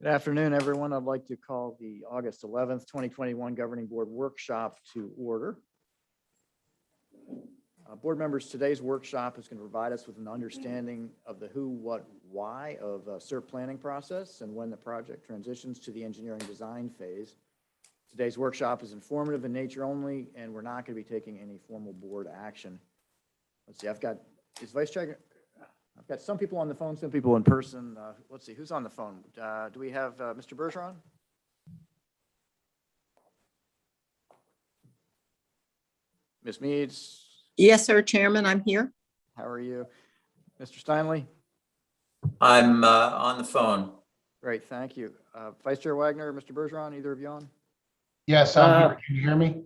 Good afternoon, everyone. I'd like to call the August 11th, 2021 Governing Board Workshop to order. Board members, today's workshop is going to provide us with an understanding of the who, what, why of Serp planning process and when the project transitions to the engineering design phase. Today's workshop is informative in nature only, and we're not going to be taking any formal board action. Let's see, I've got some people on the phone, some people in person. Let's see, who's on the phone? Do we have Mr. Bergeron? Ms. Meads? Yes, sir, Chairman, I'm here. How are you? Mr. Steinley? I'm on the phone. Great, thank you. Vice Chair Wagner, Mr. Bergeron, either of you on? Yes, I'm here. Can you hear me?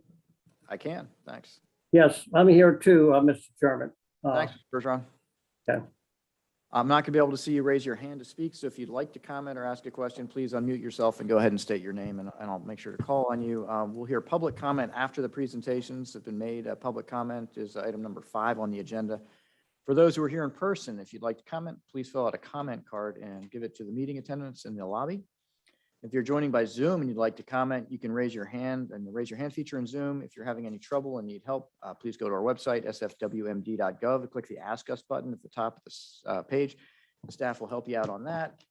I can, thanks. Yes, I'm here too, Mr. Chairman. Thanks, Mr. Bergeron. Okay. I'm not going to be able to see you raise your hand to speak, so if you'd like to comment or ask a question, please unmute yourself and go ahead and state your name, and I'll make sure to call on you. We'll hear public comment after the presentations have been made. Public comment is item number 5 on the agenda. For those who are here in person, if you'd like to comment, please fill out a comment card and give it to the meeting attendants in the lobby. If you're joining by Zoom and you'd like to comment, you can raise your hand and the raise your hand feature in Zoom. If you're having any trouble and need help, please go to our website, sfwmd.gov, and click the Ask Us button at the top of this page. The staff will help you out on that.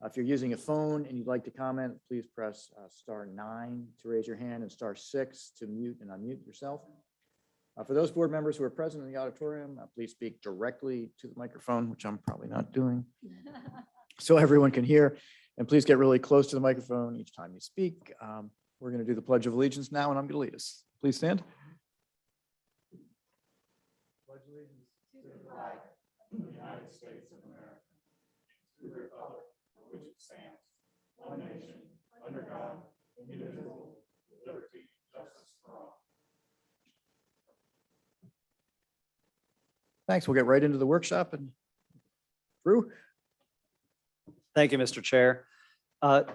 If you're using a phone and you'd like to comment, please press *9 to raise your hand and *6 to mute and unmute yourself. For those board members who are present in the auditorium, please speak directly to the microphone, which I'm probably not doing, so everyone can hear. And please get really close to the microphone each time you speak. We're going to do the Pledge of Allegiance now, and I'm going to lead us. Please stand. Pledge allegiance to the flag of the United States of America, to the republic for which it stands, one nation, under God, indivisible, with liberty and justice for all. Thanks. We'll get right into the workshop. And Drew? Thank you, Mr. Chair.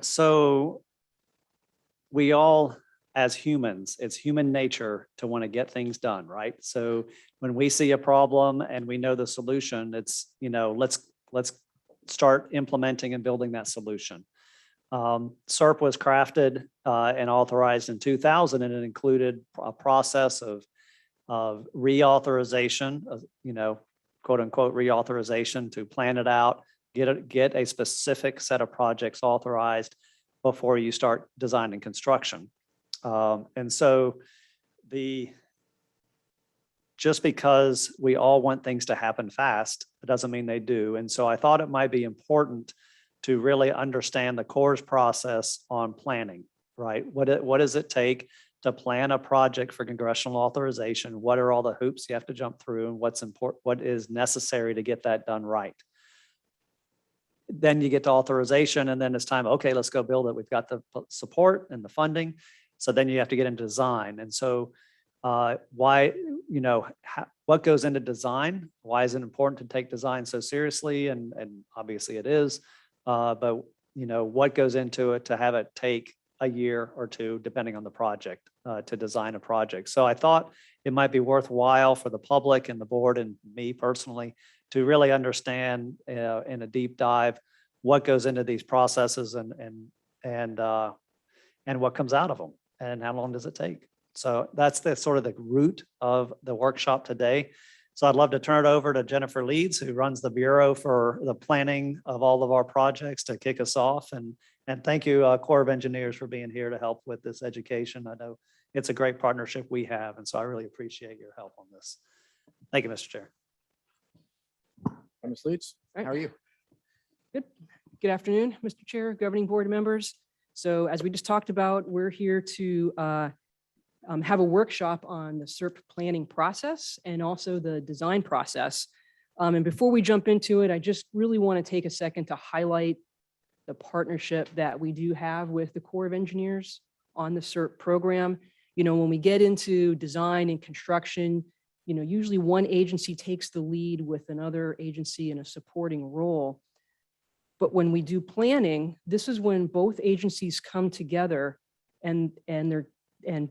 So we all, as humans, it's human nature to want to get things done, right? So when we see a problem and we know the solution, it's, let's start implementing and building that solution. Serp was crafted and authorized in 2000, and it included a process of reauthorization, quote unquote reauthorization, to plan it out, get a specific set of projects authorized before you start design and construction. And so just because we all want things to happen fast, it doesn't mean they do. And so I thought it might be important to really understand the Corps' process on planning, right? What does it take to plan a project for congressional authorization? What are all the hoops you have to jump through, and what's important, what is necessary to get that done right? Then you get to authorization, and then it's time, okay, let's go build it. We've got the support and the funding. So then you have to get into design. And so what goes into design? Why is it important to take design so seriously? And obviously it is, but what goes into it to have it take a year or two, depending on the project, to design a project. So I thought it might be worthwhile for the public and the board and me personally to really understand in a deep dive what goes into these processes and what comes out of them, and how long does it take. So that's the sort of the root of the workshop today. So I'd love to turn it over to Jennifer Leeds, who runs the Bureau for the planning of all of our projects, to kick us off. And thank you, Corps of Engineers, for being here to help with this education. I know it's a great partnership we have, and so I really appreciate your help on this. Thank you, Mr. Chair. Ms. Leeds, how are you? Good afternoon, Mr. Chair, governing board members. So as we just talked about, we're here to have a workshop on the Serp planning process and also the design process. And before we jump into it, I just really want to take a second to highlight the partnership that we do have with the Corps of Engineers on the Serp program. When we get into design and construction, usually one agency takes the lead with another agency in a supporting role. But when we do planning, this is when both agencies come together and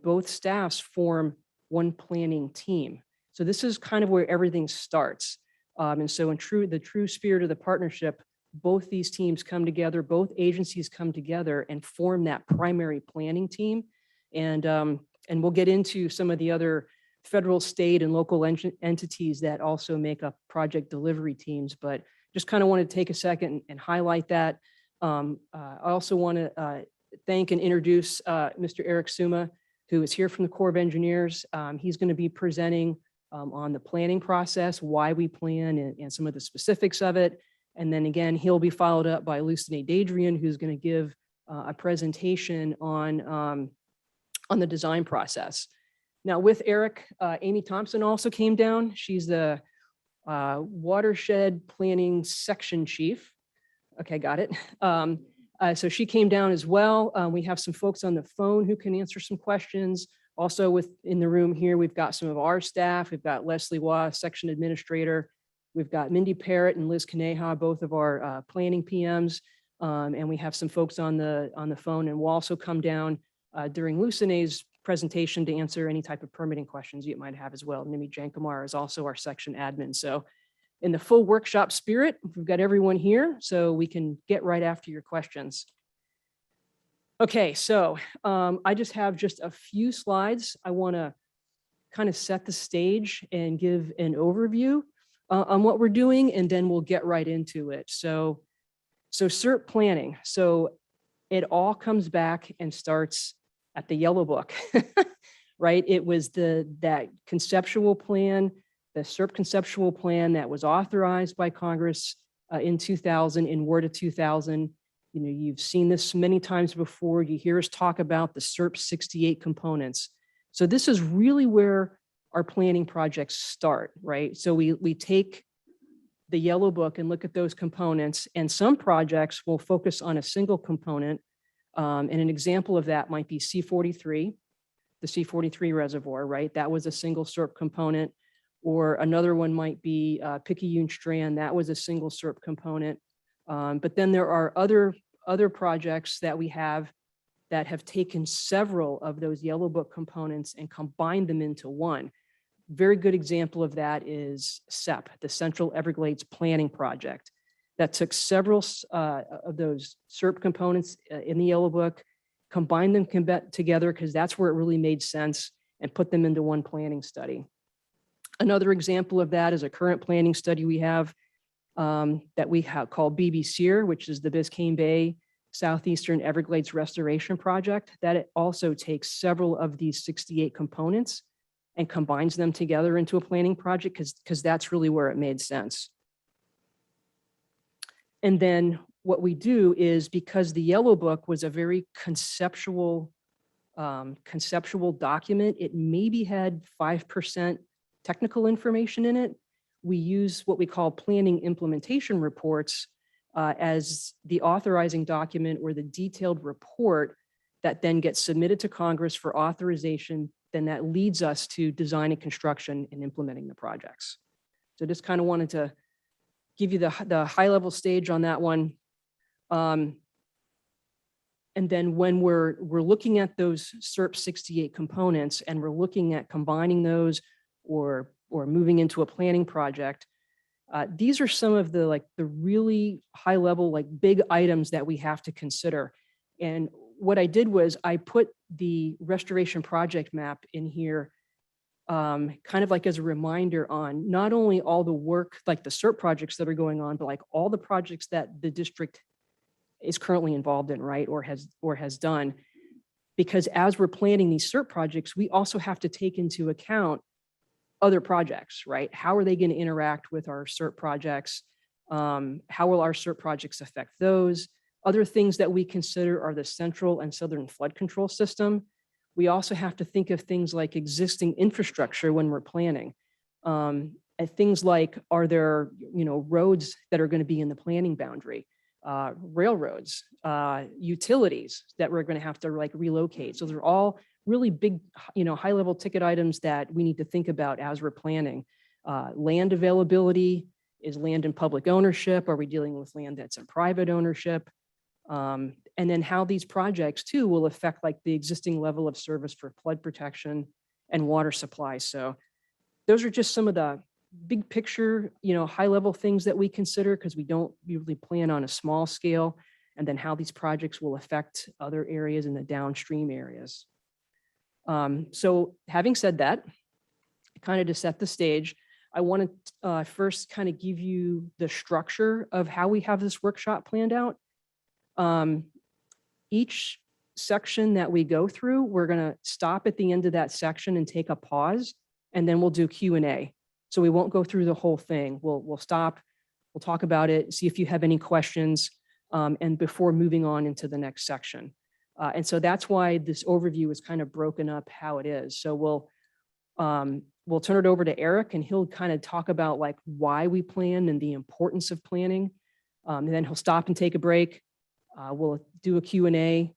both staffs form one planning team. So this is kind of where everything starts. And so in the true spirit of the partnership, both these teams come together, both agencies come together and form that primary planning team. And we'll get into some of the other federal, state, and local entities that also make up project delivery teams, but just kind of want to take a second and highlight that. I also want to thank and introduce Mr. Eric Suma, who is here from the Corps of Engineers. He's going to be presenting on the planning process, why we plan, and some of the specifics of it. And then again, he'll be followed up by Lucine Dadrian, who's going to give a presentation on the design process. Now with Eric, Amy Thompson also came down. She's the Watershed Planning Section Chief. Okay, got it. So she came down as well. We have some folks on the phone who can answer some questions. Also in the room here, we've got some of our staff. We've got Leslie Waugh, Section Administrator. We've got Mindy Parrott and Liz Kaneha, both of our planning PMs. And we have some folks on the phone, and we'll also come down during Lucine's presentation to answer any type of permitting questions you might have as well. Nimi Jankumar is also our section admin. So in the full workshop spirit, we've got everyone here, so we can get right after your questions. Okay, so I just have a few slides. I want to kind of set the stage and give an overview on what we're doing, and then we'll get right into it. So Serp planning. So it all comes back and starts at the Yellow Book, right? It was that conceptual plan, the Serp conceptual plan that was authorized by Congress in 2000, in Word of 2000. You know, you've seen this many times before. You hear us talk about the Serp 68 components. So this is really where our planning projects start, right? So we take the Yellow Book and look at those components, and some projects will focus on a single component. And an example of that might be C43, the C43 reservoir, right? That was a single Serp component. Or another one might be Picayune Strand. That was a single Serp component. But then there are other projects that we have that have taken several of those Yellow Book components and combined them into one. Very good example of that is SEP, the Central Everglades Planning Project, that took several of those Serp components in the Yellow Book, combined them together because that's where it really made sense, and put them into one planning study. Another example of that is a current planning study we have that we have called BBSEER, which is the Biscayne Bay Southeastern Everglades Restoration Project. That it also takes several of these 68 components and combines them together into a planning project because that's really where it made sense. And then what we do is, because the Yellow Book was a very conceptual document, it maybe had 5% technical information in it. We use what we call planning implementation reports as the authorizing document or the detailed report that then gets submitted to Congress for authorization. Then that leads us to design and construction and implementing the projects. So just kind of wanted to give you the high level stage on that one. And then when we're looking at those Serp 68 components and we're looking at combining those or moving into a planning project, these are some of the really high level, big items that we have to consider. And what I did was I put the restoration project map in here kind of as a reminder on not only all the work, like the Serp projects that are going on, but all the projects that the district is currently involved in, right, or has done. Because as we're planning these Serp projects, we also have to take into account other projects, right? How are they going to interact with our Serp projects? How will our Serp projects affect those? Other things that we consider are the central and southern flood control system. We also have to think of things like existing infrastructure when we're planning. And things like, are there, roads that are going to be in the planning boundary, railroads, utilities that we're going to have to relocate. So they're all really big, high level ticket items that we need to think about as we're planning. Land availability, is land in public ownership? Are we dealing with land that's in private ownership? And then how these projects too will affect the existing level of service for flood protection and water supply. So those are just some of the big picture, high level things that we consider, because we don't usually plan on a small scale, and then how these projects will affect other areas in the downstream areas. So having said that, kind of to set the stage, I want to first kind of give you the structure of how we have this workshop planned out. Each section that we go through, we're going to stop at the end of that section and take a pause, and then we'll do Q&A. So we won't go through the whole thing. We'll stop, we'll talk about it, see if you have any questions, and before moving on into the next section. And so that's why this overview is kind of broken up how it is. So we'll turn it over to Eric, and he'll kind of talk about like why we plan and the importance of planning. And then he'll stop and take a break. We'll do a Q&A.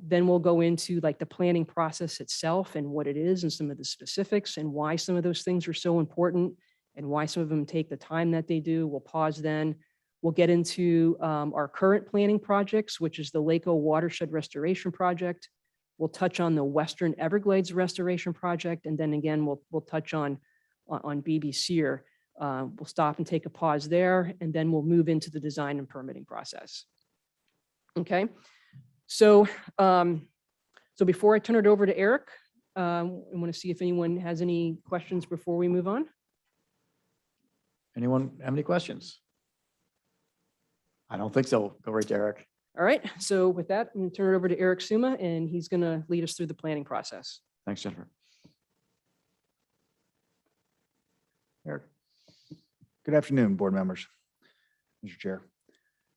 Then we'll go into like the planning process itself and what it is and some of the specifics and why some of those things are so important and why some of them take the time that they do. We'll pause then. We'll get into our current planning projects, which is the Lake Watershed Restoration Project. We'll touch on the Western Everglades Restoration Project. And then again, we'll touch on BBC. We'll stop and take a pause there, and then we'll move into the design and permitting process. Okay. So before I turn it over to Eric, I want to see if anyone has any questions before we move on. Anyone have any questions? I don't think so. Go right to Eric. All right. So with that, I'm going to turn it over to Eric Suma, and he's going to lead us through the planning process. Thanks, Jennifer. Eric. Good afternoon, board members, Mr. Chair.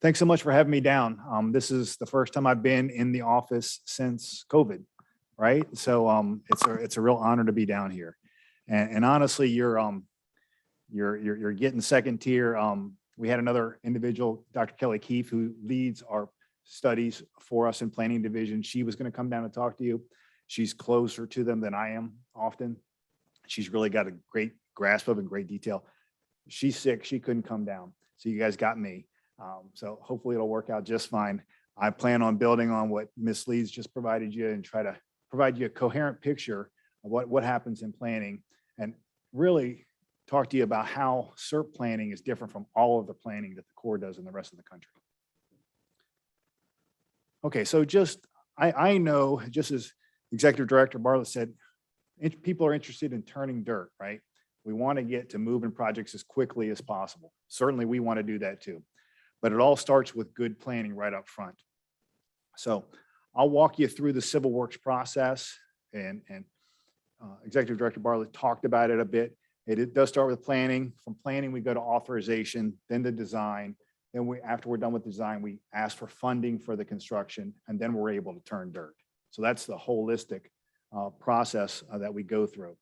Thanks so much for having me down. This is the first time I've been in the office since COVID, right? So it's a real honor to be down here. And honestly, you're getting second tier. We had another individual, Dr. Kelly Keefe, who leads our studies for us in planning division. She was going to come down and talk to you. She's closer to them than I am often. She's really got a great grasp of and great detail. She's sick. She couldn't come down. So you guys got me. So hopefully it'll work out just fine. I plan on building on what Ms. Leeds just provided you and try to provide you a coherent picture of what happens in planning and really talk to you about how Serp planning is different from all of the planning that the Corps does in the rest of the country. Okay, so I know, just as Executive Director Bartlett said, people are interested in turning dirt, right? We want to get to moving projects as quickly as possible. Certainly we want to do that too, but it all starts with good planning right up front. So I'll walk you through the civil works process, and Executive Director Bartlett talked about it a bit. It does start with planning. From planning, we go to authorization, then the design. Then after we're done with design, we ask for funding for the construction, and then we're able to turn dirt. So that's the holistic process that we go through.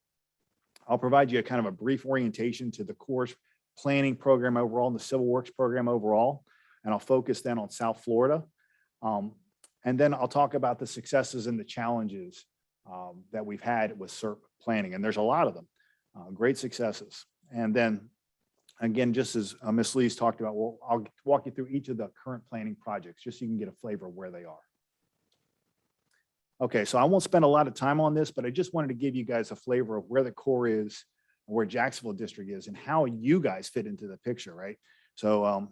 I'll provide you a kind of a brief orientation to the Corps' planning program overall and the civil works program overall, and I'll focus then on South Florida. And then I'll talk about the successes and the challenges that we've had with Serp planning, and there's a lot of them, great successes. And then again, just as Ms. Lee's talked about, I'll walk you through each of the current planning projects just so you can get a flavor of where they are. Okay, so I won't spend a lot of time on this, but I just wanted to give you guys a flavor of where the Corps is, where Jacksonville District is, and how you guys fit into the picture, right? So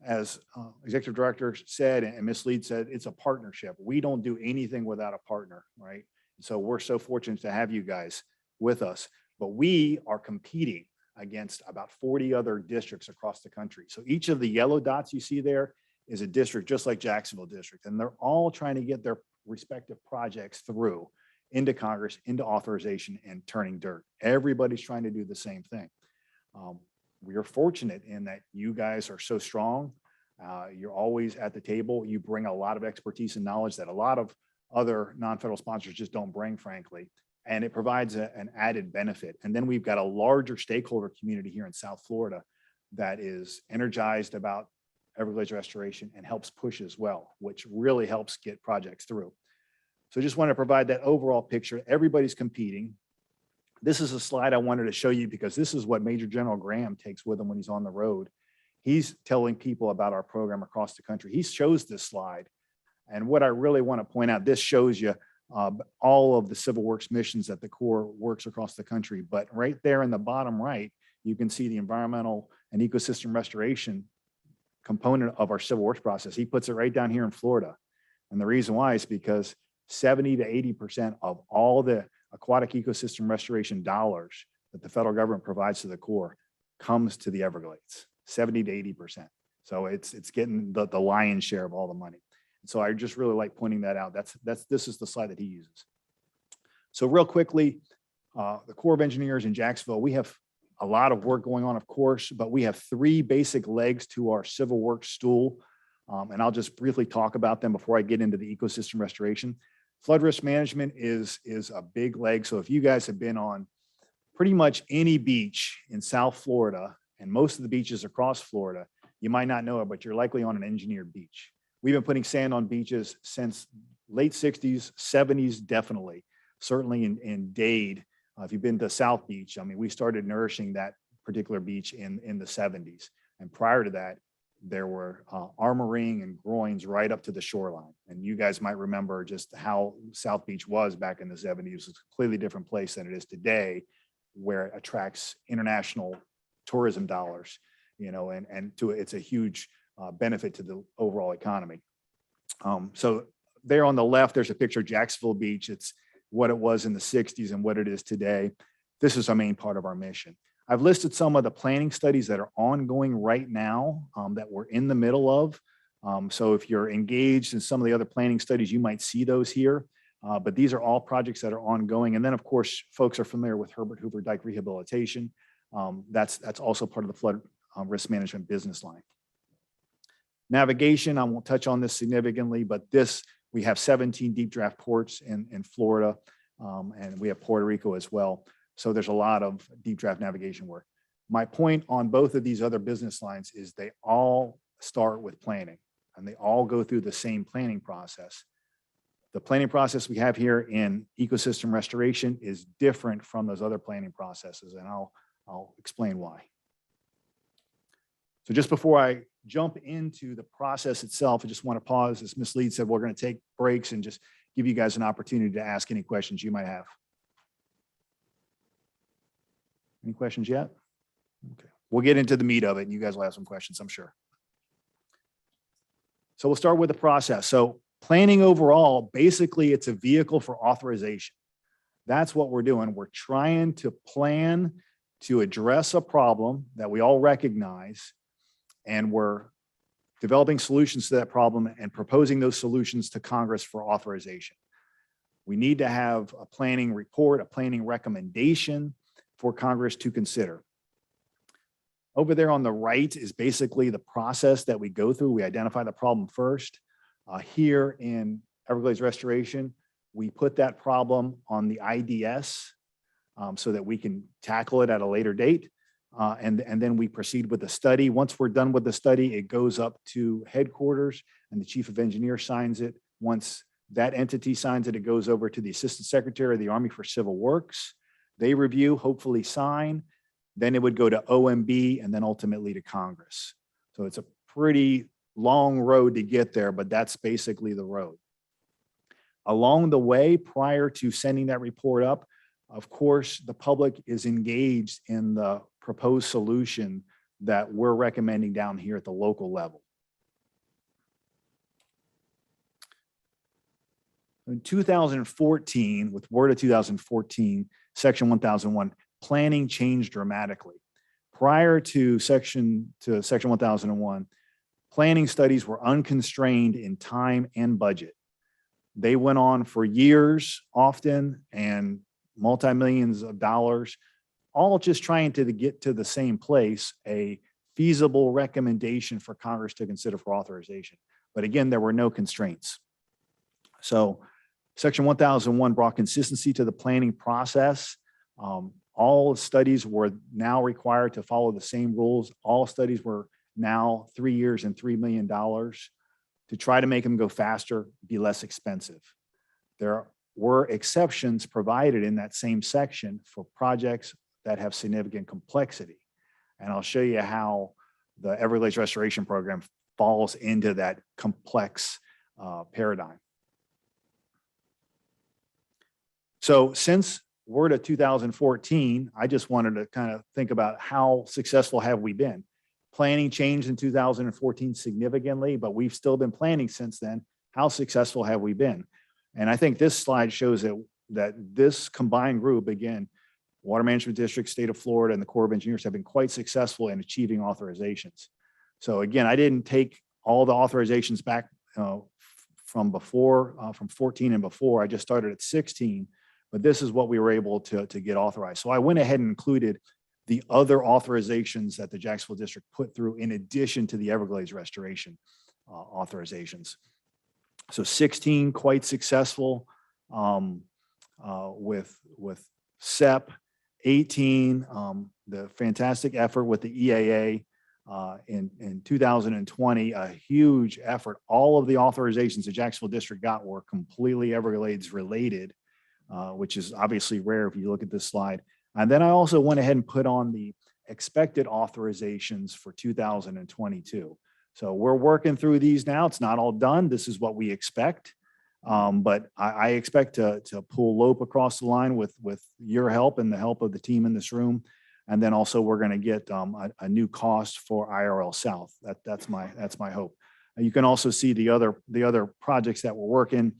as Executive Director said, and Ms. Leeds said, it's a partnership. We don't do anything without a partner, right? So we're so fortunate to have you guys with us, but we are competing against about 40 other districts across the country. So each of the yellow dots you see there is a district just like Jacksonville District, and they're all trying to get their respective projects through into Congress, into authorization, and turning dirt. Everybody's trying to do the same thing. We are fortunate in that you guys are so strong. You're always at the table. You bring a lot of expertise and knowledge that a lot of other non-federal sponsors just don't bring, frankly. And it provides an added benefit. And then we've got a larger stakeholder community here in South Florida that is energized about Everglades restoration and helps push as well, which really helps get projects through. So just want to provide that overall picture. Everybody's competing. This is a slide I wanted to show you because this is what Major General Graham takes with him when he's on the road. He's telling people about our program across the country. He shows this slide. And what I really want to point out, this shows you all of the civil works missions that the Corps works across the country. But right there in the bottom right, you can see the environmental and ecosystem restoration component of our civil works process. He puts it right down here in Florida. And the reason why is because 70 to 80% of all the aquatic ecosystem restoration dollars that the federal government provides to the Corps comes to the Everglades, 70 to 80%. So it's getting the lion's share of all the money. And so I just really like pointing that out. This is the slide that he uses. So real quickly, the Corps of Engineers in Jacksonville, we have a lot of work going on, of course, but we have 3 basic legs to our civil works stool. And I'll just briefly talk about them before I get into the ecosystem restoration. Flood risk management is a big leg. So if you guys have been on pretty much any beach in South Florida and most of the beaches across Florida, you might not know it, but you're likely on an engineered beach. We've been putting sand on beaches since late 60s, 70s, definitely. Certainly in Dade, if you've been to South Beach, I mean, we started nourishing that particular beach in the 70s. And prior to that, there were armoring and groins right up to the shoreline. And you guys might remember just how South Beach was back in the 70s. It's a completely different place than it is today, where it attracts international tourism dollars, you know, and it's a huge benefit to the overall economy. So there on the left, there's a picture of Jacksonville Beach. It's what it was in the 60s and what it is today. This is our main part of our mission. I've listed some of the planning studies that are ongoing right now that we're in the middle of. So if you're engaged in some of the other planning studies, you might see those here. But these are all projects that are ongoing. And then, of course, folks are familiar with Herbert Hoover Dike Rehabilitation. That's also part of the flood risk management business line. Navigation, I won't touch on this significantly, but we have 17 deep draft ports in Florida, and we have Puerto Rico as well. So there's a lot of deep draft navigation work. My point on both of these other business lines is they all start with planning, and they all go through the same planning process. The planning process we have here in ecosystem restoration is different from those other planning processes, and I'll explain why. So just before I jump into the process itself, I just want to pause. As Ms. Lead said, we're going to take breaks and just give you guys an opportunity to ask any questions you might have. Any questions yet? Okay. We'll get into the meat of it, and you guys will have some questions, I'm sure. So we'll start with the process. So planning overall, basically it's a vehicle for authorization. That's what we're doing. We're trying to plan to address a problem that we all recognize, and we're developing solutions to that problem and proposing those solutions to Congress for authorization. We need to have a planning report, a planning recommendation for Congress to consider. Over there on the right is basically the process that we go through. We identify the problem first. Here in Everglades Restoration, we put that problem on the IDS so that we can tackle it at a later date. And then we proceed with the study. Once we're done with the study, it goes up to headquarters and the chief of engineers signs it. Once that entity signs it, it goes over to the assistant secretary of the Army for Civil Works. They review, hopefully sign. Then it would go to OMB and then ultimately to Congress. So it's a pretty long road to get there, but that's basically the road. Along the way, prior to sending that report up, of course, the public is engaged in the proposed solution that we're recommending down here at the local level. In 2014, with Word of 2014, Section 1001, planning changed dramatically. Prior to Section 1001, planning studies were unconstrained in time and budget. They went on for years often and multi-millions of dollars, all just trying to get to the same place, a feasible recommendation for Congress to consider for authorization. But again, there were no constraints. So Section 1001 brought consistency to the planning process. All studies were now required to follow the same rules. All studies were now 3 years and $3 million to try to make them go faster, be less expensive. There were exceptions provided in that same section for projects that have significant complexity. And I'll show you how the Everglades Restoration Program falls into that complex paradigm. So since we're to 2014. I just wanted to kind of think about how successful have we been. Planning changed in 2014 significantly, but we've still been planning since then. How successful have we been? And I think this slide shows that this combined group, again, Water Management District, State of Florida, and the Corps of Engineers have been quite successful in achieving authorizations. So again, I didn't take all the authorizations back from before, from 14 and before. I just started at 16, but this is what we were able to get authorized. So I went ahead and included the other authorizations that the Jacksonville District put through in addition to the Everglades restoration authorizations. So 16 quite successful with Serp, 18 the fantastic effort with the EAA in 2020, a huge effort. All of the authorizations the Jacksonville District got were completely Everglades related, which is obviously rare if you look at this slide. And then I also went ahead and put on the expected authorizations for 2022. So we're working through these now. It's not all done. This is what we expect. But I expect to pull Lope across the line with your help and the help of the team in this room. And then also we're going to get a new cost for IRL South. That's my hope. You can also see the other projects that we're working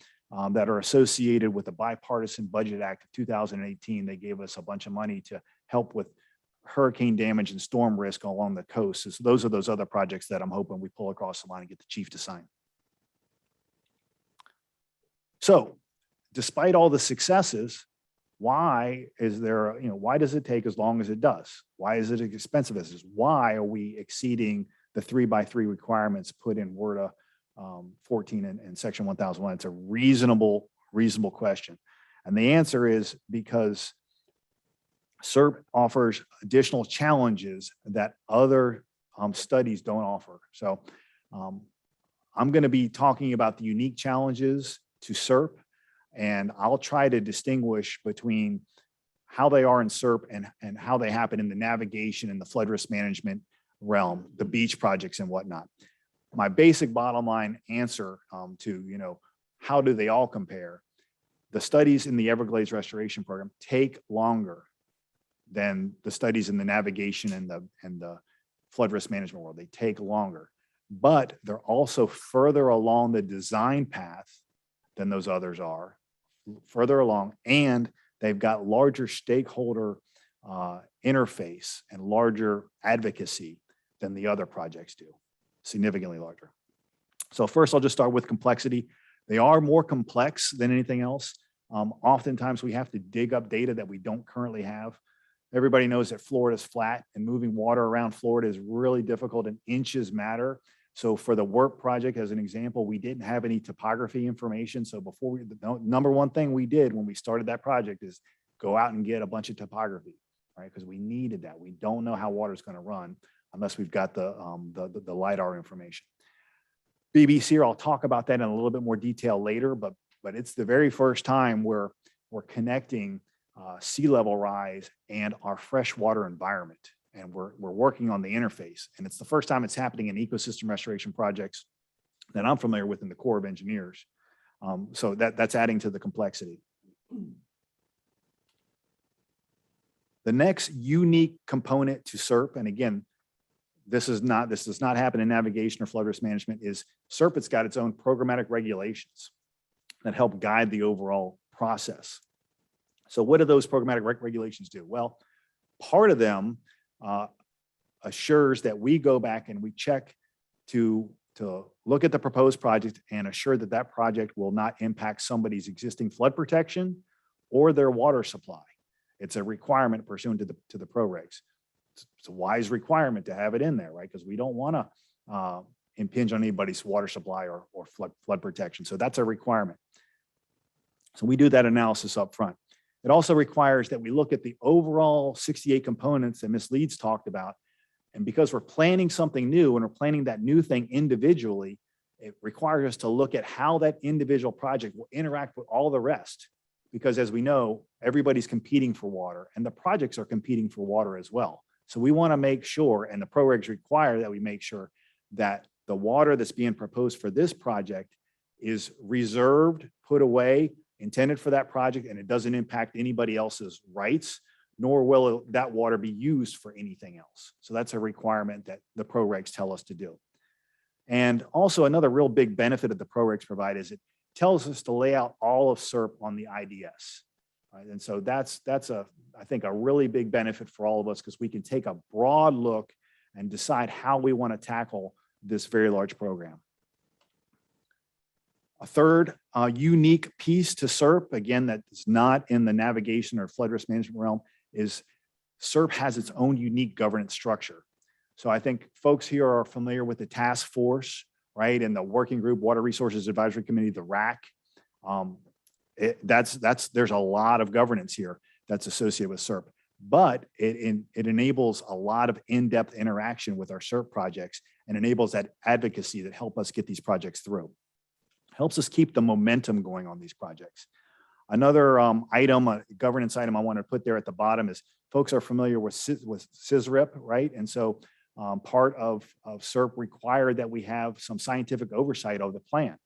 that are associated with the Bipartisan Budget Act of 2018. They gave us a bunch of money to help with hurricane damage and storm risk along the coast. So those are those other projects that I'm hoping we pull across the line and get the chief to sign. So despite all the successes, why is there, why does it take as long as it does? Why is it expensive as it is? Why are we exceeding the 3x3 requirements put in WRDA 14 and Section 1001? It's a reasonable question. And the answer is because Serp offers additional challenges that other studies don't offer. So I'm going to be talking about the unique challenges to Serp, and I'll try to distinguish between how they are in Serp and how they happen in the navigation and the flood risk management realm, the beach projects and whatnot. My basic bottom line answer to, how do they all compare? The studies in the Everglades restoration program take longer than the studies in the navigation and the flood risk management world. They take longer, but they're also further along the design path than those others are, further along, and they've got larger stakeholder interface and larger advocacy than the other projects do, significantly larger. So first, I'll just start with complexity. They are more complex than anything else. Oftentimes, we have to dig up data that we don't currently have. Everybody knows that Florida is flat, and moving water around Florida is really difficult, and inches matter. So for the work project, as an example, we didn't have any topography information. So before the number one thing we did when we started that project is go out and get a bunch of topography, right? Because we needed that. We don't know how water is going to run unless we've got the LiDAR information. BBC, I'll talk about that in a little bit more detail later, but it's the very first time we're connecting sea level rise and our freshwater environment. And we're working on the interface. And it's the first time it's happening in ecosystem restoration projects that I'm familiar with in the Corps of Engineers. So that's adding to the complexity. The next unique component to Serp, and again, this does not happen in navigation or flood risk management, is Serp. It's got its own programmatic regulations that help guide the overall process. So what do those programmatic regulations do? Well, part of them assures that we go back and we check to look at the proposed project and assure that that project will not impact somebody's existing flood protection or their water supply. It's a requirement pursuant to the proregs. It's a wise requirement to have it in there, right? Because we don't want to impinge on anybody's water supply or flood protection. So that's a requirement. So we do that analysis up front. It also requires that we look at the overall 68 components that Ms. Leeds talked about. And because we're planning something new and we're planning that new thing individually, it requires us to look at how that individual project will interact with all the rest. Because as we know, everybody's competing for water and the projects are competing for water as well. So we want to make sure, and the proregs require that we make sure that the water that's being proposed for this project is reserved, put away intended for that project and it doesn't impact anybody else's rights, nor will that water be used for anything else. So that's a requirement that the pro regs tell us to do. And also another real big benefit of the pro regs provide is it tells us to lay out all of Serp on the IDS. Right? And so that's I think a really big benefit for all of us because we can take a broad look and decide how we want to tackle this very large program. A third unique piece to Serp, again, that is not in the navigation or flood risk management realm, is Serp has its own unique governance structure. So I think folks here are familiar with the task force, right? And the working group, Water Resources Advisory Committee, the RAC. There's a lot of governance here that's associated with Serp, but it enables a lot of in-depth interaction with our Serp projects and enables that advocacy that help us get these projects through. Helps us keep the momentum going on these projects. Another item, a governance item I want to put there at the bottom is folks are familiar with SISRIP, right? And so part of Serp required that we have some scientific oversight of the plan.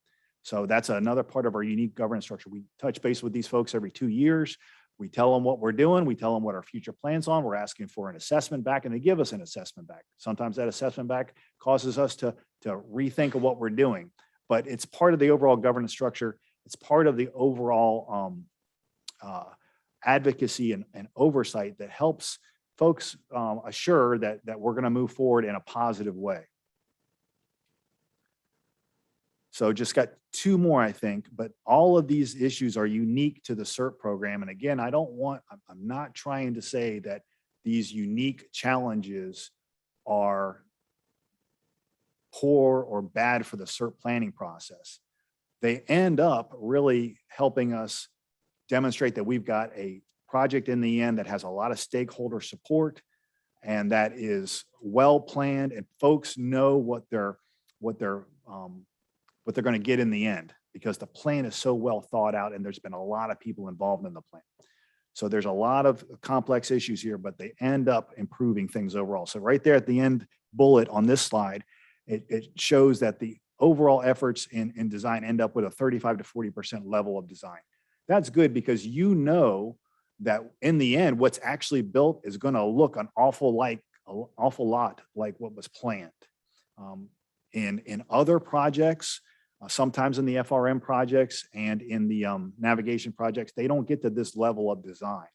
So that's another part of our unique governance structure. We touch base with these folks every 2 years. We tell them what we're doing. We tell them what our future plans on. We're asking for an assessment back and they give us an assessment back. Sometimes that assessment back causes us to rethink of what we're doing. But it's part of the overall governance structure. It's part of the overall advocacy and oversight that helps folks assure that we're going to move forward in a positive way. So just got two more, I think, but all of these issues are unique to the Serp program. And again, I'm not trying to say that these unique challenges are poor or bad for the Serp planning process. They end up really helping us demonstrate that we've got a project in the end that has a lot of stakeholder support and that is well planned and folks know what they're going to get in the end because the plan is so well thought out and there's been a lot of people involved in the plan. So there's a lot of complex issues here, but they end up improving things overall. So right there at the end bullet on this slide, it shows that the overall efforts in design end up with a 35 to 40% level of design. That's good because you know that in the end, what's actually built is going to look an awful lot like what was planned. In other projects, sometimes in the FRM projects and in the navigation projects, they don't get to this level of design.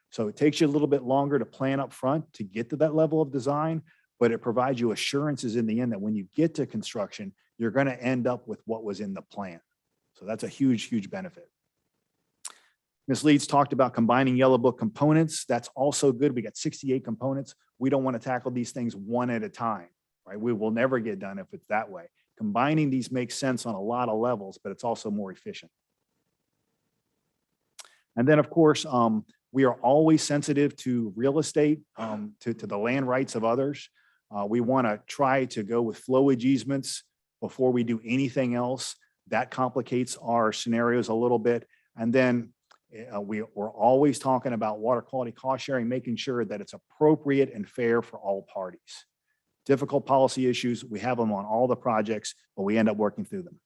So it takes you a little bit longer to plan up front to get to that level of design, but it provides you assurances in the end that when you get to construction, you're going to end up with what was in the plan. So that's a huge, huge benefit. Ms. Leeds talked about combining Yellow Book components. That's also good. We got 68 components. We don't want to tackle these things one at a time, right? We will never get done if it's that way. Combining these makes sense on a lot of levels, but it's also more efficient. And then, of course, we are always sensitive to real estate, to the land rights of others. We want to try to go with flowage easements before we do anything else. That complicates our scenarios a little bit. And then we're always talking about water quality cost sharing, making sure that it's appropriate and fair for all parties. Difficult policy issues, we have them on all the projects, but we end up working through them.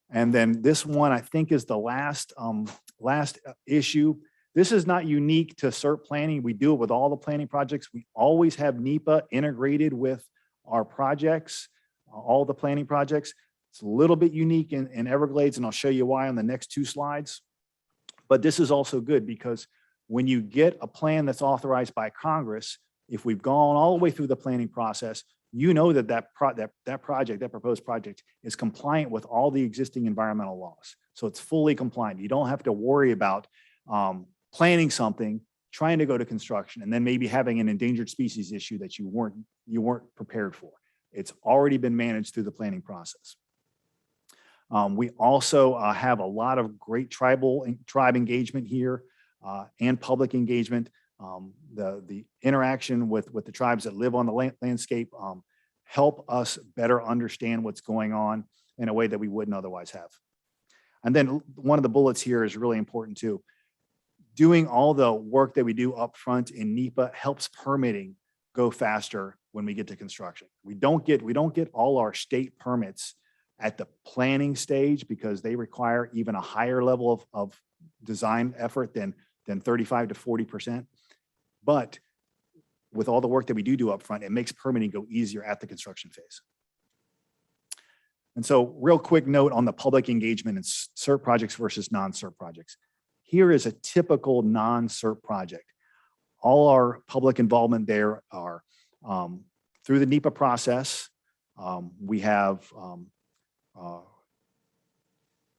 And then this one, I think, is the last issue. This is not unique to Serp planning. We do it with all the planning projects. We always have NEPA integrated with our projects, all the planning projects. It's a little bit unique in Everglades, and I'll show you why on the next two slides. But this is also good because when you get a plan that's authorized by Congress, if we've gone all the way through the planning process, you know that proposed project is compliant with all the existing environmental laws. So it's fully compliant. You don't have to worry about planning something, trying to go to construction, and then maybe having an endangered species issue that you weren't prepared for. It's already been managed through the planning process. We also have a lot of great tribe engagement here and public engagement. The interaction with the tribes that live on the landscape help us better understand what's going on in a way that we wouldn't otherwise have. And then one of the bullets here is really important too. Doing all the work that we do up front in NEPA helps permitting go faster when we get to construction. We don't get all our state permits at the planning stage because they require even a higher level of design effort than 35 to 40%. But with all the work that we do up front, it makes permitting go easier at the construction phase. And so real quick note on the public engagement in Serp projects versus non-Serp projects. Here is a typical non-Serp project. All our public involvement there are through the NEPA process. We have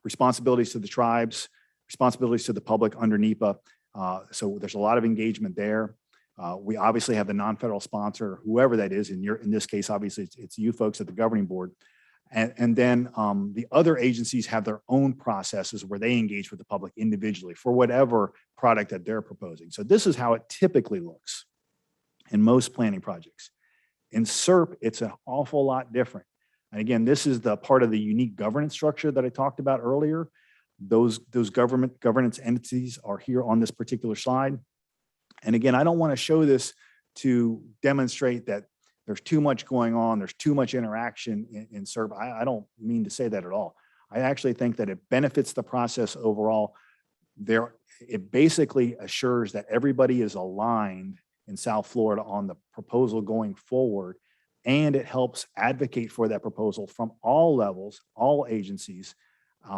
responsibilities to the tribes, responsibilities to the public under NEPA. So there's a lot of engagement there. We obviously have the non-federal sponsor, whoever that is. In this case, obviously it's you folks at the governing board. And then the other agencies have their own processes where they engage with the public individually for whatever product that they're proposing. So this is how it typically looks in most planning projects. In Serp, it's an awful lot different. And again, this is the part of the unique governance structure that I talked about earlier. Those governance entities are here on this particular slide. And again, I don't want to show this to demonstrate that there's too much going on, there's too much interaction in Serp. I don't mean to say that at all. I actually think that it benefits the process overall. It basically assures that everybody is aligned in South Florida on the proposal going forward, and it helps advocate for that proposal from all levels, all agencies,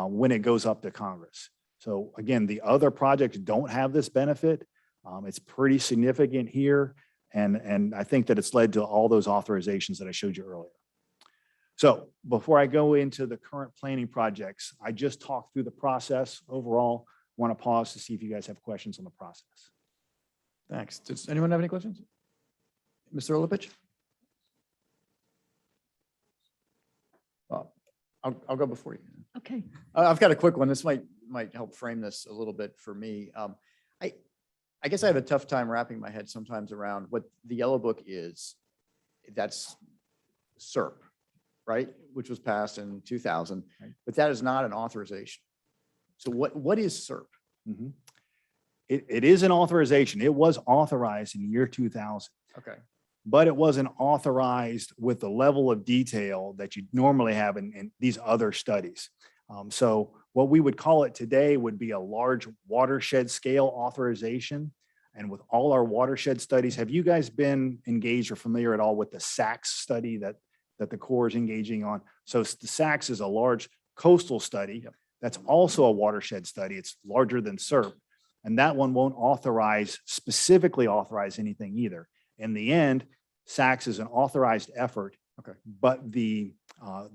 when it goes up to Congress. So again, the other projects don't have this benefit. It's pretty significant here. And I think that it's led to all those authorizations that I showed you earlier. So before I go into the current planning projects, I just talked through the process overall. Want to pause to see if you guys have questions on the process. Thanks. Does anyone have any questions? Mr. Olepich? I'll go before you. Okay. I've got a quick one. This might help frame this a little bit for me. I guess I have a tough time wrapping my head sometimes around what the Yellow Book is. That's Serp, right? Which was passed in 2000, but that is not an authorization. So what is Serp? Mm-hmm. It is an authorization. It was authorized in the year 2000. Okay. But it wasn't authorized with the level of detail that you normally have in these other studies. So what we would call it today would be a large watershed scale authorization. And with all our watershed studies, have you guys been engaged or familiar at all with the SACS study that the Corps is engaging on? So the SACS is a large coastal study. Yep. That's also a watershed study. It's larger than Serp. And that one won't specifically authorize anything either. In the end, SACS is an authorized effort. Okay. But the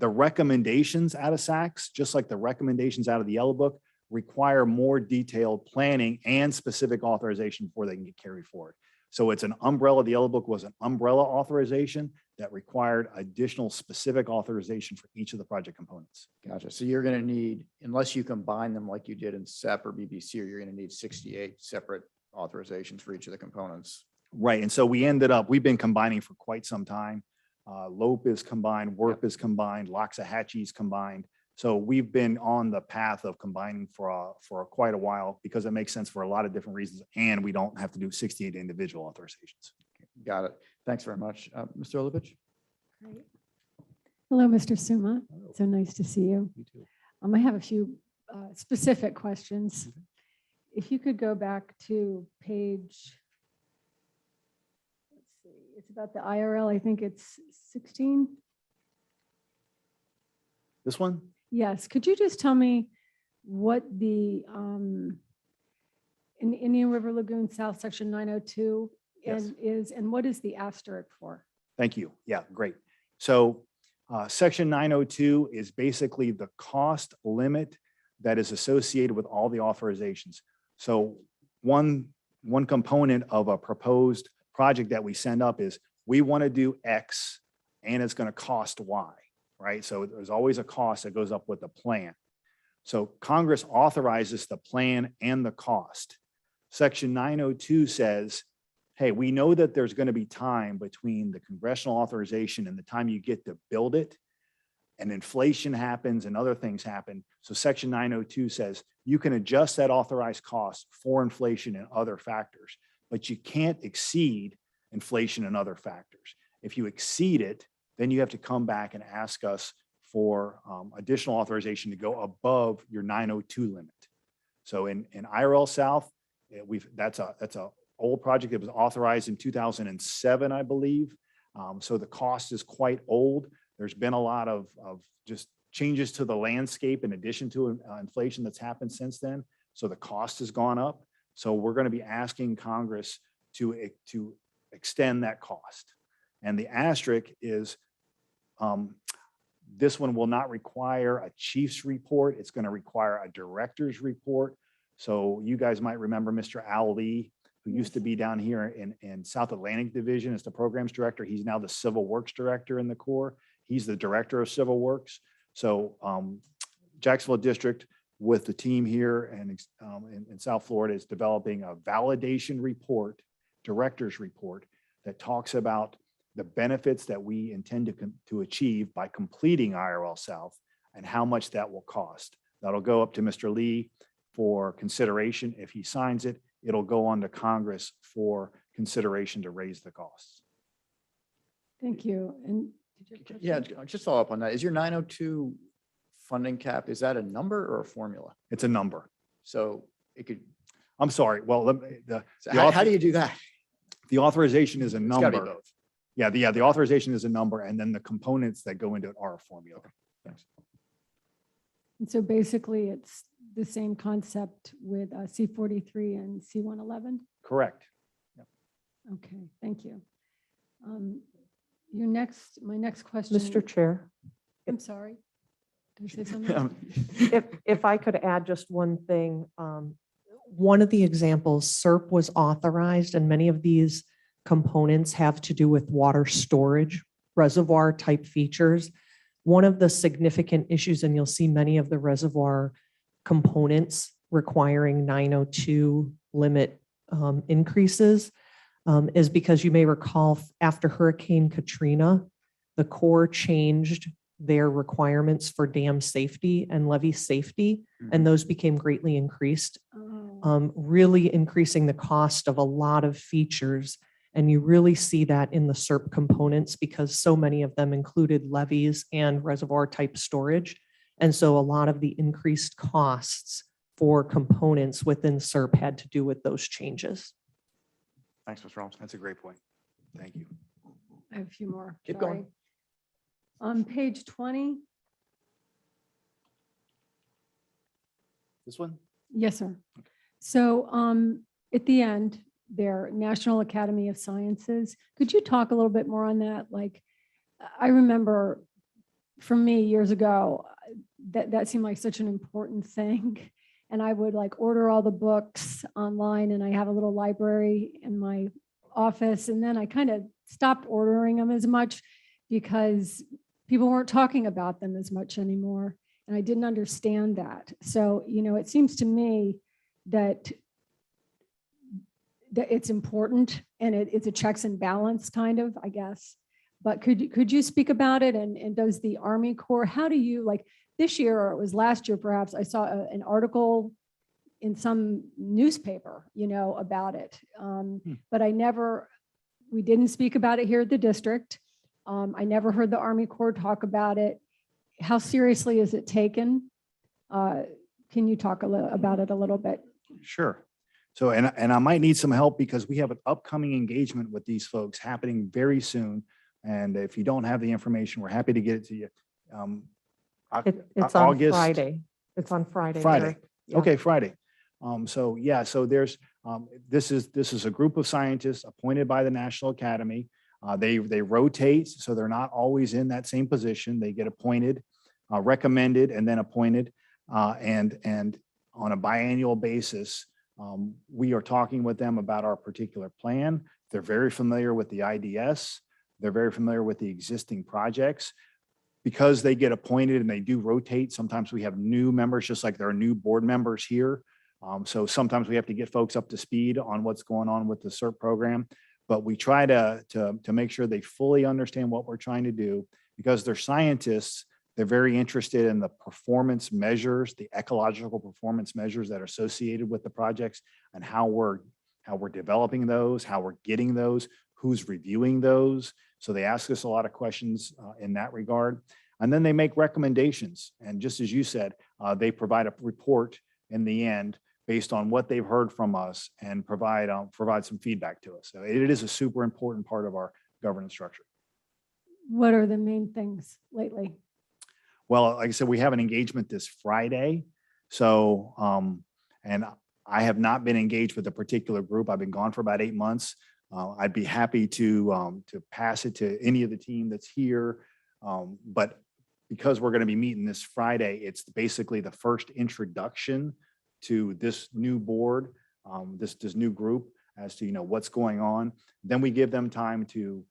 recommendations out of SACS, just like the recommendations out of the Yellow Book, require more detailed planning and specific authorization before they can get carried forward. So it's an umbrella. The Yellow Book was an umbrella authorization that required additional specific authorization for each of the project components. Gotcha. So you're going to need, unless you combine them like you did in SEP or BBC, you're going to need 68 separate authorizations for each of the components. Right. And so we've been combining for quite some time. LOPE is combined, WERP is combined, Loxahatchee is combined. So we've been on the path of combining for quite a while because it makes sense for a lot of different reasons. And we don't have to do 68 individual authorizations. Got it. Thanks very much. Mr. Olepich? Great. Hello, Mr. Suma. So nice to see you. You too. I have a few specific questions. If you could go back to page, let's see, it's about the IRL. I think it's 16. This one? Yes. Could you just tell me what the in the Indian River Lagoon South Section 902 Yes. and what is the asterisk for? Thank you. Yeah, great. So Section 902 is basically the cost limit that is associated with all the authorizations. So one component of a proposed project that we send up is we want to do X and it's going to cost Y, right? So there's always a cost that goes up with the plan. So Congress authorizes the plan and the cost. Section 902 says, hey, we know that there's going to be time between the congressional authorization and the time you get to build it, and inflation happens and other things happen. So Section 902 says you can adjust that authorized cost for inflation and other factors, but you can't exceed inflation and other factors. If you exceed it, then you have to come back and ask us for additional authorization to go above your 902 limit. So in IRL South, that's a old project that was authorized in 2007, I believe. So the cost is quite old. There's been a lot of just changes to the landscape in addition to inflation that's happened since then. So the cost has gone up. So we're going to be asking Congress to extend that cost. And the asterisk is this one will not require a chief's report. It's going to require a director's report. So you guys might remember Mr. Al Lee, who used to be down here in South Atlantic Division as the programs director. He's now the Civil Works Director in the Corps. He's the Director of Civil Works. So Jacksonville District with the team here and in South Florida is developing a validation report, director's report, that talks about the benefits that we intend to achieve by completing IRL South and how much that will cost. That'll go up to Mr. Lee for consideration. If he signs it, it'll go on to Congress for consideration to raise the costs. Thank you. And did you have a Yeah, question? just follow up on that. Is your 902 funding cap, is that a number or a formula? It's a number. So it could, I'm sorry. Well, how do you do that? the authorization is a It's gotta be number. both. Yeah, the authorization is a number, and then the components that go into it are a formula. Thanks. And so basically, it's the same concept with C-43 and C-111? Correct. Okay, thank you. My next question. Mr. Chair, I'm sorry. Did I say something? if I could add just one thing, one of the examples, Serp was authorized, and many of these components have to do with water storage, reservoir type features. One of the significant issues, and you'll see many of the reservoir components requiring 902 limit increases, is because you may recall after Hurricane Katrina, the Corps changed their requirements for dam safety and levee safety, and those became greatly increased, really increasing the cost of a lot of features. And you really see that in the Serp components because so many of them included levees and reservoir type storage. And so a lot of the increased costs for components within Serp had to do with those changes. Thanks, Mr. Robinson. That's a great point. Thank you. I have a few more. Keep sorry. going. On page 20, This one? yes, sir. So at the end, there, National Academy of Sciences. Could you talk a little bit more on that? Like, I remember for me years ago, that seemed like such an important thing. And I would like order all the books online, and I have a little library in my office. And then I kind of stopped ordering them as much because people weren't talking about them as much anymore. And I didn't understand that. So, it seems to me that it's important, and it's a checks and balance kind of, I guess. But could you speak about it? And does the Army Corps, how do you, like this year, or it was last year perhaps, I saw an article in some newspaper, about it. But we didn't speak about it here at the district. I never heard the Army Corps talk about it. How seriously is it taken? Can you talk about it a little bit? Sure. So, and I might need some help because we have an upcoming engagement with these folks happening very soon. And if you don't have the information, we're happy to get it to you. It's on Friday. It's on Friday. Friday. Eric. Yeah. Okay, Friday. So yeah, so there's, this is a group of scientists appointed by the National Academy. They rotate, so they're not always in that same position. They get appointed, recommended, and then appointed. And on a biannual basis, we are talking with them about our particular plan. They're very familiar with the IDS. They're very familiar with the existing projects. Because they get appointed and they do rotate, sometimes we have new members, just like there are new board members here. So sometimes we have to get folks up to speed on what's going on with the CERT program. But we try to make sure they fully understand what we're trying to do. Because they're scientists, they're very interested in the performance measures, the ecological performance measures that are associated with the projects, and how we're developing those, how we're getting those, who's reviewing those. So they ask us a lot of questions in that regard. And then they make recommendations. And just as you said, they provide a report in the end based on what they've heard from us and provide some feedback to us. So it is a super important part of our governance structure. What are the main things lately? Well, like I said, we have an engagement this Friday. So, and I have not been engaged with a particular group. I've been gone for about 8 months. I'd be happy to pass it to any of the team that's here. But because we're going to be meeting this Friday, it's basically the first introduction to this new board, this new group as to, what's going on. Then we give them time to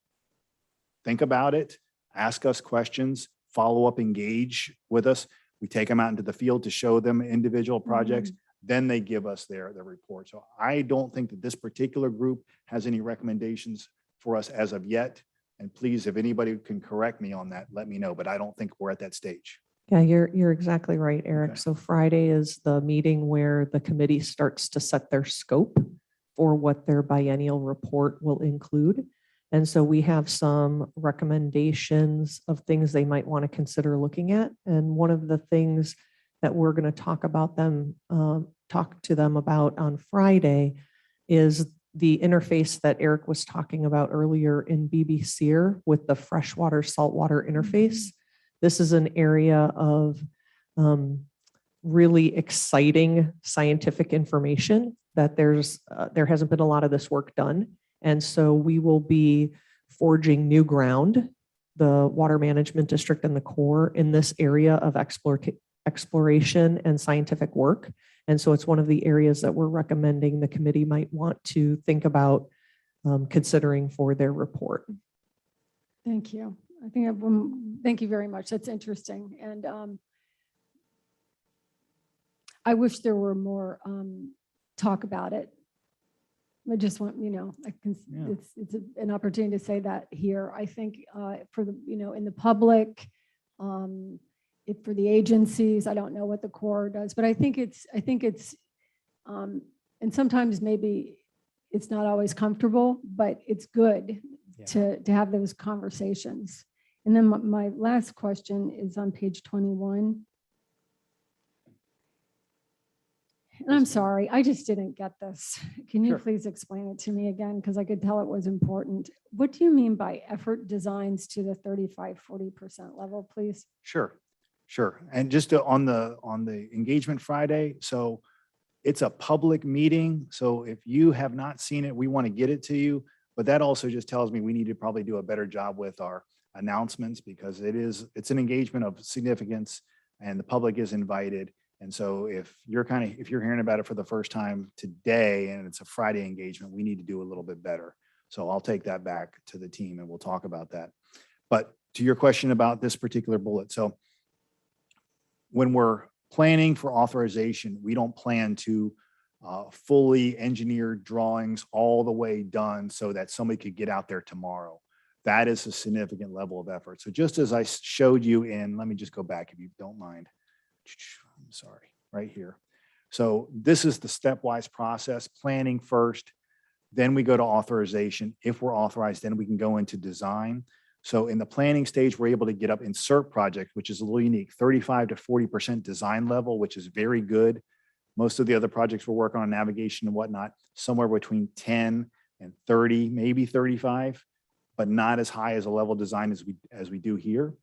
think about it, ask us questions, follow up, engage with us. We take them out into the field to show them individual projects. Then they give us their report. So I don't think that this particular group has any recommendations for us as of yet. And please, if anybody can correct me on that, let me know. But I don't think we're at that stage. Yeah, you're exactly right, Eric. Okay. So Friday is the meeting where the committee starts to set their scope for what their biennial report will include. And so we have some recommendations of things they might want to consider looking at. And one of the things that we're going to talk to them about on Friday is the interface that Eric was talking about earlier in BBC with the freshwater saltwater interface. This is an area of really exciting scientific information that there hasn't been a lot of this work done. And so we will be forging new ground, the Water Management District and the Corps, in this area of exploration and scientific work. And so it's one of the areas that we're recommending the committee might want to think about considering for their report. Thank you. Thank you very much. That's interesting. And I wish there were more talk about it. I just want, it's an opportunity to say that here. I think for the, in the public, for the agencies, I don't know what the Corps does, but I think it's, and sometimes maybe it's not always comfortable, but it's good to have those conversations. And then my last question is on page 21. And I'm sorry, I just didn't get this. Can you Sure. please explain it to me again? Because I could tell it was important. What do you mean by effort designs to the 35-40% level, please? Sure. And just on the engagement Friday, so it's a public meeting. So if you have not seen it, we want to get it to you. But that also just tells me we need to probably do a better job with our announcements because it's an engagement of significance and the public is invited. And so if you're hearing about it for the first time today and it's a Friday engagement, we need to do a little bit better. So I'll take that back to the team and we'll talk about that. But to your question about this particular bullet. So when we're planning for authorization, we don't plan to fully engineered drawings all the way done so that somebody could get out there tomorrow. That is a significant level of effort. So just as I showed you let me just go back if you don't mind. I'm sorry, right here. So this is the stepwise process, planning first, then we go to authorization. If we're authorized, then we can go into design. So in the planning stage, we're able to get up in Serp project, which is a little unique, 35 to 40% design level, which is very good. Most of the other projects we're working on navigation and whatnot, somewhere between 10 and 30, maybe 35, but not as high as a level design as we do here.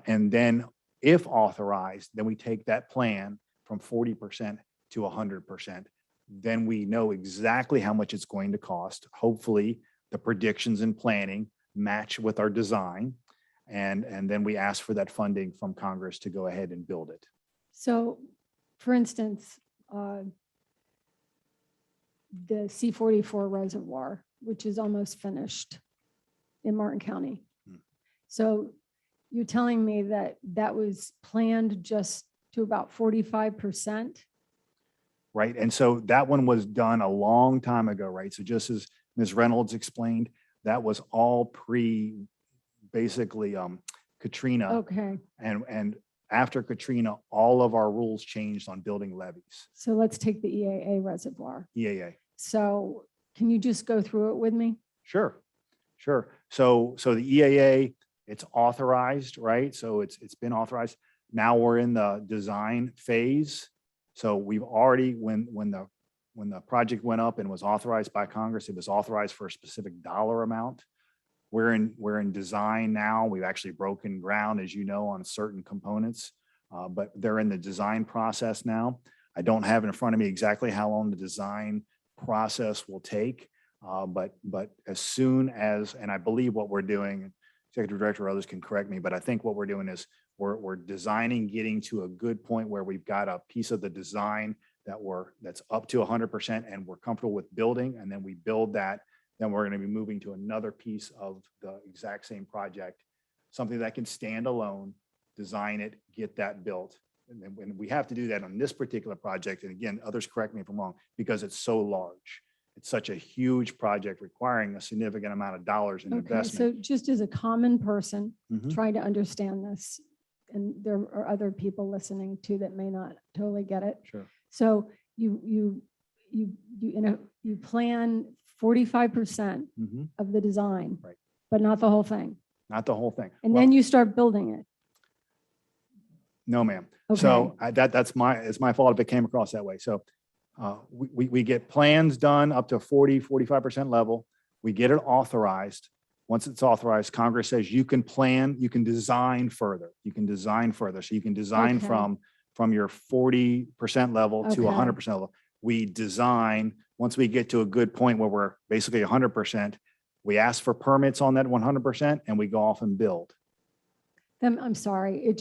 And then if authorized, then we take that plan from 40% to 100%. Then we know exactly how much it's going to cost. Hopefully the predictions in planning match with our design. And then we ask for that funding from Congress to go ahead and build it. So for instance, the C-44 reservoir, which is almost finished in Martin County. So you're telling me that that was planned just to about 45%? Right. And so that one was done a long time ago, right? So just as Ms. Reynolds explained, that was all basically Katrina. Okay. And after Katrina, all of our rules changed on building levees. So let's take the EAA reservoir. EAA. So can you just go through it with me? Sure. So the EAA, it's authorized, right? So it's been authorized. Now we're in the design phase. So we've already, when the project went up and was authorized by Congress, it was authorized for a specific dollar amount. We're in design now. We've actually broken ground, as you know, on certain components, but they're in the design process now. I don't have in front of me exactly how long the design process will take, but as soon as, and I believe what we're doing, Executive Director or others can correct me, but I think what we're doing is we're designing, getting to a good point where we've got a piece of the design that's up to 100% and we're comfortable with building, and then we build that. Then we're going to be moving to another piece of the exact same project, something that can stand alone, design it, get that built. And then when we have to do that on this particular project, and again, others correct me if I'm wrong, because it's so large. It's such a huge project requiring a significant amount of dollars in Okay, investment. so just as a common person Mhm. trying to understand this, and there are other people listening too that may not totally get it. Sure. So you plan 45% Mhm. of the design, Right. but not the whole thing. Not the whole thing. And Well, then you start building it. no, ma'am. Okay. So it's my fault if it came across that way. So we get plans done up to 45% level. We get it authorized. Once it's authorized, Congress says you can plan, you can design further. You can design further. So you can design Okay. from your 40% level to Okay. 100% level. We design, once we get to a good point where we're basically 100%, we ask for permits on that 100% and we go off and build. I'm sorry,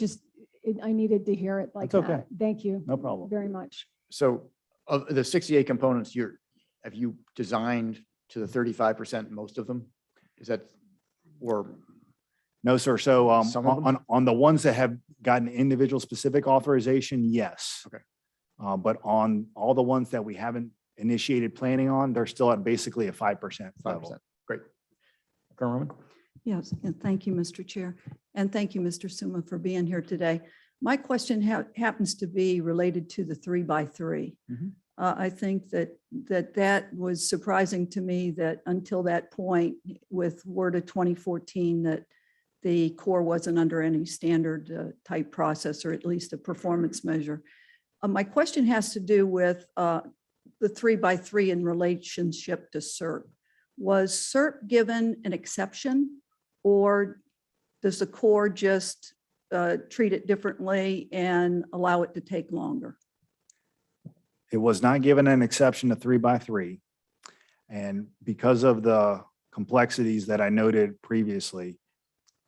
I needed to hear it like That's okay. that. Thank you. No problem. Very much. So of the 68 components, have you designed to the 35%, most of them? Is that, or No, sir. So Some of them? on the ones that have gotten individual specific authorization, yes. Okay. But on all the ones that we haven't initiated planning on, they're still at basically a 5% level. 5%? Great. Colonel Roman? Yes, and thank you, Mr. Chair. And thank you, Mr. Suma, for being here today. My question happens to be related to the 3x3. Mhm. I think that was surprising to me that until that point with Word of 2014, that the Corps wasn't under any standard type process, or at least a performance measure. My question has to do with the 3x3 in relationship to Serp. Was Serp given an exception, or does the Corps just treat it differently and allow it to take longer? It was not given an exception to 3x3. And because of the complexities that I noted previously,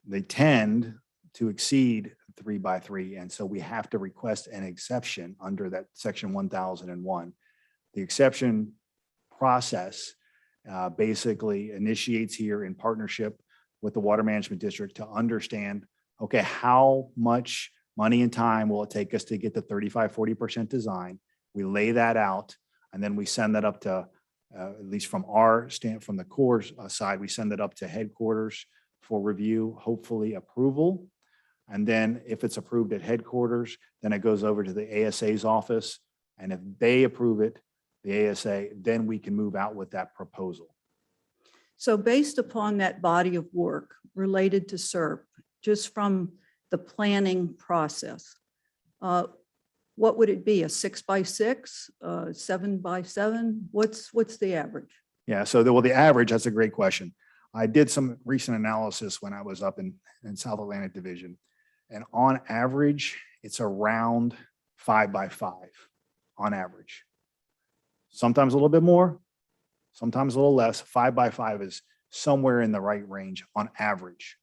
they tend to exceed 3x3. And so we have to request an exception under that section 1001. The exception process basically initiates here in partnership with the Water Management District to understand, okay, how much money and time will it take us to get the 35-40% design? We lay that out, and then we send that up to, at least from from the Corps side, we send it up to headquarters for review, hopefully approval. And then if it's approved at headquarters, then it goes over to the ASA's office. And if they approve it, the ASA, then we can move out with that proposal. So based upon that body of work related to Serp, just from the planning process, what would it be? A 6x6, 7x7? What's the average? Yeah, so the average, that's a great question. I did some recent analysis when I was up in South Atlantic Division. And on average, it's around 5x5 on average. Sometimes a little bit more, sometimes a little less. 5x5 is somewhere in the right range on average.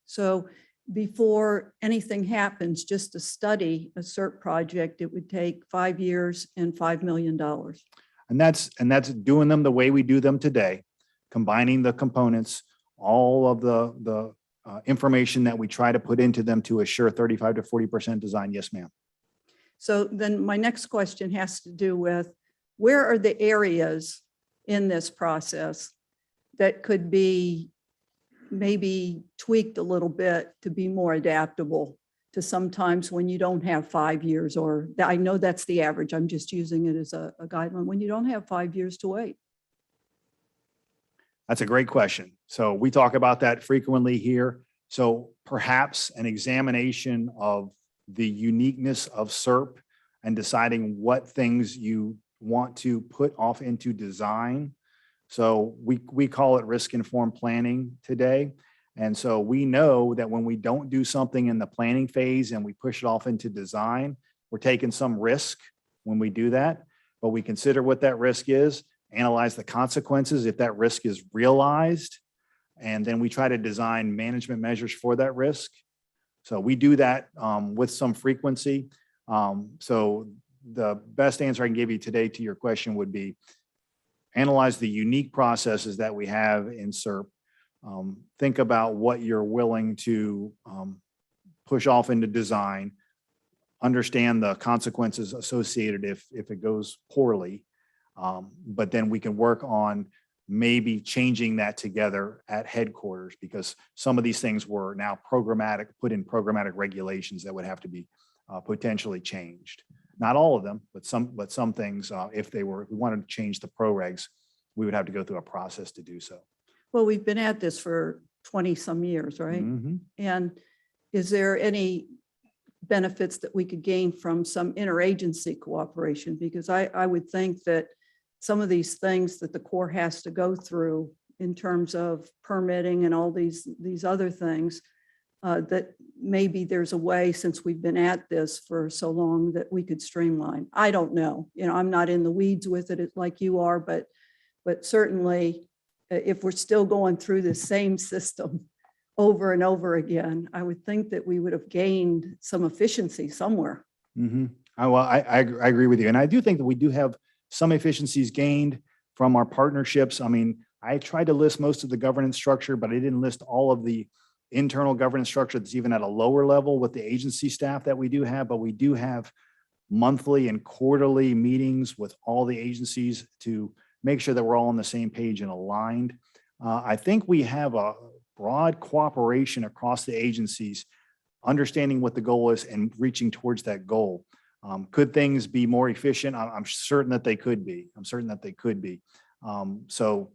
So before anything happens, just to study a Serp project, it would take 5 years and $5 million. And that's doing them the way we do them today, combining the components, all of the information that we try to put into them to assure 35 to 40% design. Yes, ma'am. So then my next question has to do with, where are the areas in this process that could be maybe tweaked a little bit to be more adaptable to sometimes when you don't have 5 years, or I know that's the average, I'm just using it as a guideline, when you don't have 5 years to wait? That's a great question. So we talk about that frequently here. So perhaps an examination of the uniqueness of SERP and deciding what things you want to put off into design. So we call it risk-informed planning today. And so we know that when we don't do something in the planning phase and we push it off into design, we're taking some risk when we do that, but we consider what that risk is, analyze the consequences if that risk is realized, and then we try to design management measures for that risk. So we do that with some frequency. So the best answer I can give you today to your question would be analyze the unique processes that we have in SERP. Think about what you're willing to push off into design, understand the consequences associated if it goes poorly. But then we can work on maybe changing that together at headquarters, because some of these things were now put in programmatic regulations that would have to be potentially changed. Not all of them, but some things, if we wanted to change the pro regs, we would have to go through a process to do so. Well, we've been at this for 20 some years, right? Mhm. And is there any benefits that we could gain from some interagency cooperation? Because I would think that some of these things that the Corps has to go through in terms of permitting and all these other things, that maybe there's a way, since we've been at this for so long, that we could streamline. I don't know. I'm not in the weeds with it like you are, but certainly if we're still going through the same system over and over again, I would think that we would have gained some efficiency somewhere. Mhm. Well, I agree with you. And I do think that we do have some efficiencies gained from our partnerships. I mean, I tried to list most of the governance structure, but I didn't list all of the internal governance structure that's even at a lower level with the agency staff that we do have. But we do have monthly and quarterly meetings with all the agencies to make sure that we're all on the same page and aligned. I think we have a broad cooperation across the agencies, understanding what the goal is and reaching towards that goal. Could things be more efficient? I'm certain that they could be. So,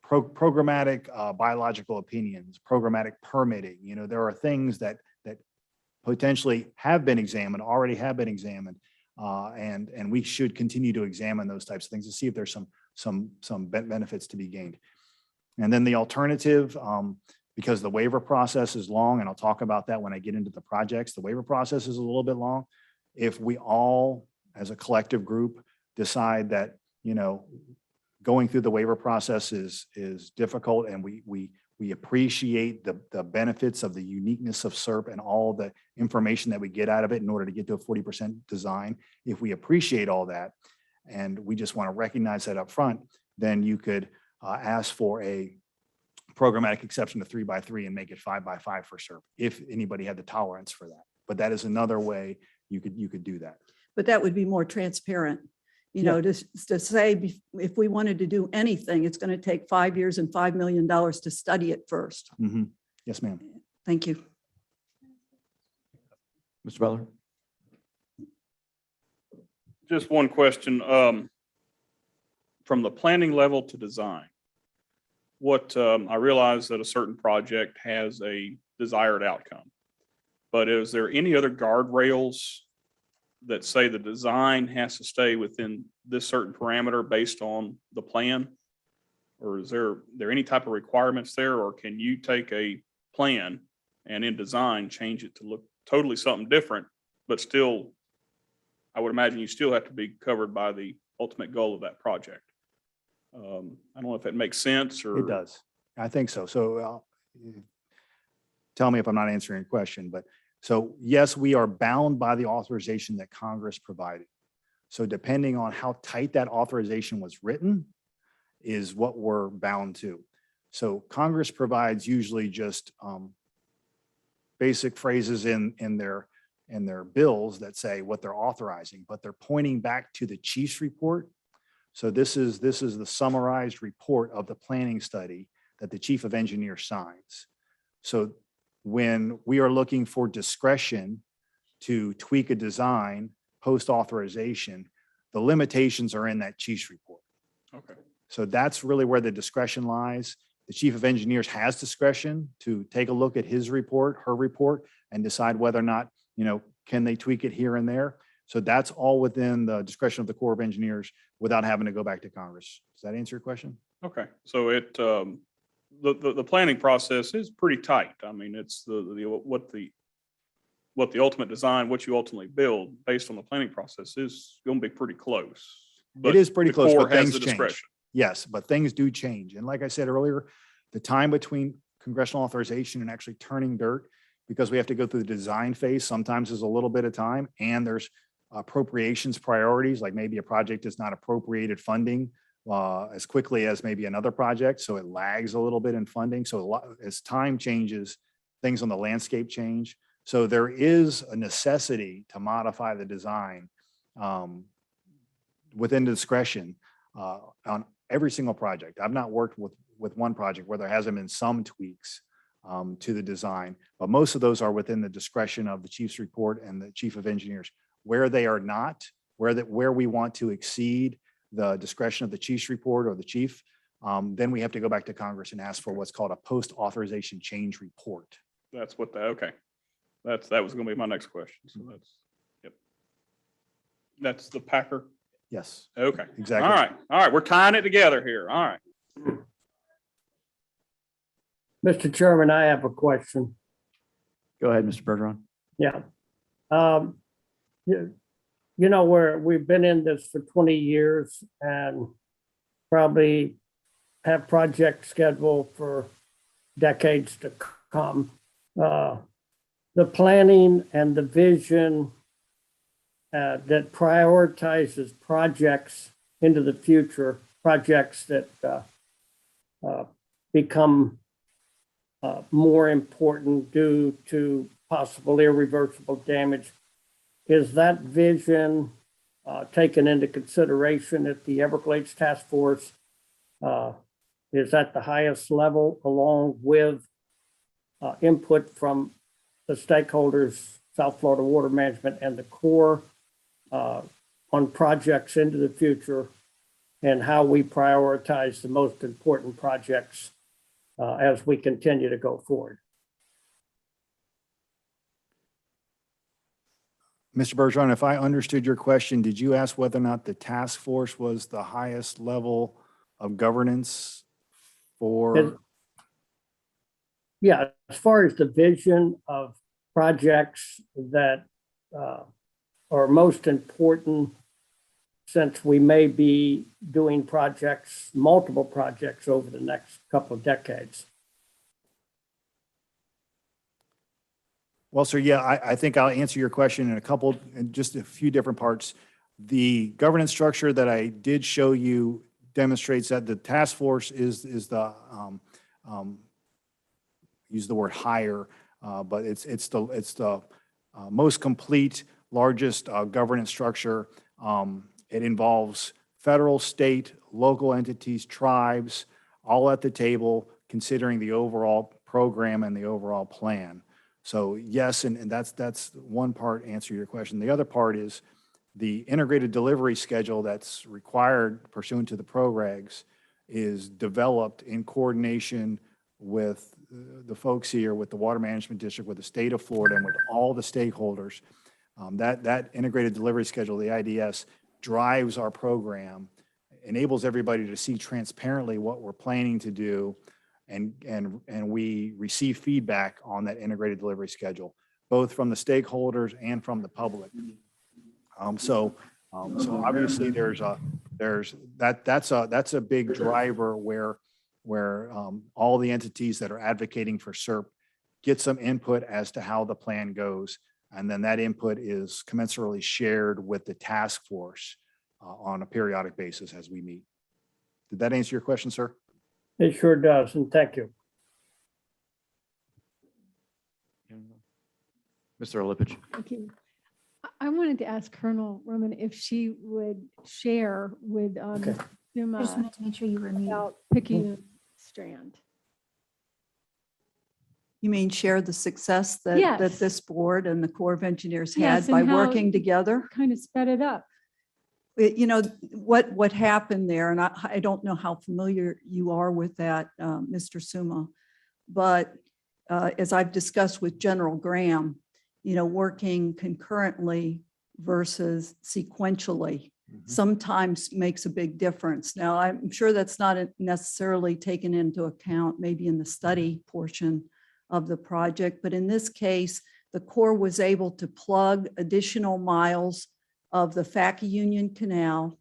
programmatic biological opinions, programmatic permitting, there are things that potentially already have been examined. And we should continue to examine those types of things to see if there's some benefits to be gained. And then the alternative, because the waiver process is long, and I'll talk about that when I get into the projects, the waiver process is a little bit long. If we all, as a collective group, decide that, going through the waiver process is difficult, and we appreciate the benefits of the uniqueness of SERP and all the information that we get out of it in order to get to a 40% design. If we appreciate all that, and we just want to recognize that up front, then you could ask for a programmatic exception to 3x3 and make it 5x5 for SERP, if anybody had the tolerance for that. But that is another way you could do that. But that would be more transparent, to say if we wanted to do anything, it's going to take 5 years and $5 million to study it first. Mhm. Yes, ma'am. Thank you. Mr. Butler? Just one question. From the planning level to design, I realize that a certain project has a desired outcome, but is there any other guardrails that say the design has to stay within this certain parameter based on the plan? Or is there any type of requirements there, or can you take a plan and in design change it to look totally something different, but still, I would imagine you still have to be covered by the ultimate goal of that project? I don't know if that makes sense or. It does. I think so. So tell me if I'm not answering your question, but so yes, we are bound by the authorization that Congress provided. So depending on how tight that authorization was written is what we're bound to. So Congress provides usually just basic phrases in their bills that say what they're authorizing, but they're pointing back to the chief's report. So this is the summarized report of the planning study that the chief of engineers signs. So when we are looking for discretion to tweak a design post authorization, the limitations are in that chief's report. Okay. So that's really where the discretion lies. The chief of engineers has discretion to take a look at his report, her report, and decide whether or not, can they tweak it here and there. So that's all within the discretion of the Corps of Engineers without having to go back to Congress. Does that answer your question? Okay, so the planning process is pretty tight. I mean, it's what the ultimate design, what you ultimately build based on the planning process is going to be pretty close. But It is pretty the close, Corps but has things the change. discretion. Yes, but things do change. And like I said earlier, the time between congressional authorization and actually turning dirt, because we have to go through the design phase, sometimes is a little bit of time, and there's appropriations priorities, like maybe a project is not appropriated funding as quickly as maybe another project, so it lags a little bit in funding. So as time changes, things on the landscape change. So there is a necessity to modify the design within discretion on every single project. I've not worked with one project where there hasn't been some tweaks to the design, but most of those are within the discretion of the chief's report and the chief of engineers. Where they are not, where we want to exceed the discretion of the chief's report or the chief, then we have to go back to Congress and ask for what's called a post-authorization change report. That's what okay. That was going to be my next question. So yep. That's the Packer. Yes, Okay. exactly. All right. We're tying it together here. All right. Mr. Chairman, I have a question. Go ahead, Mr. Bergeron. Yeah. We've been in this for 20 years and probably have projects scheduled for decades to come. The planning and the vision that prioritizes projects into the future, projects that become more important due to possible irreversible damage. Is that vision taken into consideration at the Everglades Task Force? Is at the highest level along with input from the stakeholders, South Florida Water Management and the Corps on projects into the future and how we prioritize the most important projects as we continue to go forward? Mr. Bergeron, if I understood your question, did you ask whether or not the task force was the highest level of governance for? Yeah, as far as the vision of projects that are most important, since we may be doing multiple projects over the next couple of decades. Well, sir, yeah, I think I'll answer your question in just a few different parts. The governance structure that I did show you demonstrates that the task force is the, use the word higher, but it's the most complete, largest governance structure. It involves federal, state, local entities, tribes, all at the table, considering the overall program and the overall plan. So yes, and that's one part answer to your question. The other part is the integrated delivery schedule that's required pursuant to the PROGREGs is developed in coordination with the folks here, with the Water Management District, with the state of Florida, and with all the stakeholders. That integrated delivery schedule, the IDS, drives our program, enables everybody to see transparently what we're planning to do, and we receive feedback on that integrated delivery schedule, both from the stakeholders and from the public. So obviously that's a big driver where all the entities that are advocating for Serp get some input as to how the plan goes. And then that input is commensurately shared with the task force on a periodic basis as we meet. Did that answer your question, sir? It sure does, and thank you. Mr. Olipich. Thank you. I wanted to ask Colonel Roman if she would share with Okay. Just Duma wanted to make sure you were muted. about Picayune Strand. You mean share the success that Yes. this board and the Corps of Engineers Yes, had by and how working together? Kind of sped it up. You know, what happened there, and I don't know how familiar you are with that, Mr. Suma, but as I've discussed with General Graham, you know, working concurrently versus sequentially sometimes makes a big difference. Now, I'm sure that's not necessarily taken into account maybe in the study portion of the project, but in this case, the Corps was able to plug additional miles of the Facka Union Canal,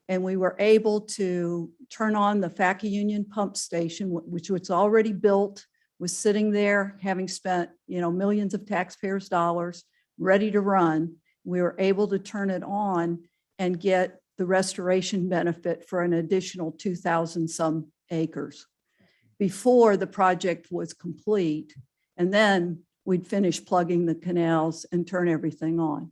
and we were able to turn on the Facka Union pump station, which was already built, was sitting there, having spent, you know, millions of taxpayers' dollars, ready to run. We were able to turn it on and get the restoration benefit for an additional 2,000 some acres before the project was complete. And then we'd finish plugging the canals and turn everything on.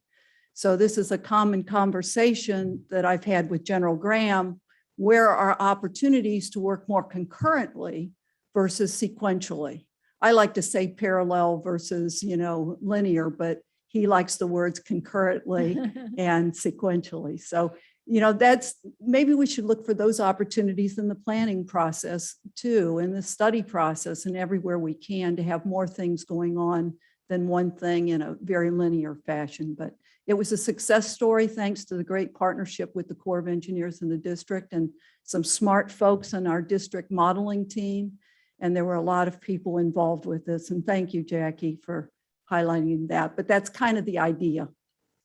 So this is a common conversation that I've had with General Graham. Where are opportunities to work more concurrently versus sequentially? I like to say parallel versus, you know, linear, but he likes the words concurrently and sequentially. So, you know, that's, maybe we should look for those opportunities in the planning process too, in the study process and everywhere we can to have more things going on than one thing in a very linear fashion. But it was a success story thanks to the great partnership with the Corps of Engineers in the district and some smart folks on our district modeling team. And there were a lot of people involved with this. And thank you, Jackie, for highlighting that. But that's kind of the idea.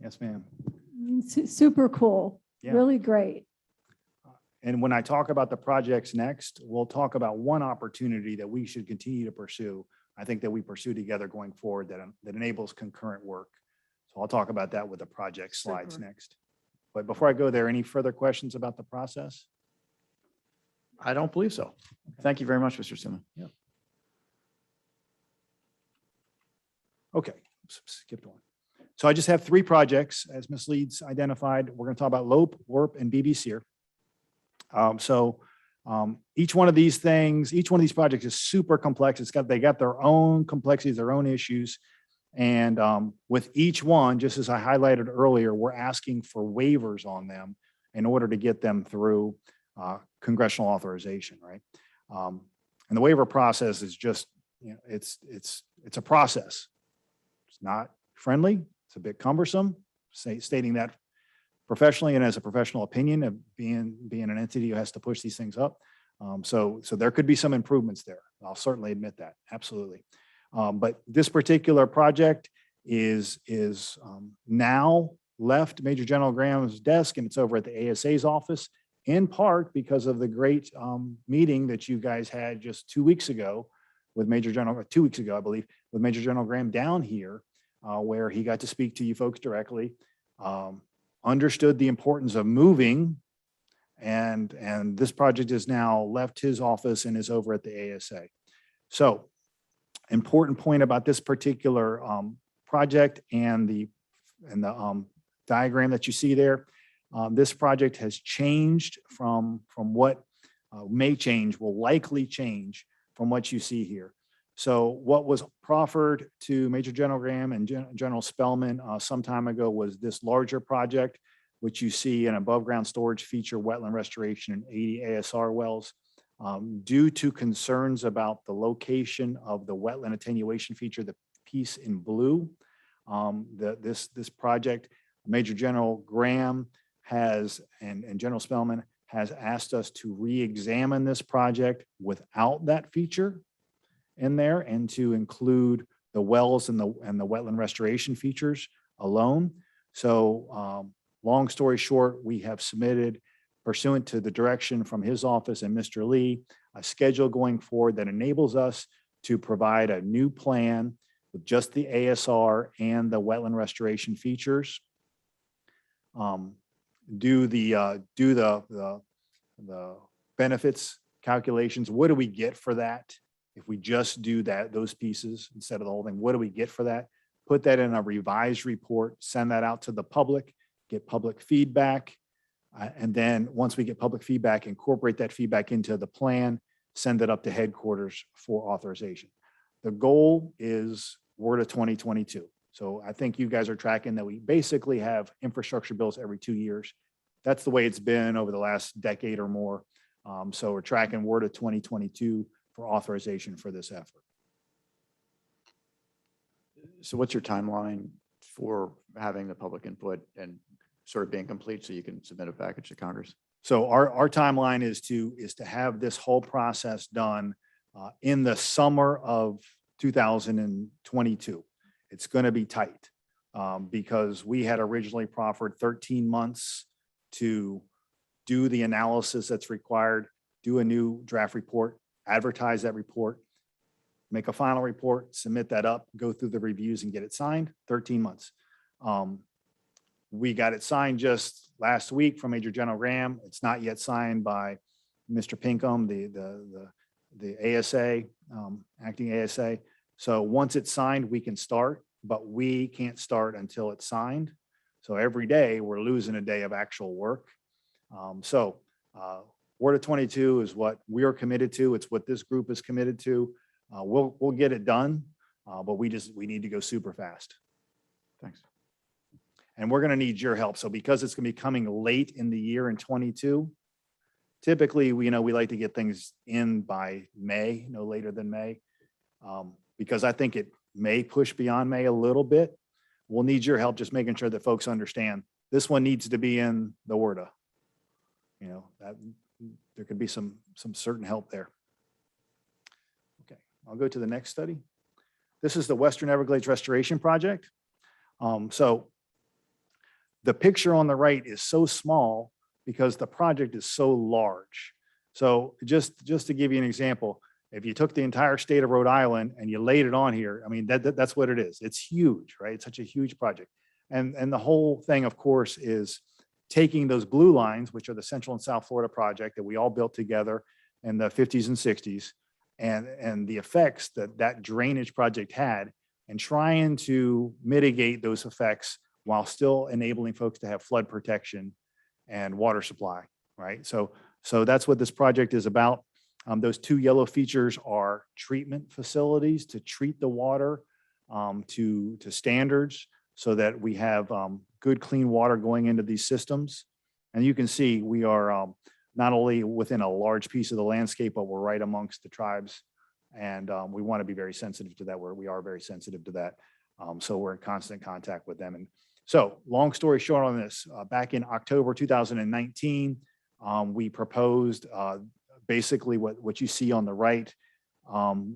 Yes, ma'am. Super cool. Yeah. Really great. And when I talk about the projects next, we'll talk about one opportunity that we should continue to pursue. I think that we pursue together going forward that enables concurrent work. So I'll talk about that with the project slides Super. next. But before I go there, any further questions about the process? I don't believe so. Thank you very much, Mr. Suma. Okay, skipped one. So I just have 3 projects, as Ms. Leeds identified. We're going to talk about LOPE, WARP, and BBC. Each one of these things, each one of these projects is super complex. They got their own complexities, their own issues. And with each one, just as I highlighted earlier, we're asking for waivers on them in order to get them through congressional authorization, right? And the waiver process is just, you know, it's a process. It's not friendly. It's a bit cumbersome, stating that professionally and as a professional opinion of being an entity who has to push these things up. So there could be some improvements there. I'll certainly admit that, absolutely. But this particular project is now left Major General Graham's desk, and it's over at the ASA's office, in part because of the great meeting that you guys had just 2 weeks ago with Major General, 2 weeks ago, I believe, with Major General Graham down here, where he got to speak to you folks directly, understood the importance of moving, and this project has now left his office and is over at the ASA. So, important point about this particular project and the diagram that you see there. This project has changed from what may change, will likely change from what you see here. So what was proffered to Major General Graham and General Spellman some time ago was this larger project, which you see an above ground storage feature, wetland restoration, and 80 ASR wells. Due to concerns about the location of the wetland attenuation feature, the piece in blue, this project, Major General Graham has, and General Spellman has asked us to re-examine this project without that feature in there and to include the wells and the wetland restoration features alone. So long story short, we have submitted, pursuant to the direction from his office and Mr. Lee, a schedule going forward that enables us to provide a new plan with just the ASR and the wetland restoration features. Do the benefits calculations. What do we get for that? If we just do those pieces instead of the whole thing, what do we get for that? Put that in a revised report, send that out to the public, get public feedback. And then once we get public feedback, incorporate that feedback into the plan, send it up to headquarters for authorization. The goal is we're to 2022. So I think you guys are tracking that we basically have infrastructure bills every 2 years. That's the way it's been over the last decade or more. So we're tracking Word of 2022 for authorization for this effort. So what's your timeline for having the public input and sort of being complete so you can submit a package to Congress? So our timeline is to have this whole process done in the summer of 2022. It's going to be tight because we had originally proffered 13 months to do the analysis that's required, do a new draft report, advertise that report, make a final report, submit that up, go through the reviews and get it signed, 13 months. We got it signed just last week from Major General Graham. It's not yet signed by Mr. Pinkham, the ASA, acting ASA. So once it's signed, we can start, but we can't start until it's signed. So every day we're losing a day of actual work. Word of 22 is what we are committed to. It's what this group is committed to. We'll get it done, but we need to go super fast. Thanks. And we're going to need your help. So because it's going to be coming late in the year in 22, typically, we like to get things in by May, no later than May, because I think it may push beyond May a little bit. We'll need your help just making sure that folks understand this one needs to be in the WRDA. That there could be some certain help there. Okay, I'll go to the next study. This is the Western Everglades Restoration Project. So the picture on the right is so small because the project is so large. So just to give you an example, if you took the entire state of Rhode Island and you laid it on here, I mean, that's what it is. It's huge, right? It's such a huge project. And the whole thing, of course, is taking those blue lines, which are the Central and South Florida project that we all built together in the 50s and 60s, and the effects that drainage project had, and trying to mitigate those effects while still enabling folks to have flood protection and water supply, right? So that's what this project is about. Those two yellow features are treatment facilities to treat the water to standards so that we have good, clean water going into these systems. And you can see we are not only within a large piece of the landscape, but we're right amongst the tribes. And we want to be very sensitive to that, where we are very sensitive to that. So we're in constant contact with them. And so long story short on this, back in October 2019, we proposed basically what you see on the right,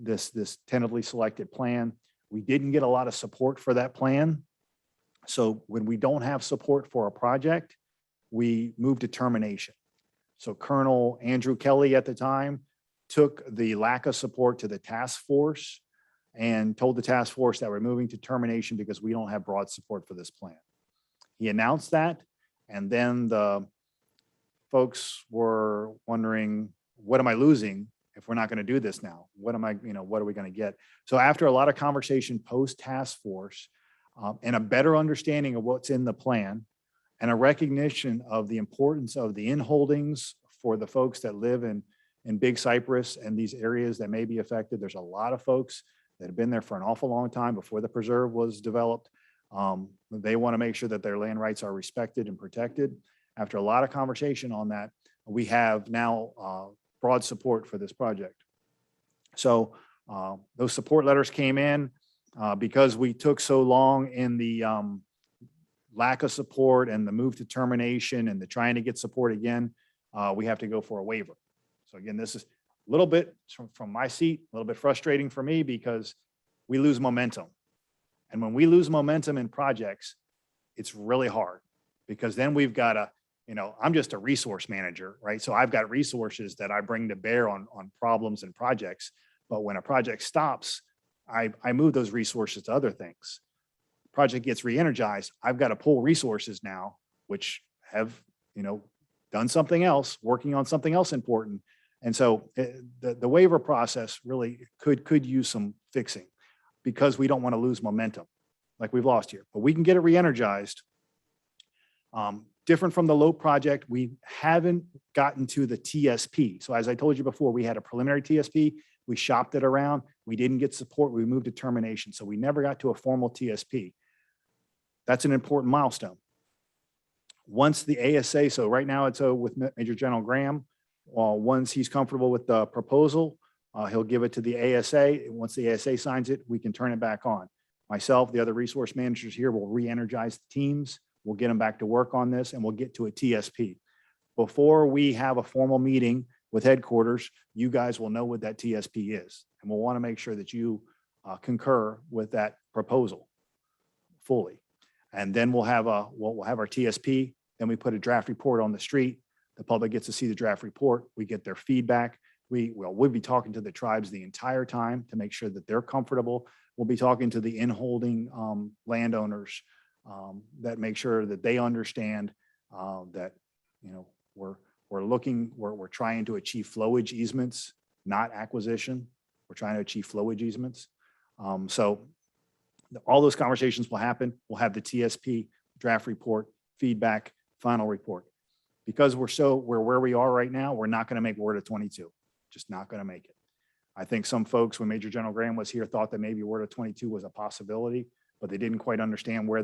this tentatively selected plan. We didn't get a lot of support for that plan. So when we don't have support for a project, we move to termination. So Colonel Andrew Kelly at the time took the lack of support to the task force and told the task force that we're moving to termination because we don't have broad support for this plan. He announced that, and then the folks were wondering, what am I losing if we're not going to do this now? What are we going to get? So after a lot of conversation post task force and a better understanding of what's in the plan and a recognition of the importance of the inholdings for the folks that live in Big Cypress and these areas that may be affected. There's a lot of folks that have been there for an awful long time before the preserve was developed. They want to make sure that their land rights are respected and protected. After a lot of conversation on that, we have now broad support for this project. So those support letters came in because we took so long in the lack of support and the move to termination and the trying to get support again, we have to go for a waiver. So again, this is a little bit from my seat, a little bit frustrating for me because we lose momentum. And when we lose momentum in projects, it's really hard because then we've got to, I'm just a resource manager, right? So I've got resources that I bring to bear on problems and projects. But when a project stops, I move those resources to other things. Project gets re-energized. I've got to pull resources now, which have, done something else, working on something else important. And so the waiver process really could use some fixing because we don't want to lose momentum like we've lost here, but we can get it re-energized. Different from the LOPE project, we haven't gotten to the TSP. So as I told you before, we had a preliminary TSP. We shopped it around. We didn't get support. We moved to termination. So we never got to a formal TSP. That's an important milestone. Once the ASA, so right now it's with Major General Graham. Once he's comfortable with the proposal, he'll give it to the ASA. Once the ASA signs it, we can turn it back on. Myself, the other resource managers here will re-energize the teams. We'll get them back to work on this and we'll get to a TSP. Before we have a formal meeting with headquarters, you guys will know what that TSP is. And we'll want to make sure that you concur with that proposal fully. And then we'll have our TSP. Then we put a draft report on the street. The public gets to see the draft report. We get their feedback. We'll be talking to the tribes the entire time to make sure that they're comfortable. We'll be talking to the in-holding landowners that make sure that they understand that, you know, we're trying to achieve flowage easements, not acquisition. We're trying to achieve flowage easements. So all those conversations will happen. We'll have the TSP, draft report, feedback, final report. Because we're where we are right now, we're not going to make WRDA 22. Just not going to make it. I think some folks, when Major General Graham was here, thought that maybe WRDA 22 was a possibility, but they didn't quite understand where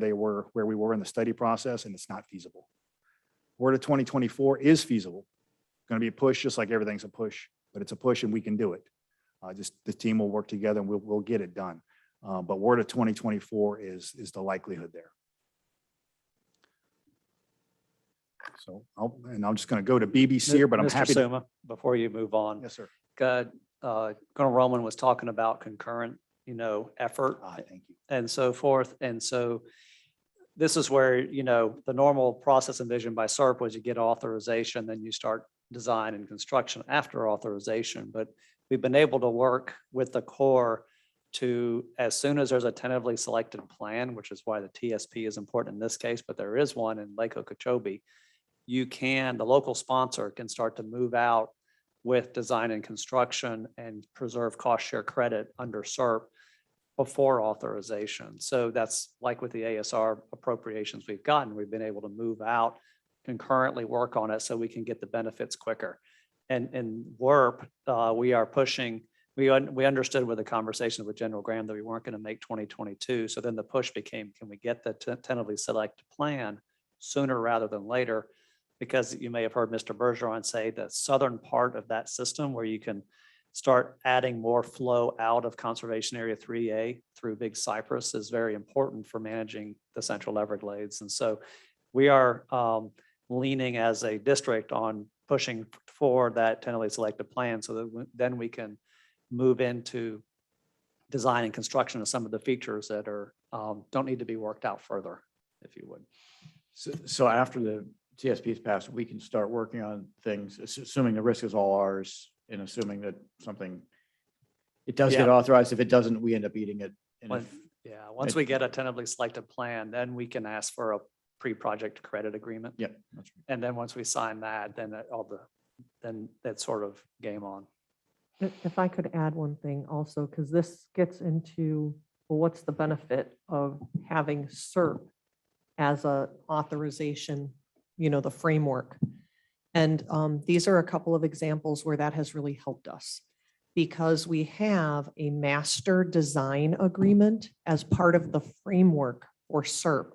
we were in the study process, and it's not feasible. WRDA 2024 is feasible. It's going to be a push, just like everything's a push, but it's a push and we can do it. Just the team will work together and we'll get it done. But WRDA 2024 is the likelihood there. So I'm just going to go to BBC here, but I'm Mr. happy to. Suma, before you move on. Yes, sir. Good. Colonel Roman was talking about concurrent, effort Thank you. and so forth. And so this is where, the normal process envisioned by Serp was you get authorization, then you start design and construction after authorization. But we've been able to work with the Corps to, as soon as there's a tentatively selected plan, which is why the TSP is important in this case, but there is one in Lake Okeechobee, the local sponsor can start to move out with design and construction and preserve cost share credit under Serp before authorization. So that's like with the ASR appropriations we've gotten, we've been able to move out, concurrently work on it so we can get the benefits quicker. And in WRP, we are pushing, we understood with the conversation with General Graham that we weren't going to make 2022. So then the push became, can we get the tentatively selected plan sooner rather than later? Because you may have heard Mr. Bergeron say the southern part of that system where you can start adding more flow out of Conservation Area 3A through Big Cypress is very important for managing the Central Everglades. And so we are leaning as a district on pushing for that tentatively selected plan so that then we can move into design and construction of some of the features that are don't need to be worked out further, if you would. So after the TSP is passed, we can start working on things, assuming the risk is all ours and assuming that it does get authorized. If it doesn't, we end up eating it. And Once we get a tentatively selected plan, then we can ask for a pre-project credit agreement. Yep, that's right. And then once we sign that, then then that's sort of game on. If I could add one thing also, because this gets into, well, what's the benefit of having Serp as a authorization, the framework. And these are a couple of examples where that has really helped us because we have a master design agreement as part of the framework for Serp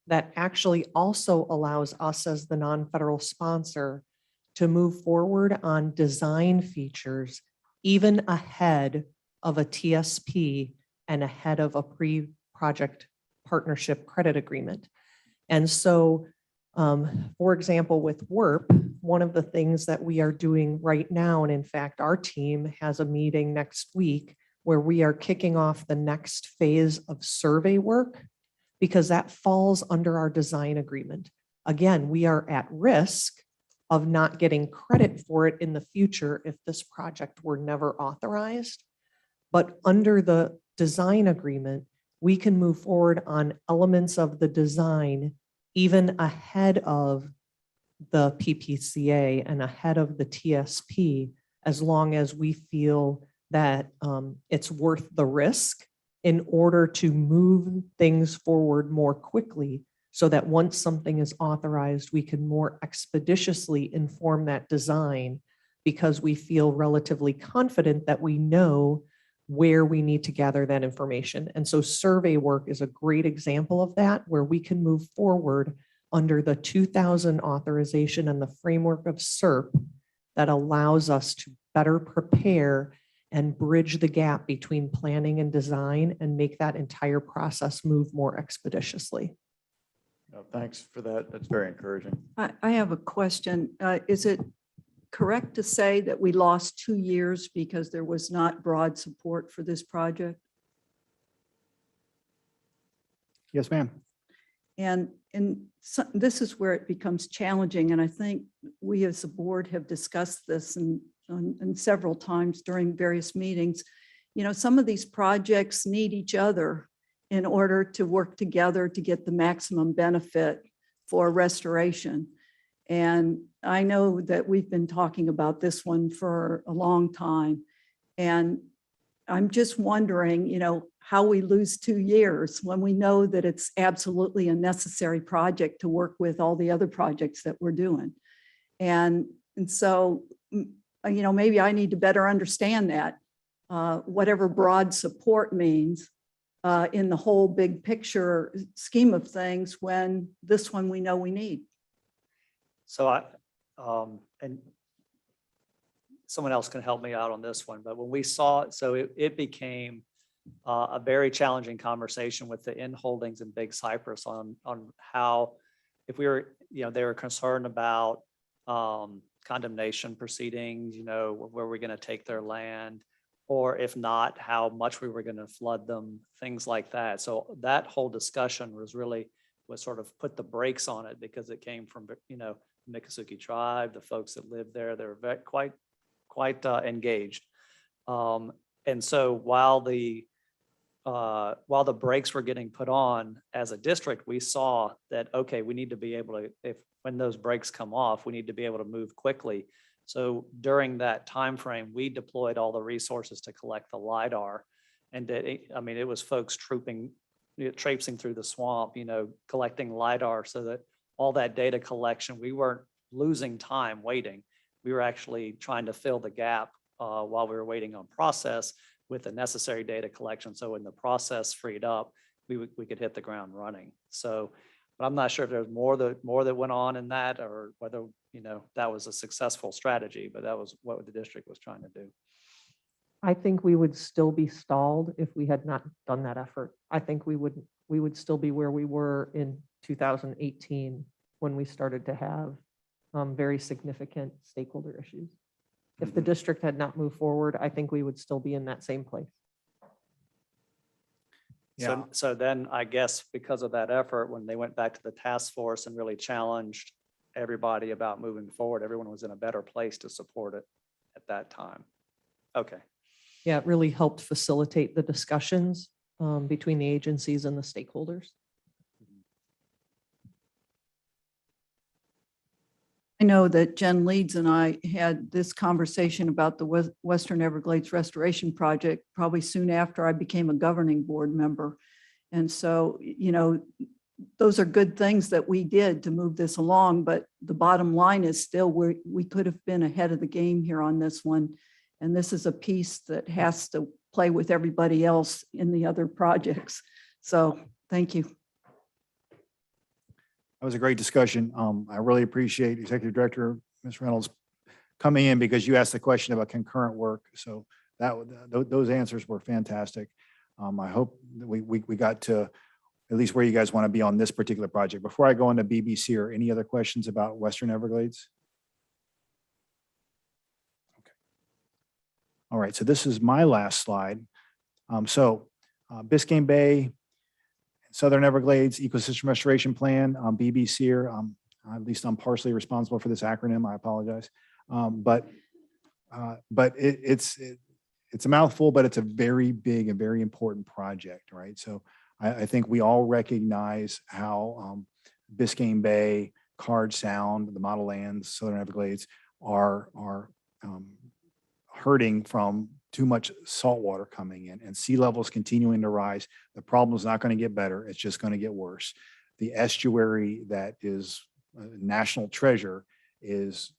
that actually also allows us as the non-federal sponsor to move forward on design features even ahead of a TSP and ahead of a pre-project partnership credit agreement. And so, for example, with WRP, one of the things that we are doing right now, and in fact, our team has a meeting next week where we are kicking off the next phase of survey work because that falls under our design agreement. Again, we are at risk of not getting credit for it in the future if this project were never authorized. But under the design agreement, we can move forward on elements of the design even ahead of the PPCA and ahead of the TSP, as long as we feel that it's worth the risk in order to move things forward more quickly so that once something is authorized, we can more expeditiously inform that design because we feel relatively confident that we know where we need to gather that information. And so survey work is a great example of that, where we can move forward under the 2000 authorization and the framework of Serp that allows us to better prepare and bridge the gap between planning and design and make that entire process move more expeditiously. No, thanks for that. That's very encouraging. I have a question. Is it correct to say that we lost 2 years because there was not broad support for this project? Yes, ma'am. And this is where it becomes challenging. And I think we as a board have discussed this and several times during various meetings. You know, some of these projects need each other in order to work together to get the maximum benefit for restoration. And I know that we've been talking about this one for a long time. And I'm just wondering, you know, how we lose 2 years when we know that it's absolutely a necessary project to work with all the other projects that we're doing. And so, you know, maybe I need to better understand that, whatever broad support means in the whole big picture scheme of things, when this one we know we need. So and someone else can help me out on this one, but when we saw it, so it became a very challenging conversation with the inholdings in Big Cypress on how, if we were, you know, they were concerned about condemnation proceedings, you know, where we're going to take their land, or if not, how much we were going to flood them, things like that. So that whole discussion was sort of put the brakes on it because it came from, you know, Miccosukee tribe, the folks that lived there, they were quite engaged. And so while the brakes were getting put on as a district, we saw that, okay, we need to be able to, when those brakes come off, we need to be able to move quickly. So during that time frame, we deployed all the resources to collect the LiDAR. And it was folks traipsing through the swamp, you know, collecting LiDAR so that all that data collection, we weren't losing time waiting. We were actually trying to fill the gap while we were waiting on process with the necessary data collection. So when the process freed up, we could hit the ground running. So, but I'm not sure if there's more that went on in that, or whether, you know, that was a successful strategy, but that was what the district was trying to do. I think we would still be stalled if we had not done that effort. I think we would still be where we were in 2018 when we started to have very significant stakeholder issues. If the district had not moved forward, I think we would still be in that same place. Yeah. So then I guess because of that effort, when they went back to the task force and really challenged everybody about moving forward, everyone was in a better place to support it at that time. Okay. Yeah, it really helped facilitate the discussions between the agencies and the stakeholders. I know that Jen Leeds and I had this conversation about the Western Everglades Restoration Project probably soon after I became a governing board member. And so, you know, those are good things that we did to move this along, but the bottom line is still we could have been ahead of the game here on this one. And this is a piece that has to play with everybody else in the other projects. So thank you. That was a great discussion. I really appreciate Executive Director, Ms. Reynolds, coming in because you asked the question about concurrent work. So those answers were fantastic. I hope that we got to at least where you guys want to be on this particular project. Before I go into BBC, or any other questions about Western Everglades? Okay. All right, so this is my last slide. Biscayne Bay, Southern Everglades Ecosystem Restoration Plan, BBC, at least I'm partially responsible for this acronym. I apologize. But it's a mouthful, but it's a very big and very important project, right? So I think we all recognize how Biscayne Bay, Card Sound, the Model Lands, Southern Everglades are hurting from too much saltwater coming in, and sea levels continuing to rise. The problem is not going to get better. It's just going to get worse. The estuary that is a national treasure is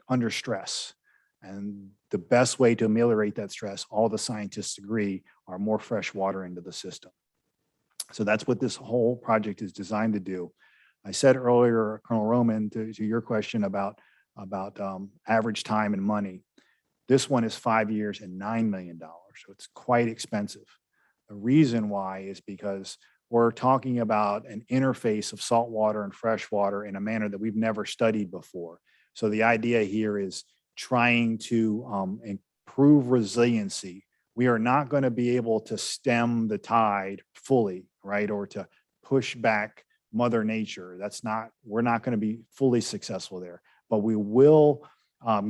under stress. And the best way to ameliorate that stress, all the scientists agree, are more fresh water into the system. So that's what this whole project is designed to do. I said earlier, Colonel Roman, to your question about average time and money. This one is 5 years and $9 million, so it's quite expensive. The reason why is because we're talking about an interface of saltwater and freshwater in a manner that we've never studied before. So the idea here is trying to improve resiliency. We are not going to be able to stem the tide fully, right? Or to push back Mother Nature. We're not going to be fully successful there, but we will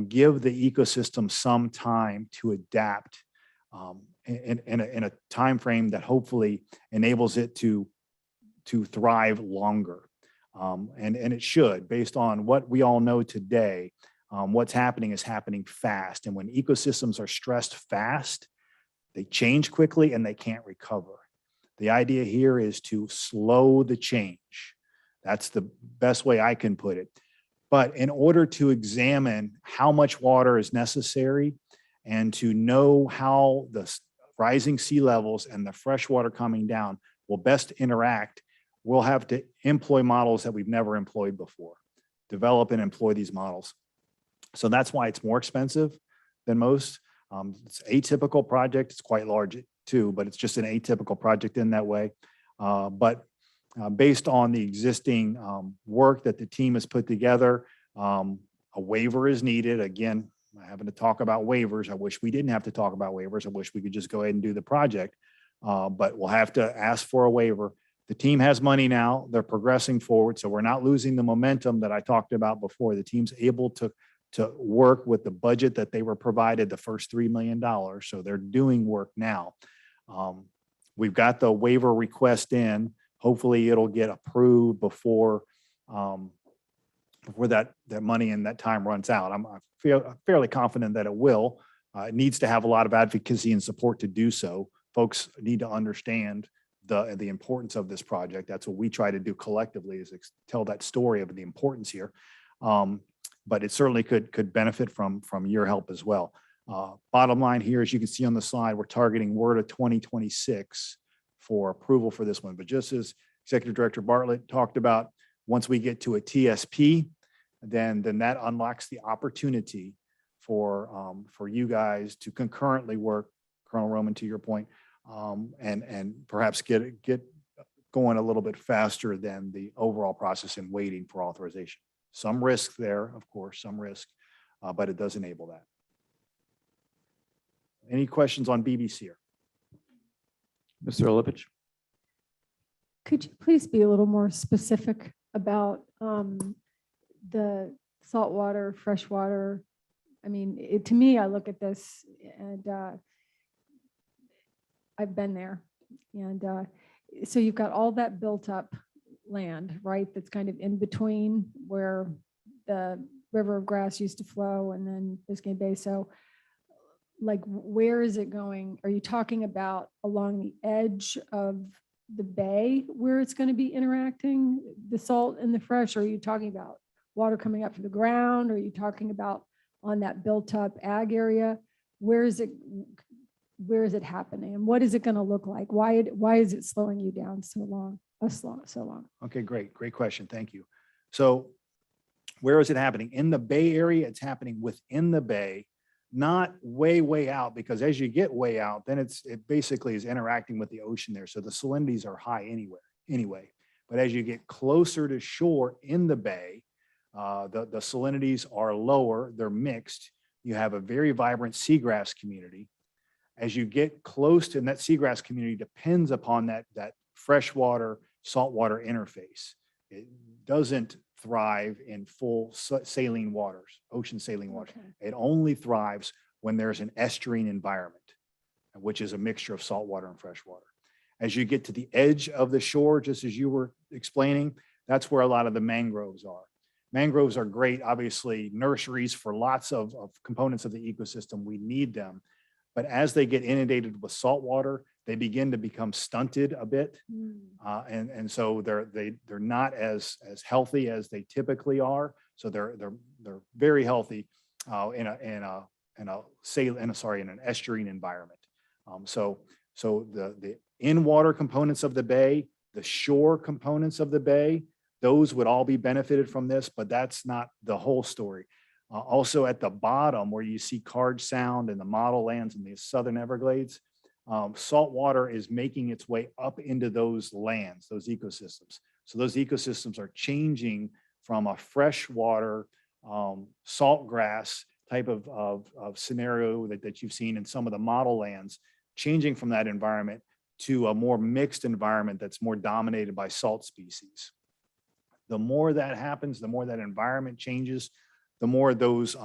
give the ecosystem some time to adapt in a time frame that hopefully enables it to thrive longer. And it should, based on what we all know today. What's happening is happening fast. And when ecosystems are stressed fast, they change quickly and they can't recover. The idea here is to slow the change. That's the best way I can put it. But in order to examine how much water is necessary and to know how the rising sea levels and the freshwater coming down will best interact, we'll have to employ models that we've never employed before, develop and employ these models. So that's why it's more expensive than most. It's an atypical project. It's quite large too, but it's just an atypical project in that way. But based on the existing work that the team has put together, a waiver is needed. Again, I'm having to talk about waivers. I wish we didn't have to talk about waivers. I wish we could just go ahead and do the project, but we'll have to ask for a waiver. The team has money now. They're progressing forward, so we're not losing the momentum that I talked about before. The team's able to work with the budget that they were provided, the first $3 million. So they're doing work now. We've got the waiver request in. Hopefully it'll get approved before that money and that time runs out. I'm fairly confident that it will. It needs to have a lot of advocacy and support to do so. Folks need to understand the importance of this project. That's what we try to do collectively, is tell that story of the importance here. But it certainly could benefit from your help as well. Bottom line here, as you can see on the slide, we're targeting WRDA 2026 for approval for this one. But just as Executive Director Bartlett talked about, once we get to a TSP, then that unlocks the opportunity for you guys to concurrently work, Colonel Roman, to your point, and perhaps get going a little bit faster than the overall process in waiting for authorization. Some risk there, of course, but it does enable that. Any questions on BBC here? Mr. Olepich? Could you please be a little more specific about the saltwater, freshwater? I mean, to me, I look at this and I've been there. And so you've got all that built up land, right? That's kind of in between where the river of grass used to flow and then Biscayne Bay. So like, where is it going? Are you talking about along the edge of the bay where it's going to be interacting, the salt and the fresh? Or are you talking about water coming up from the ground? Or are you talking about on that built up ag area? Where is it happening? And what is it going to look like? Why is it slowing you down so long? So long. Okay, great question. Thank you. So where is it happening? In the Bay Area, it's happening within the Bay, not way out, because as you get way out, then it basically is interacting with the ocean there. So the salinities are high anyway. But as you get closer to shore in the Bay, the salinities are lower, they're mixed. You have a very vibrant seagrass community. As you get close to, and that seagrass community depends upon that freshwater saltwater interface. It doesn't thrive in full saline waters, ocean saline waters. Okay. It only thrives when there's an estuarine environment, which is a mixture of saltwater and freshwater. As you get to the edge of the shore, just as you were explaining, that's where a lot of the mangroves are. Mangroves are great, obviously, nurseries for lots of components of the ecosystem. We need them. But as they get inundated with salt water, they begin to become stunted a bit, and so they're not as healthy as they typically are. So they're very healthy in an estuarine environment. So the in-water components of the bay, the shore components of the bay those would all be benefited from this, but that's not the whole story. Also at the bottom where you see Card Sound and the model lands in the southern Everglades, saltwater is making its way up into those lands, those ecosystems. So those ecosystems are changing from a freshwater salt grass type of scenario that you've seen in some of the model lands, changing from that environment to a more mixed environment that's more dominated by salt species. The more that happens, the more that environment changes, the more those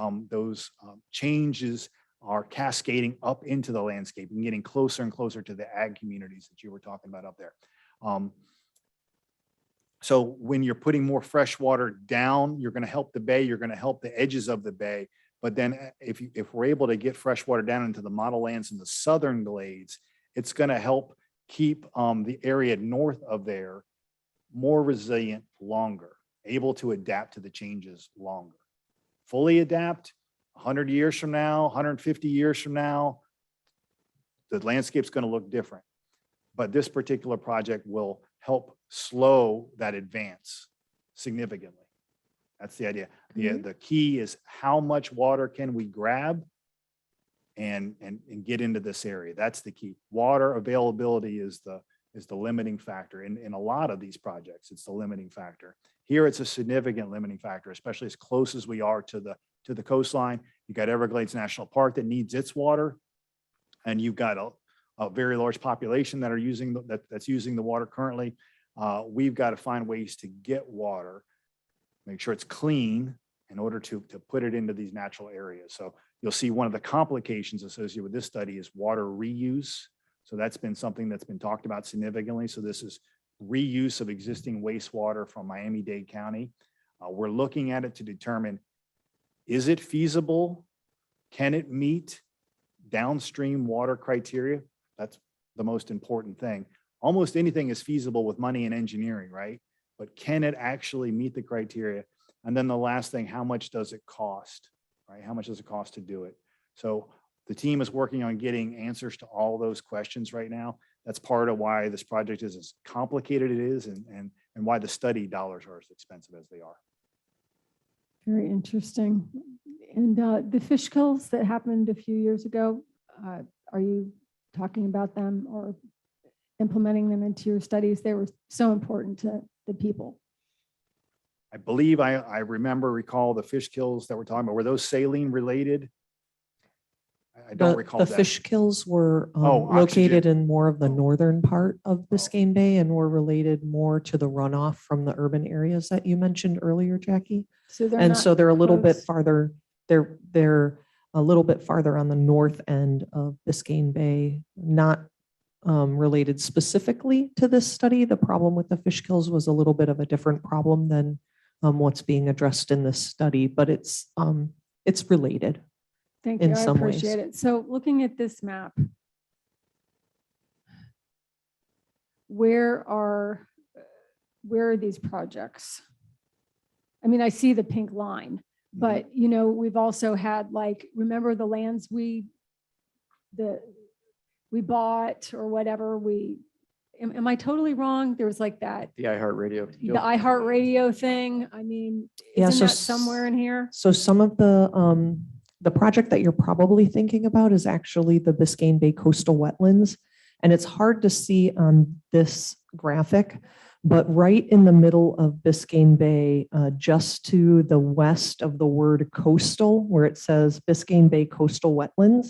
changes are cascading up into the landscape and getting closer and closer to the ag communities that you were talking about up there. So when you're putting more fresh water down, you're going to help the bay, you're going to help the edges of the bay. But then if we're able to get fresh water down into the model lands in the southern glades, it's going to help keep the area north of there more resilient longer, able to adapt to the changes longer. Fully adapt 100 years from now, 150 years from now, the landscape's going to look different. But this particular project will help slow that advance significantly. That's the idea. The key is how much water can we grab and get into this area. That's the key. Water availability is the limiting factor. In a lot of these projects, it's the limiting factor. Here, it's a significant limiting factor, especially as close as we are to the coastline. You've got Everglades National Park that needs its water, and you've got a very large population that are using that's using the water currently. We've got to find ways to get water, make sure it's clean in order to put it into these natural areas. So you'll see one of the complications associated with this study is water reuse. So that's been something that's been talked about significantly. So this is reuse of existing wastewater from Miami-Dade County. We're looking at it to determine, is it feasible? Can it meet downstream water criteria? That's the most important thing. Almost anything is feasible with money and engineering, right? But can it actually meet the criteria? And then the last thing, how much does it cost, right? How much does it cost to do it? So the team is working on getting answers to all those questions right now. That's part of why this project is as complicated it is and why the study dollars are as expensive as they are. Very interesting. And the fish kills that happened a few years ago, are you talking about them or implementing them into your studies? They were so important to the people. I believe I recall the fish kills that we're talking about. Were those saline related? I don't recall The that. fish kills were Oh, located oxygen. in more of the northern part of Biscayne Bay and were related more to the runoff from the urban areas that you mentioned earlier, Jackie. So they're And not so they're a little bit close. farther, they're a little bit farther on the north end of Biscayne Bay, not related specifically to this study. The problem with the fish kills was a little bit of a different problem than what's being addressed in this study, but it's related. Thank in you. I some ways. appreciate it. So looking at this map, where are these projects? I mean, I see the pink line, but you know, we've also had remember the lands we bought or whatever am I totally wrong? There was that, The iHeartRadio. the iHeartRadio thing. I mean, Yeah, isn't so that somewhere in here? So some of the project that you're probably thinking about is actually the Biscayne Bay coastal wetlands. And it's hard to see on this graphic, but right in the middle of Biscayne Bay, just to the west of the word coastal, where it says Biscayne Bay coastal wetlands,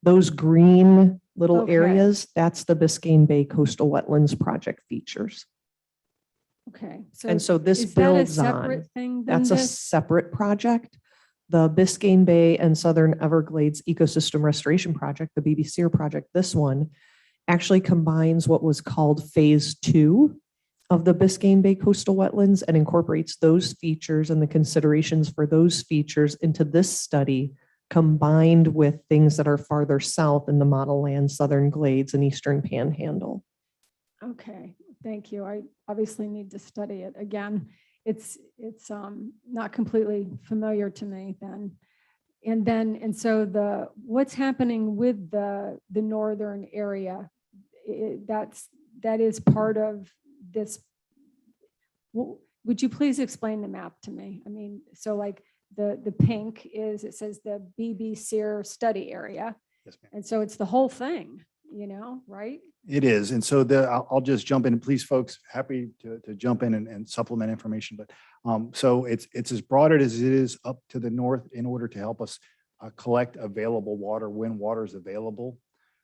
those green little Okay. areas, that's the Biscayne Bay coastal wetlands project features. Okay. And so this is that a builds separate on, thing than that's a this? separate project. The Biscayne Bay and Southern Everglades Ecosystem Restoration Project, the BBCR project, this one actually combines what was called phase 2 of the Biscayne Bay coastal wetlands and incorporates those features and the considerations for those features into this study, combined with things that are farther south in the model land, Southern Glades and Eastern Panhandle. Okay, thank you. I obviously need to study it again. It's not completely familiar to me then. And so what's happening with the northern area, that is part of this. would you please explain the map to me? I mean, so like the pink is, it says the BB Sear study area. Yes, ma'am. And so it's the whole thing, right? It is. And so I'll just jump in, and please, folks, happy to jump in and supplement information. But so it's as broad as it is up to the north in order to help us collect available water when water is available.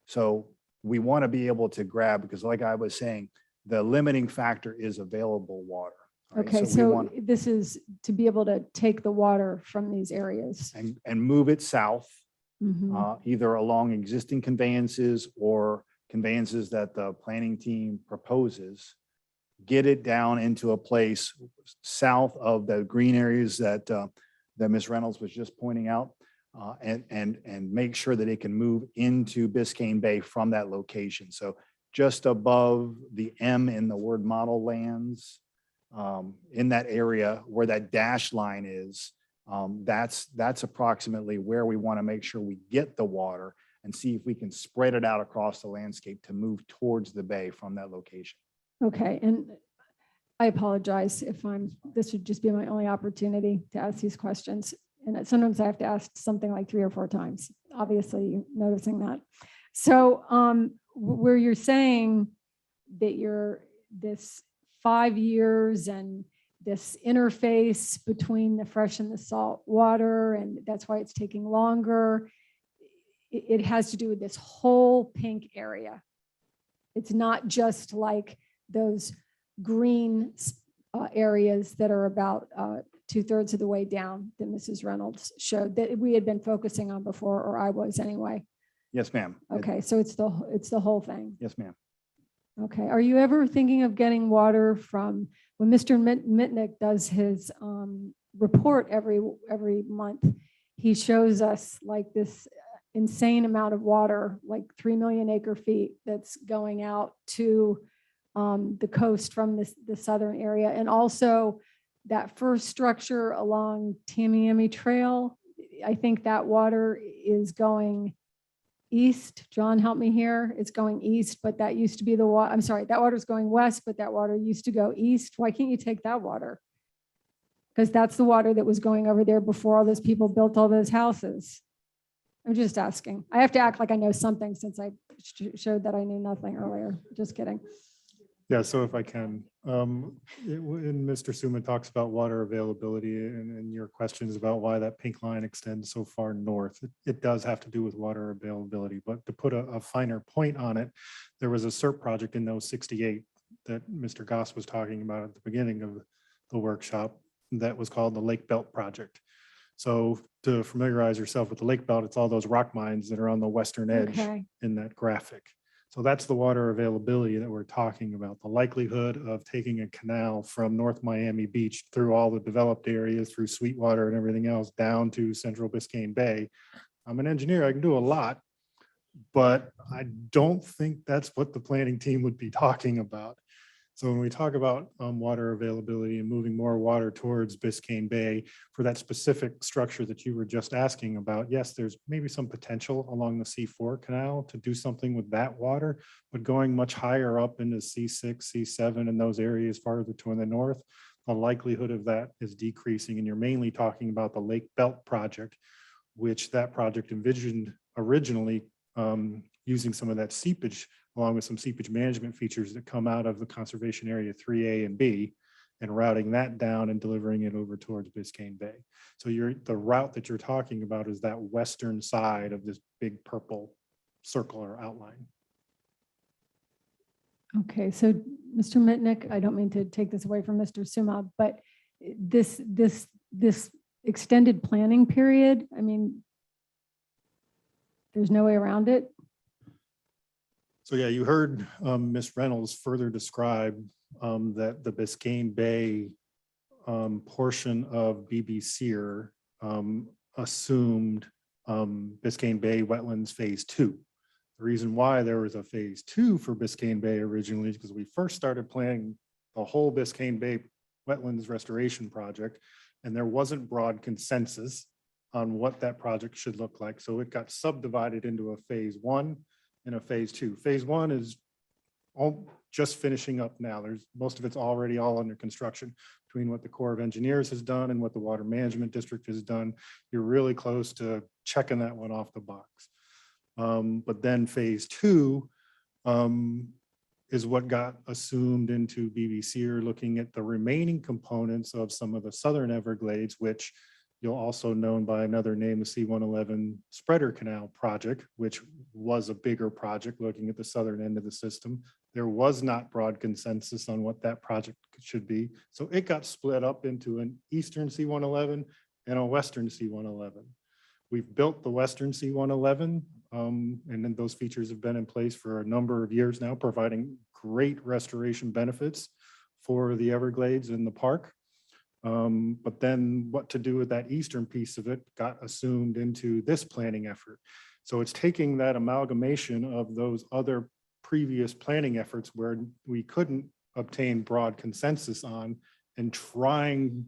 So we want to be able to grab, because like I was saying, the limiting factor is available water. right? Okay, we so want- this is to be able to take the water from these areas. And move it south, Mhm. either along existing conveyances or conveyances that the planning team proposes. Get it down into a place south of the green areas that Ms. Reynolds was just pointing out. And make sure that it can move into Biscayne Bay from that location. So just above the M in the word model lands, in that area where that dash line is, that's approximately where we want to make sure we get the water and see if we can spread it out across the landscape to move towards the bay from that location. Okay, and I apologize if this would just be my only opportunity to ask these questions. And sometimes I have to ask something like 3 or 4 times, obviously you're noticing that. So where you're saying that this 5 years and this interface between the fresh and the salt water, and that's why it's taking longer, it has to do with this whole pink area. It's not just like those green areas that are about 2/3 of the way down that Mrs. Reynolds showed that we had been focusing on before, or I was anyway. Yes, ma'am. Okay, so it's the whole thing. Yes, ma'am. Okay, are you ever thinking of getting water from, when Mr. Mitnick does his report every month, he shows us like this insane amount of water, like 3 million acre feet that's going out to the coast from the southern area. And also that first structure along Tamiami Trail, I think that water is going east. John, help me here. It's going east, but that used to be the water. I'm sorry, that water is going west, but that water used to go east. Why can't you take that water? Because that's the water that was going over there before all those people built all those houses. I'm just asking. I have to act like I know something since I showed that I knew nothing earlier. Just kidding. Yeah, so if I can, when Mr. Suma talks about water availability and your questions about why that pink line extends so far north, it does have to do with water availability. But to put a finer point on it, there was a Serp project in 68 that Mr. Goss was talking about at the beginning of the workshop that was called the Lake Belt Project. So to familiarize yourself with the Lake Belt, it's all those rock mines that are on the western edge in that graphic. So that's the water availability that we're talking about, the likelihood of taking a canal from North Miami Beach through all the developed areas, through Sweetwater and everything else, down to Central Biscayne Bay. I'm an engineer, I can do a lot, but I don't think that's what the planning team would be talking about. So when we talk about water availability and moving more water towards Biscayne Bay for that specific structure that you were just asking about, yes, there's maybe some potential along the C4 canal to do something with that water, but going much higher up into C6, C7 and those areas farther to the north, the likelihood of that is decreasing. And you're mainly talking about the Lake Belt project, which that project envisioned originally using some of that seepage along with some seepage management features that come out of the conservation area 3A and B and routing that down and delivering it over towards Biscayne Bay. So the route that you're talking about is that western side of this big purple circular outline. Okay, so Mr. Mitnick, I don't mean to take this away from Mr. Suma, but this extended planning period, I mean, there's no way around it. So yeah, you heard Ms. Reynolds further describe that the Biscayne Bay portion of BB Sear assumed Biscayne Bay Wetlands Phase 2. The reason why there was a Phase 2 for Biscayne Bay originally is because we first started planning the whole Biscayne Bay Wetlands Restoration Project, and there wasn't broad consensus on what that project should look like. So it got subdivided into a Phase 1 and a Phase 2. Phase 1 is just finishing up now. Most of it's already all under construction between what the Corps of Engineers has done and what the Water Management District has done. You're really close to checking that one off the box. But then phase 2 is what got assumed into BBC, or looking at the remaining components of some of the southern Everglades, which you'll also known by another name, the C-111 Spreader Canal project, which was a bigger project looking at the southern end of the system. There was not broad consensus on what that project should be. So it got split up into an eastern C-111 and a western C-111. We've built the western C-111, and then those features have been in place for a number of years now, providing great restoration benefits for the Everglades and the park. But then what to do with that eastern piece of it got assumed into this planning effort. So it's taking that amalgamation of those other previous planning efforts where we couldn't obtain broad consensus on, and trying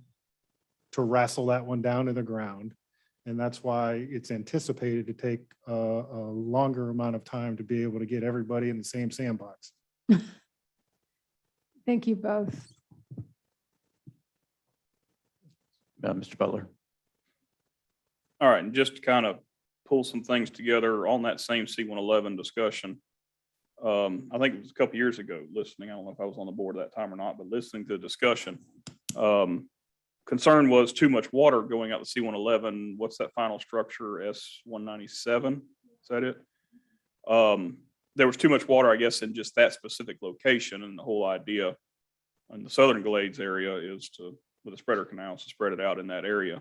to wrestle that one down to the ground. And that's why it's anticipated to take a longer amount of time to be able to get everybody in the same sandbox. Thank you both. Mr. Butler. All right, and just to kind of pull some things together on that same C-111 discussion. I think it was a couple years ago listening, I don't know if I was on the board at that time or not, but listening to the discussion. Concern was too much water going out the C-111. What's that final structure, S-197? Is that it? There was too much water, I guess, in just that specific location, and the whole idea in the southern Glades area is to, with the spreader canals, to spread it out in that area.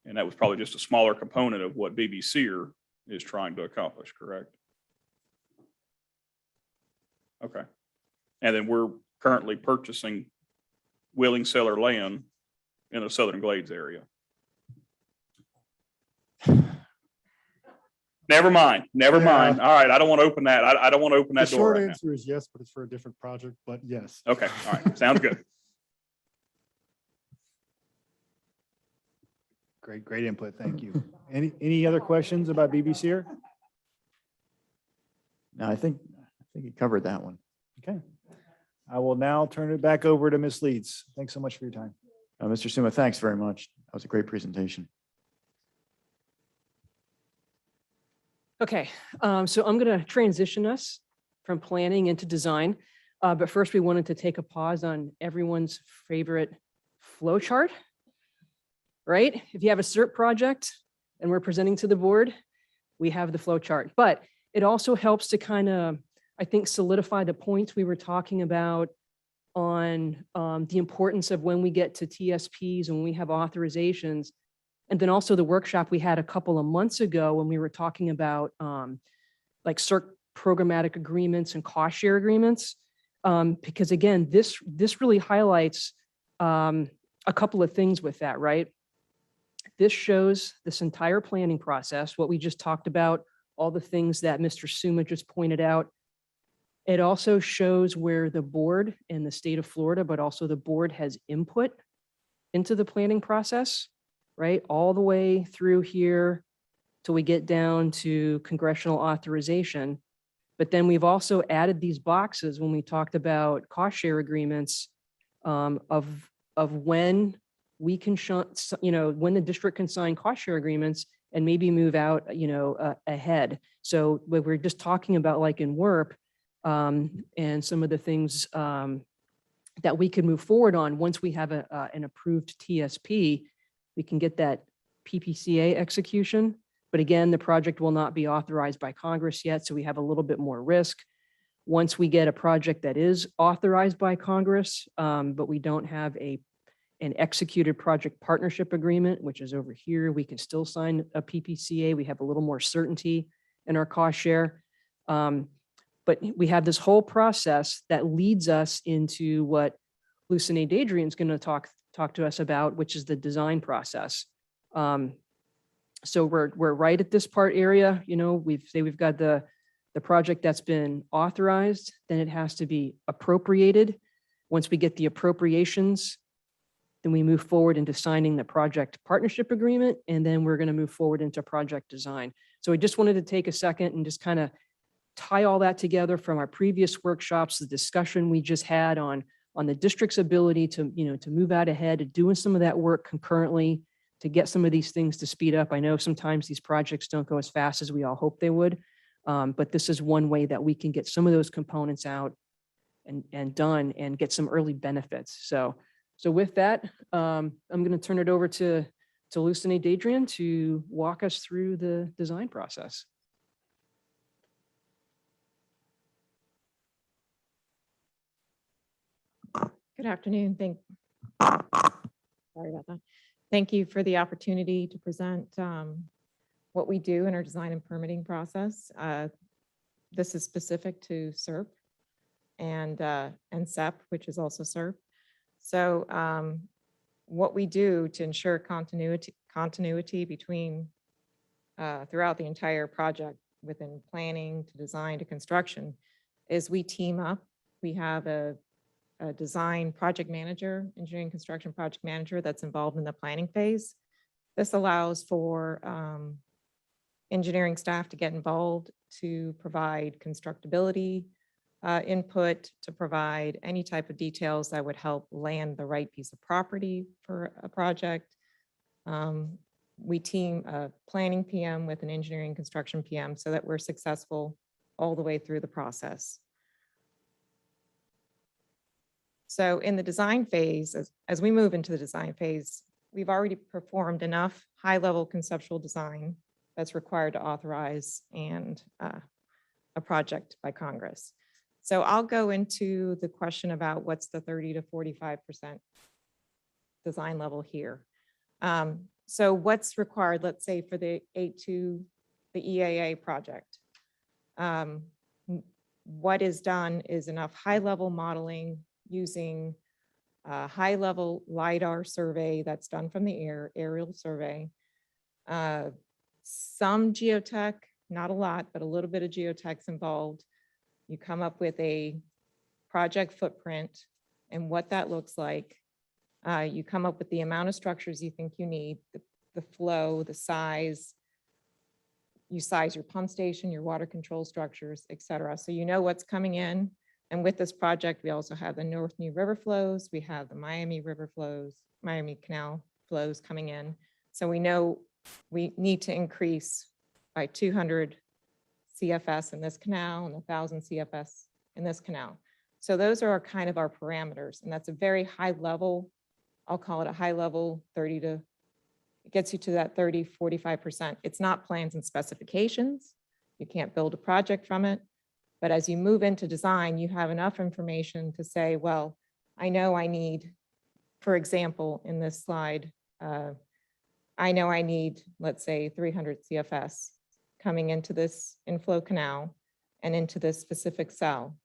And that was probably just a smaller component of what BBC is trying to accomplish, correct? Okay. And then we're currently purchasing willing seller land in the southern Glades area. Never mind. All right, I don't want to open that. I don't want to open that The door short right now. answer is yes, but it's for a different project, but yes. Okay, all right, sounds good. Great input. Thank you. Any other questions about BBC here? No, I think you covered that one. Okay. I will now turn it back over to Ms. Leeds. Thanks so much for your time. Mr. Suma, thanks very much. That was a great presentation. Okay, so I'm going to transition us from planning into design. But first, we wanted to take a pause on everyone's favorite flow chart, right? If you have a Serp project and we're presenting to the board, we have the flow chart. But it also helps to kind of, I think, solidify the points we were talking about on the importance of when we get to TSPs and when we have authorizations. And then also the workshop we had a couple of months ago when we were talking about like Cert programmatic agreements and cost share agreements. Because again, this really highlights a couple of things with that, right? This shows this entire planning process, what we just talked about, all the things that Mr. Suma just pointed out. It also shows where the board in the state of Florida, but also the board has input into the planning process, right? All the way through here till we get down to congressional authorization. But then we've also added these boxes when we talked about cost share agreements of when we can, when the district can sign cost share agreements and maybe move out, ahead. So what we're just talking about, like in WERP, and some of the things that we could move forward on once we have an approved TSP, we can get that PPCA execution. But again, the project will not be authorized by Congress yet, so we have a little bit more risk. Once we get a project that is authorized by Congress, but we don't have an executed project partnership agreement, which is over here, we can still sign a PPCA. We have a little more certainty in our cost share. But we have this whole process that leads us into what Lucinate Adrian is going to talk to us about, which is the design process. So we're right at this part area. We've got the project that's been authorized, then it has to be appropriated. Once we get the appropriations, then we move forward into signing the project partnership agreement, and then we're going to move forward into project design. So I just wanted to take a second and just kind of tie all that together from our previous workshops, the discussion we just had on the district's ability to, to move out ahead and doing some of that work concurrently to get some of these things to speed up. I know sometimes these projects don't go as fast as we all hope they would, but this is one way that we can get some of those components out and done and get some early benefits. So with that, I'm going to turn it over to Lucinda Dadrian to walk us through the design process. Good afternoon. Sorry about that. Thank you for the opportunity to present what we do in our design and permitting process. This is specific to Serp and SEP, which is also Serp. So what we do to ensure continuity between throughout the entire project, within planning to design to construction, is we team up. We have a design project manager, engineering construction project manager that's involved in the planning phase. This allows for engineering staff to get involved to provide constructability input, to provide any type of details that would help land the right piece of property for a project. We team a planning PM with an engineering construction PM so that we're successful all the way through the process. So in the design phase, as we move into the design phase, we've already performed enough high-level conceptual design that's required to authorize and a project by Congress. So I'll go into the question about what's the 30 to 45% design level here. So what's required, let's say for the 8.2, the EAA project. What is done is enough high-level modeling using a high-level LiDAR survey that's done from the air, aerial survey. Some geotech, not a lot, but a little bit of geotech's involved. You come up with a project footprint and what that looks like. You come up with the amount of structures you think you need, the flow, the size. You size your pump station, your water control structures, et cetera. So you know what's coming in. And with this project, we also have the North New River flows. We have the Miami River flows, Miami Canal flows coming in. So we know we need to increase by 200 CFS in this canal and 1,000 CFS in this canal. So those are kind of our parameters. And that's a very high level, I'll call it a high level 30 to, it gets you to that 30, 45%. It's not plans and specifications. You can't build a project from it. But as you move into design, you have enough information to say, well, I know I need, for example, in this slide, I know I need, let's say 300 CFS coming into this inflow canal and into this specific cell.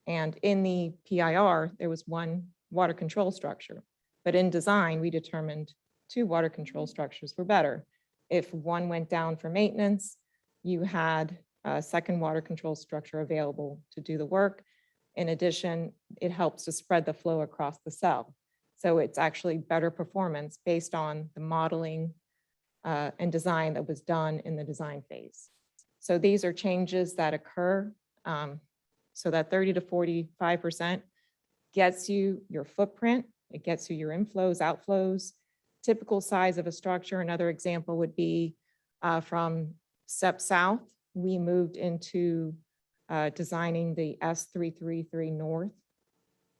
And in the PIR, there was one water control structure, but in design, we determined 2 water control structures were better. If one went down for maintenance, you had a second water control structure available to do the work. In addition, it helps to spread the flow across the cell. So it's actually better performance based on the modeling and design that was done in the design phase. So these are changes that occur. So that 30 to 45% gets you your footprint. It gets you your inflows, outflows, typical size of a structure. Another example would be from SEP South. We moved into designing the S333 North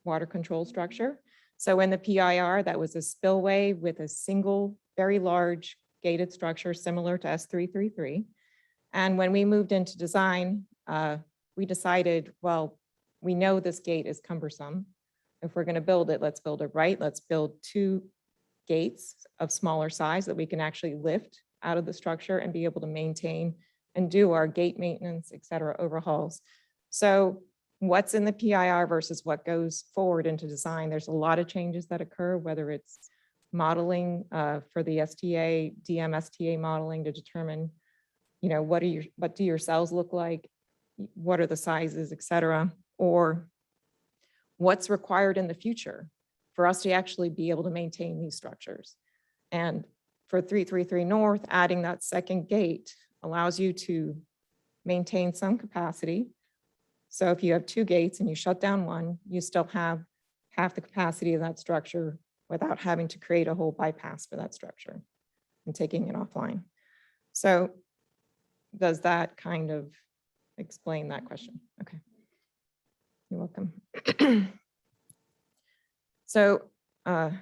water control structure. So in the PIR, that was a spillway with a single, very large gated structure similar to S333. And when we moved into design, we decided, well, we know this gate is cumbersome. If we're going to build it, let's build it right. Let's build 2 gates of smaller size that we can actually lift out of the structure and be able to maintain and do our gate maintenance, et cetera, overhauls. So what's in the PIR versus what goes forward into design, there's a lot of changes that occur, whether it's modeling for the STA, DMSTA modeling to determine, you know, what do your cells look like? What are the sizes, et cetera, or what's required in the future for us to actually be able to maintain these structures. And for 333 North, adding that second gate allows you to maintain some capacity. So if you have two gates and you shut down one, you still have half the capacity of that structure without having to create a whole bypass for that structure and taking it offline. So does that kind of explain that question? Okay. You're welcome. So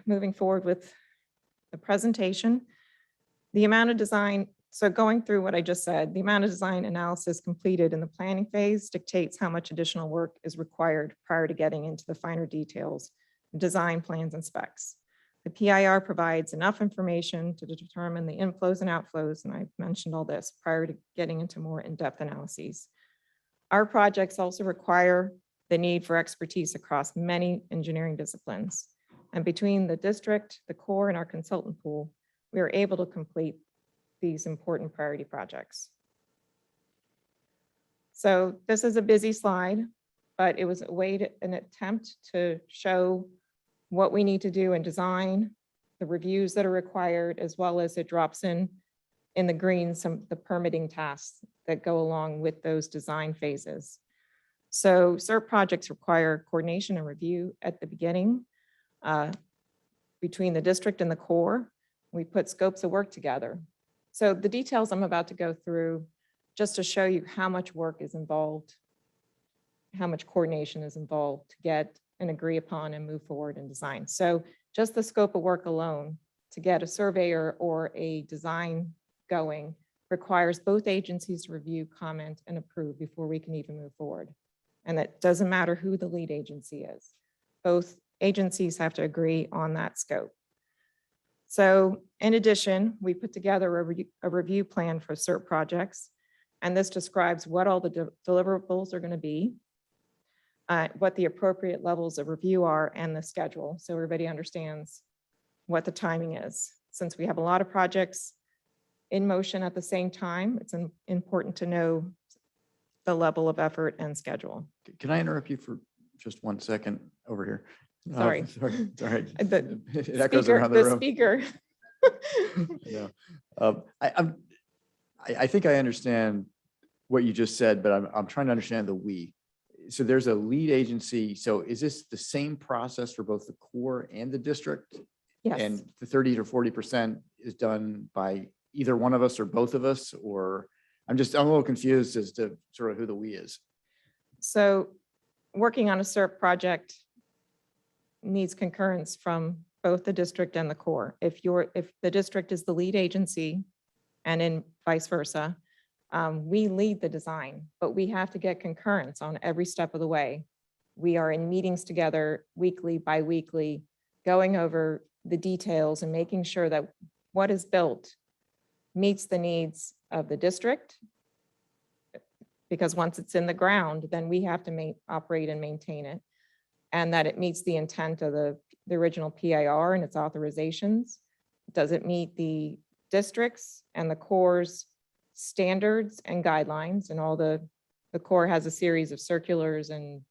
moving forward with the presentation, the amount of design, so going through what I just said, the amount of design analysis completed in the planning phase dictates how much additional work is required prior to getting into the finer details, design plans and specs. The PIR provides enough information to determine the inflows and outflows, and I've mentioned all this prior to getting into more in-depth analyses. Our projects also require the need for expertise across many engineering disciplines. And between the district, the Corps, and our consultant pool, we are able to complete these important priority projects. So this is a busy slide, but it was a way to, an attempt to show what we need to do in design, the reviews that are required, as well as it drops in the green, some of the permitting tasks that go along with those design phases. So Serp projects require coordination and review at the beginning between the district and the Corps. We put scopes of work together. So the details I'm about to go through, just to show you how much work is involved, how much coordination is involved to get and agree upon and move forward in design. So just the scope of work alone to get a surveyor or a design going requires both agencies to review, comment, and approve before we can even move forward. And that doesn't matter who the lead agency is. Both agencies have to agree on that scope. So in addition, we put together a review plan for Serp projects, and this describes what all the deliverables are going to be, what the appropriate levels of review are, and the schedule, so everybody understands what the timing is. Since we have a lot of projects in motion at the same time, it's important to know the level of effort and schedule. Can I interrupt you for just 1 second over here? Sorry. Sorry, it's all right. The It echoes around the room. speaker. Yeah. I think I understand what you just said, but I'm trying to understand the we. So there's a lead agency. So is this the same process for both the Corps and the district? Yes. And the 30 to 40% is done by either one of us or both of us, or I'm a little confused as to sort of who the we is. So working on a Serp project needs concurrence from both the district and the Corps. If the district is the lead agency and in vice versa, we lead the design, but we have to get concurrence on every step of the way. We are in meetings together weekly, bi-weekly, going over the details and making sure that what is built meets the needs of the district. Because once it's in the ground, then we have to operate and maintain it, and that it meets the intent of the original PIR and its authorizations. Does it meet the districts and the Corps' standards and guidelines? And all the Corps has a series of circulars and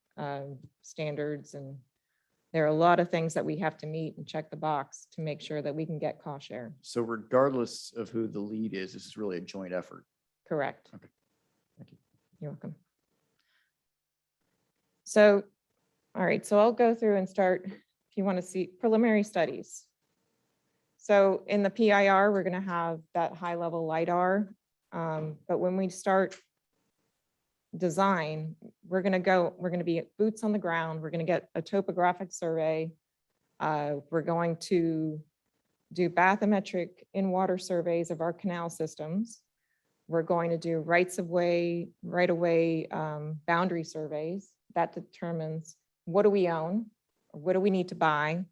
standards, and there are a lot of things that we have to meet and check the box to make sure that we can get cost share. So regardless of who the lead is, this is really a joint effort. Correct. Okay. Thank you. You're welcome. So, all right, so I'll go through and start, if you want to see preliminary studies. So in the PIR, we're going to have that high level LiDAR. But when we start design, we're going to be boots on the ground. We're going to get a topographic survey. We're going to do bathymetric in-water surveys of our canal systems. We're going to do right-of-way boundary surveys. That determines what do we own, what do we need to buy,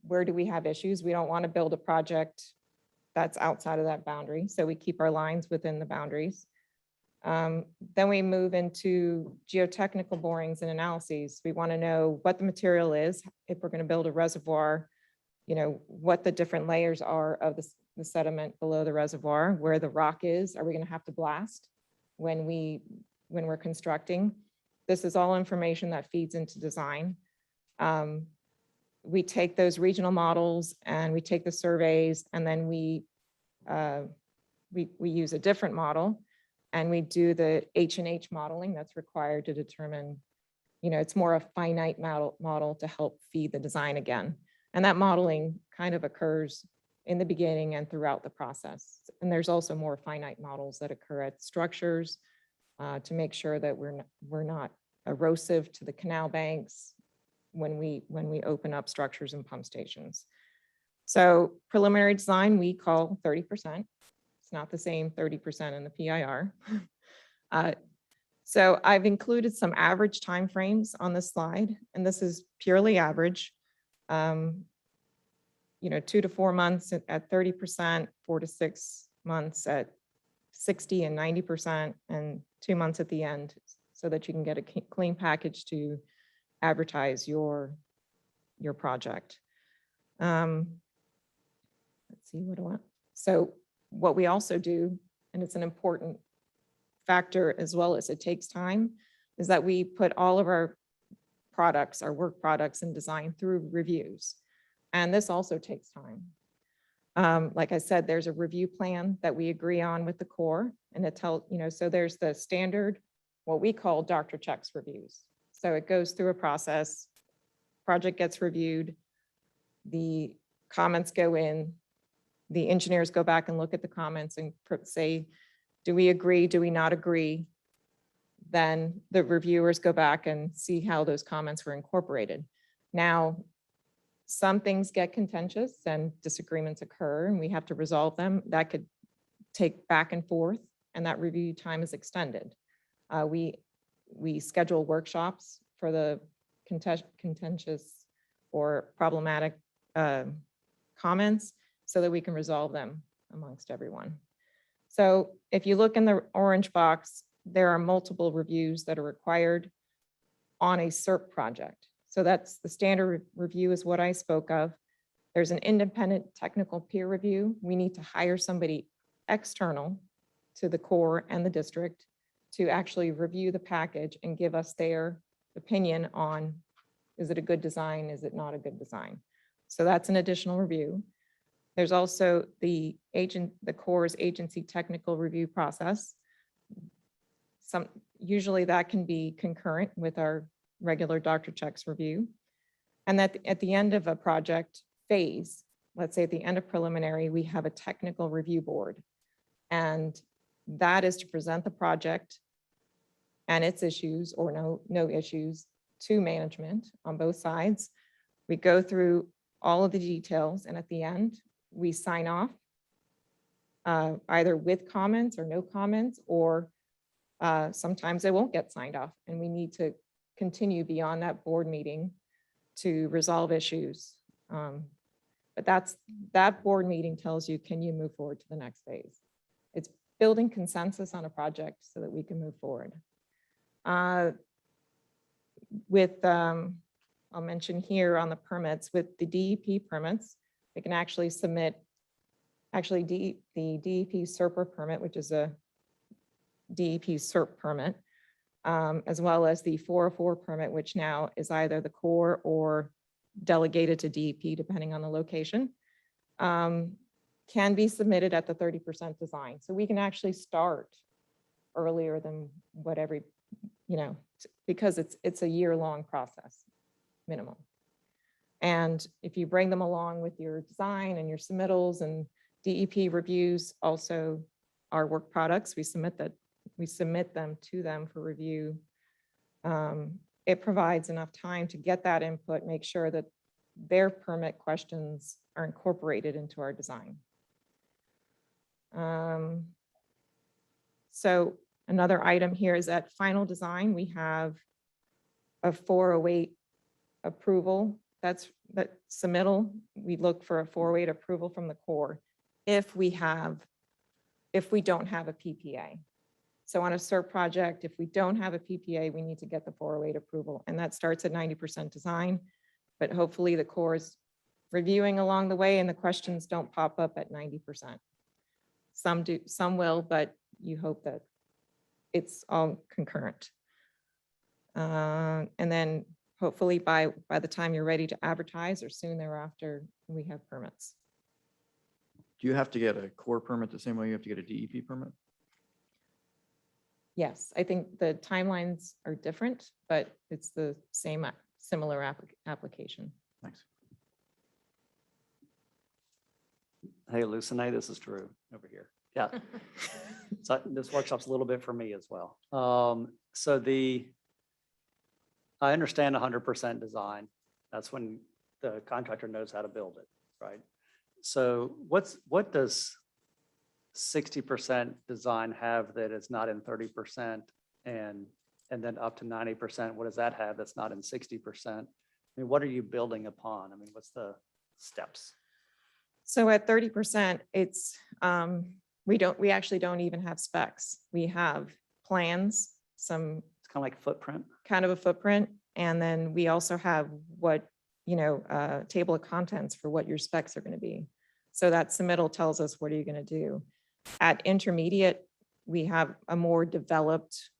where do we have issues. We don't want to build a project that's outside of that boundary, so we keep our lines within the boundaries. Then we move into geotechnical borings and analyses. We want to know what the material is, if we're going to build a reservoir, what the different layers are of the sediment below the reservoir, where the rock is. Are we going to have to blast when we're constructing? This is all information that feeds into design. We take those regional models and we take the surveys, and then we use a different model And we do the H&H modeling that's required to determine, it's more a finite model to help feed the design again. And that modeling kind of occurs in the beginning and throughout the process. And there's also more finite models that occur at structures to make sure that we're not erosive to the canal banks when we open up structures and pump stations. So preliminary design, we call 30%. It's not the same 30% in the PIR. So I've included some average timeframes on this slide, and this is purely average. 2 to 4 months at 30%, 4 to 6 months at 60 and 90%, and 2 months at the end, so that you can get a clean package to advertise your project. Let's see, so what we also do, and it's an important factor as well as it takes time, is that we put all of our products, our work products and design through reviews. And this also takes time. Like I said, there's a review plan that we agree on with the Corps, and it tells, so there's the standard, what we call doctor checks reviews. So it goes through a process, project gets reviewed, the comments go in, the engineers go back and look at the comments and say, do we agree? Do we not agree? Then the reviewers go back and see how those comments were incorporated. Now, some things get contentious and disagreements occur and we have to resolve them. That could take back and forth, and that review time is extended. We schedule workshops for the contentious or problematic comments so that we can resolve them amongst everyone. So if you look in the orange box, there are multiple reviews that are required on a Serp project. So that's the standard review is what I spoke of. There's an independent technical peer review. We need to hire somebody external to the Corps and the district to actually review the package and give us their opinion on, is it a good design? Is it not a good design? So that's an additional review. There's also the Corps' agency technical review process. Usually that can be concurrent with our regular doctor checks review. And that at the end of a project phase, let's say at the end of preliminary, we have a technical review board. And that is to present the project and its issues or no issues to management on both sides. We go through all of the details, and at the end, we sign off either with comments or no comments, or sometimes they won't get signed off, and we need to continue beyond that board meeting to resolve issues. But that board meeting tells you, can you move forward to the next phase? It's building consensus on a project so that we can move forward. I'll mention here on the permits, with the DEP permits, they can actually submit, the DEP Serp permit, which is a DEP Serp permit, as well as the 404 permit, which now is either the Corps or delegated to DEP, depending on the location, can be submitted at the 30% design. So we can actually start earlier than whatever, because it's a year-long process, minimum. And if you bring them along with your design and your submittals, and DEP reviews also our work products, we submit them to them for review. It provides enough time to get that input, make sure that their permit questions are incorporated into our design. So another item here is that final design, we have a 408 approval. That submittal, we look for a 408 approval from the Corps if we don't have a PPA. So on a Serp project, if we don't have a PPA, we need to get the 408 approval, and that starts at 90% design, but hopefully the Corps is reviewing along the way and the questions don't pop up at 90%. Some do, some will, but you hope that it's all concurrent. And then hopefully by the time you're ready to advertise or soon thereafter, we have permits. Do you have to get a Corps permit the same way you have to get a DEP permit? Yes, I think the timelines are different, but it's the same, similar application. Thanks. Hey, Lucinay, this is Drew over here. Yeah. So this workshop's a little bit for me as well. I understand 100% design. That's when the contractor knows how to build it, right? So what does 60% design have that is not in 30% and then up to 90%? What does that have that's not in 60%? I mean, what are you building upon? I mean, what's the steps? So at 30%, it's, we actually don't even have specs. We have plans, It's kind of like footprint. kind of a footprint. And then we also have table of contents for what your specs are going to be. So that submittal tells us, what are you going to do? At intermediate, we have a more developed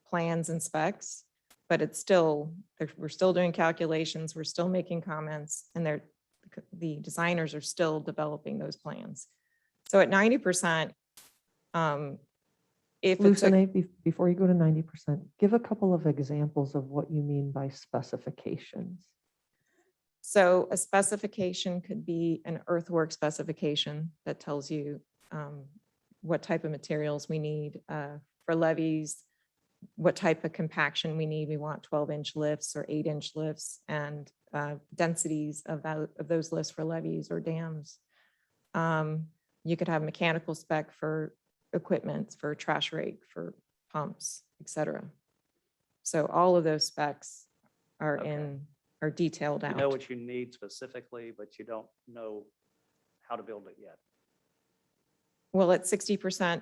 plans and specs, but it's still, we're still doing calculations, we're still making comments, and the designers are still developing those plans. So at 90%, if it's Lucinay, before you go to 90%, give a couple of examples of what you mean by specifications. so a specification could be an earthwork specification that tells you what type of materials we need for levees, what type of compaction we need. We want 12-inch lifts or 8-inch lifts, and densities of those lifts for levees or dams. You could have mechanical spec for equipment, for trash rake, for pumps, etc. So all of those specs are Okay. are detailed You out. know what you need specifically, but you don't know how to build it yet. Well, at 60%,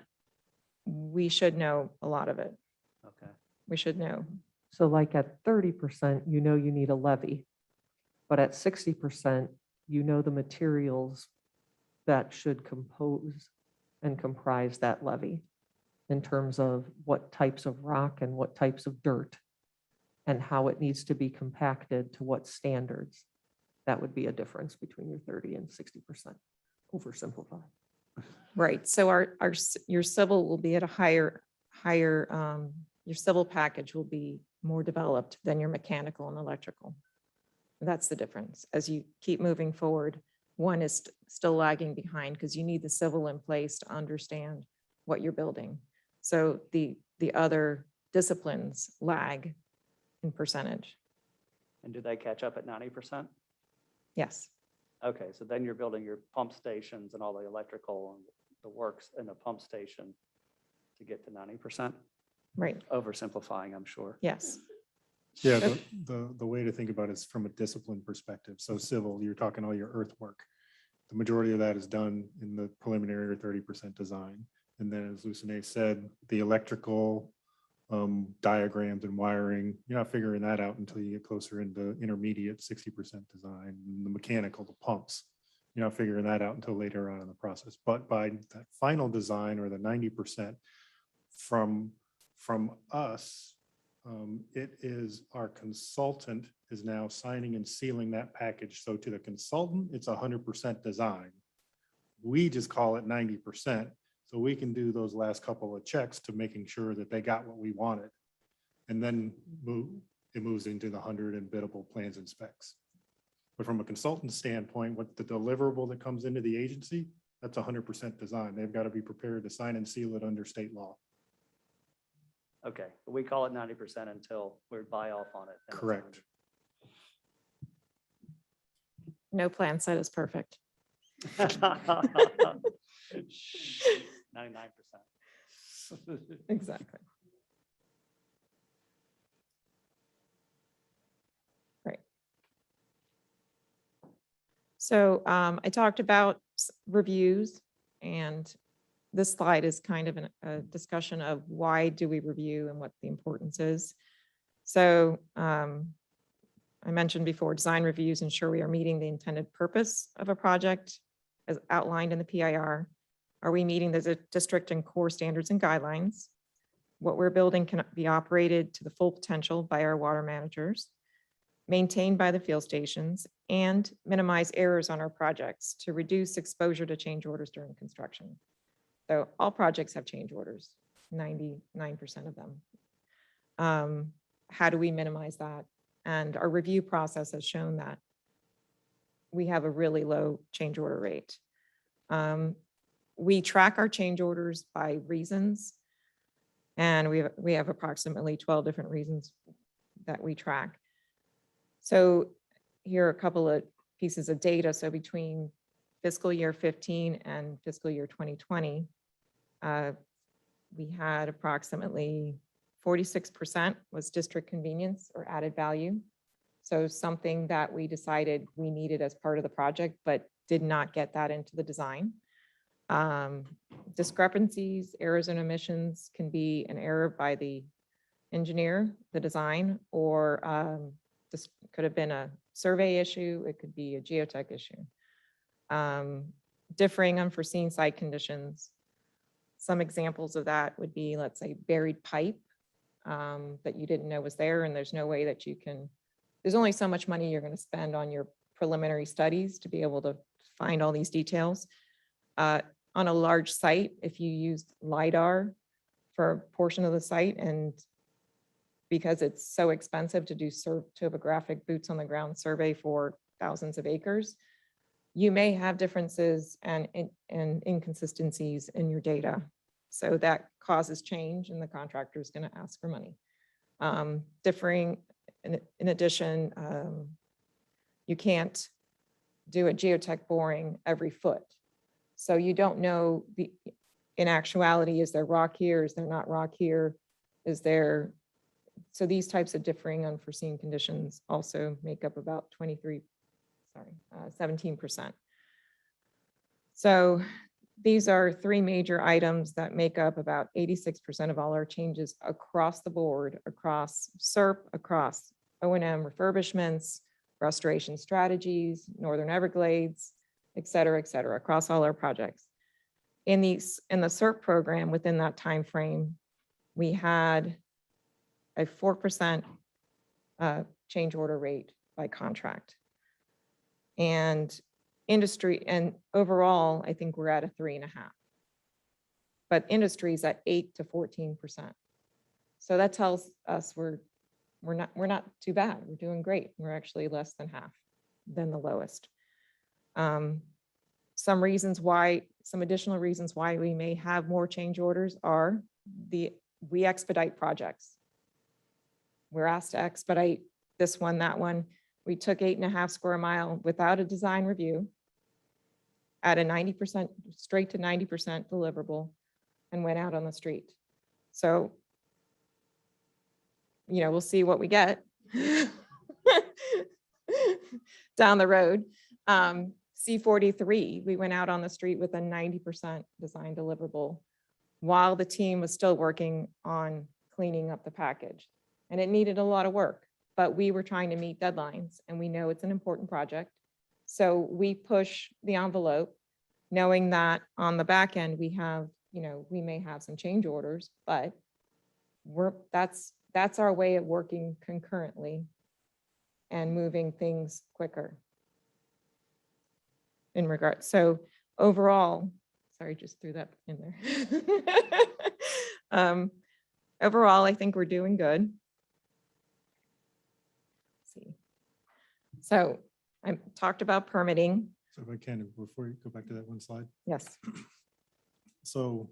we should know a lot of it. Okay. We should know. So like at 30%, you know you need a levee, but at 60%, you know the materials that should compose and comprise that levee in terms of what types of rock and what types of dirt and how it needs to be compacted to what standards. That would be a difference between your 30 and 60%, oversimplified. Right. So your civil will be at a higher, your civil package will be more developed than your mechanical and electrical. That's the difference. As you keep moving forward, one is still lagging behind because you need the civil in place to understand what you're building. So the other disciplines lag in percentage. And do they catch up at 90%? Yes. Okay, so then you're building your pump stations and all the electrical and the works in the pump station to get to 90%? Right. Oversimplifying, I'm sure. Yes. Yeah, Okay. the way to think about it is from a discipline perspective. So civil, you're talking all your earthwork. The majority of that is done in the preliminary or 30% design. And then as Lucinay said, the electrical diagrams and wiring, you're not figuring that out until you get closer into intermediate 60% design. And the mechanical, the pumps, you're not figuring that out until later on in the process. But by that final design or the 90% from us, it is our consultant is now signing and sealing that package. So to the consultant, it's 100% design. We just call it 90%. So we can do those last couple of checks to making sure that they got what we wanted. And then it moves into the 100 and biddable plans and specs. But from a consultant standpoint, what the deliverable that comes into the agency, that's 100% design. They've got to be prepared to sign and seal it under state law. Okay, but we call it 90% until we buy off on it. then it's Correct. 100. No plan set is perfect. 99%. Exactly. Right. So I talked about reviews, and this slide is kind of a discussion of why do we review and what the importance is. So I mentioned before, design reviews ensure we are meeting the intended purpose of a project as outlined in the PIR. Are we meeting the district and core standards and guidelines? What we're building can be operated to the full potential by our water managers, maintained by the field stations, and minimize errors on our projects to reduce exposure to change orders during construction. So all projects have change orders. 99% of them. How do we minimize that? And our review process has shown that we have a really low change order rate. We track our change orders by reasons, and we have approximately 12 different reasons that we track. So here are a couple of pieces of data. So between fiscal year 15 and fiscal year 2020, we had approximately 46% was district convenience or added value. So something that we decided we needed as part of the project, but did not get that into the design. Discrepancies, errors and omissions can be an error by the engineer, the design, or this could have been a survey issue. It could be a geotech issue. Differing unforeseen site conditions. Some examples of that would be, let's say, buried pipe that you didn't know was there, and there's no way that you can, there's only so much money you're going to spend on your preliminary studies to be able to find all these details. On a large site, if you used LiDAR for a portion of the site, and because it's so expensive to do topographic boots on the ground survey for thousands of acres, you may have differences and inconsistencies in your data. So that causes change, and the contractor is going to ask for money. Differing, in addition, you can't do a geotech boring every foot. So you don't know, in actuality, is there rock here? Is there not rock here? Is there, so these types of differing unforeseen conditions also make up about 17%. So these are three major items that make up about 86% of all our changes across the board, across Serp, across O&M refurbishments, restoration strategies, Northern Everglades, et cetera, across all our projects. In the Serp program, within that time frame, we had a 4% change order rate by contract. And industry, and overall, I think we're at a 3.5. But industry is at 8 to 14%. So that tells us we're not too bad. We're doing great. We're actually less than half than the lowest. Some additional reasons why we may have more change orders are we expedite projects. We're asked to expedite this one, that one. We took 8.5 square mile without a design review at a 90%, straight to 90% deliverable, and went out on the street. So, we'll see what we get down the road. C43, we went out on the street with a 90% design deliverable while the team was still working on cleaning up the package. And it needed a lot of work, but we were trying to meet deadlines, and we know it's an important project. So we push the envelope, knowing that on the back end, we have, we may have some change orders, but that's our way of working concurrently and moving things quicker. In regard, so overall, sorry, just threw that in there. Overall, I think we're doing good. Let's see. So I talked about permitting. So if I can, before you go back to that one slide. Yes. So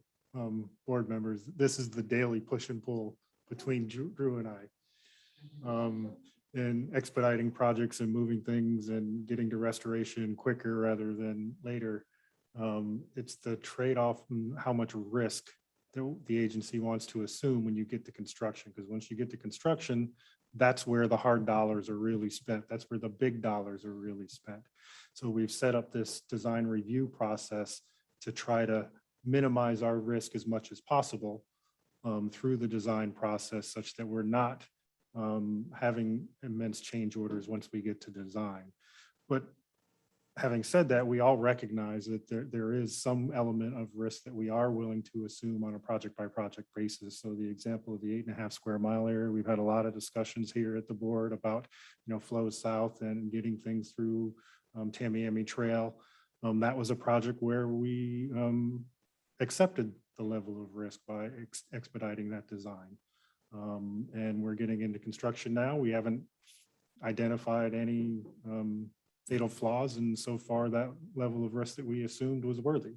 board members, this is the daily push and pull between Drew and I. And expediting projects and moving things and getting to restoration quicker rather than later. It's the trade-off and how much risk the agency wants to assume when you get to construction. Because once you get to construction, that's where the hard dollars are really spent. That's where the big dollars are really spent. So we've set up this design review process to try to minimize our risk as much as possible through the design process, such that we're not having immense change orders once we get to design. But having said that, we all recognize that there is some element of risk that we are willing to assume on a project by project basis. So the example of the 8.5 square mile area, we've had a lot of discussions here at the board about, flows south and getting things through Tamiami Trail. That was a project where we accepted the level of risk by expediting that design. And we're getting into construction now. We haven't identified any fatal flaws, and so far that level of risk that we assumed was worthy.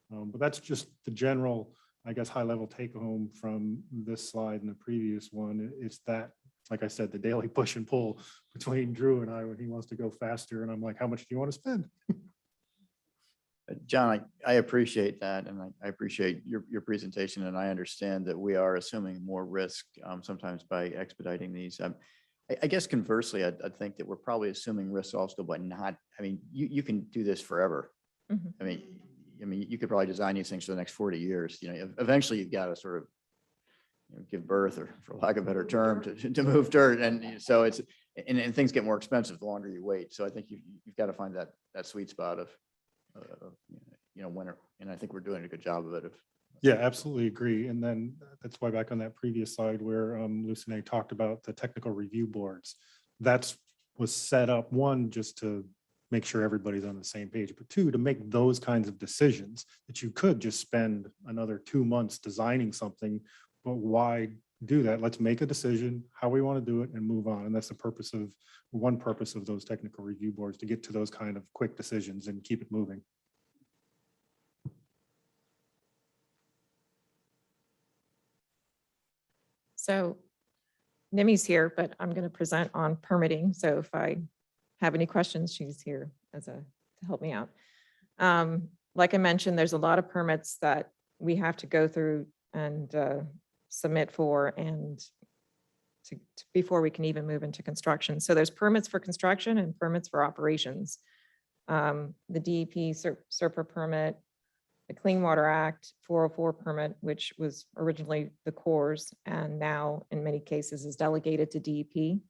But that's just the general, I guess, high-level take-home from this slide and the previous one. It's that, like I said, the daily push and pull between Drew and I when he wants to go faster, and I'm like, how much do you want to spend? John, I appreciate that, and I appreciate your presentation, and I understand that we are assuming more risk sometimes by expediting these. I guess conversely, I'd think that we're probably assuming risks also, but not, I mean, you can do this forever. Mhm. I mean, you could probably design these things for the next 40 years. You know, eventually you've got to sort of give birth, or for lack of a better term, to move dirt. And so it's, and things get more expensive the longer you wait. So I think you've got to find that sweet spot of, when, and I think we're doing a good job of it. Yeah, absolutely agree. And then that's why back on that previous slide where Lucinay talked about the technical review boards, was set up, one, just to make sure everybody's on the same page, but two, to make those kinds of decisions that you could just spend another 2 months designing something, but why do that? Let's make a decision how we want to do it and move on. And that's one purpose of those technical review boards, to get to those kind of quick decisions and keep it moving. So Nimi's here, but I'm going to present on permitting. So if I have any questions, she's here to help me out. Like I mentioned, there's a lot of permits that we have to go through and submit for, and before we can even move into construction. So there's permits for construction and permits for operations. The DEP Serp permit, the Clean Water Act 404 permit, which was originally the Corps and now in many cases is delegated to DEP.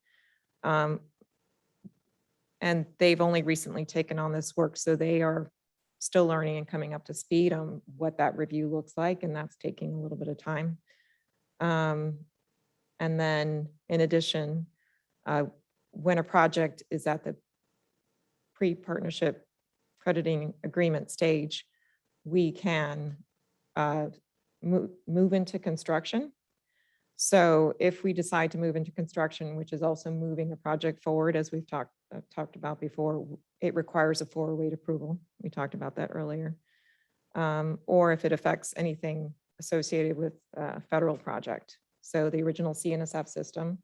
And they've only recently taken on this work, so they are still learning and coming up to speed on what that review looks like, and that's taking a little bit of time. And then in addition, when a project is at the pre-partnership crediting agreement stage, we can move into construction. So if we decide to move into construction, which is also moving a project forward, as we've talked about before, it requires a 408 approval. We talked about that earlier. Or if it affects anything associated with a federal project. So the original CNSF system,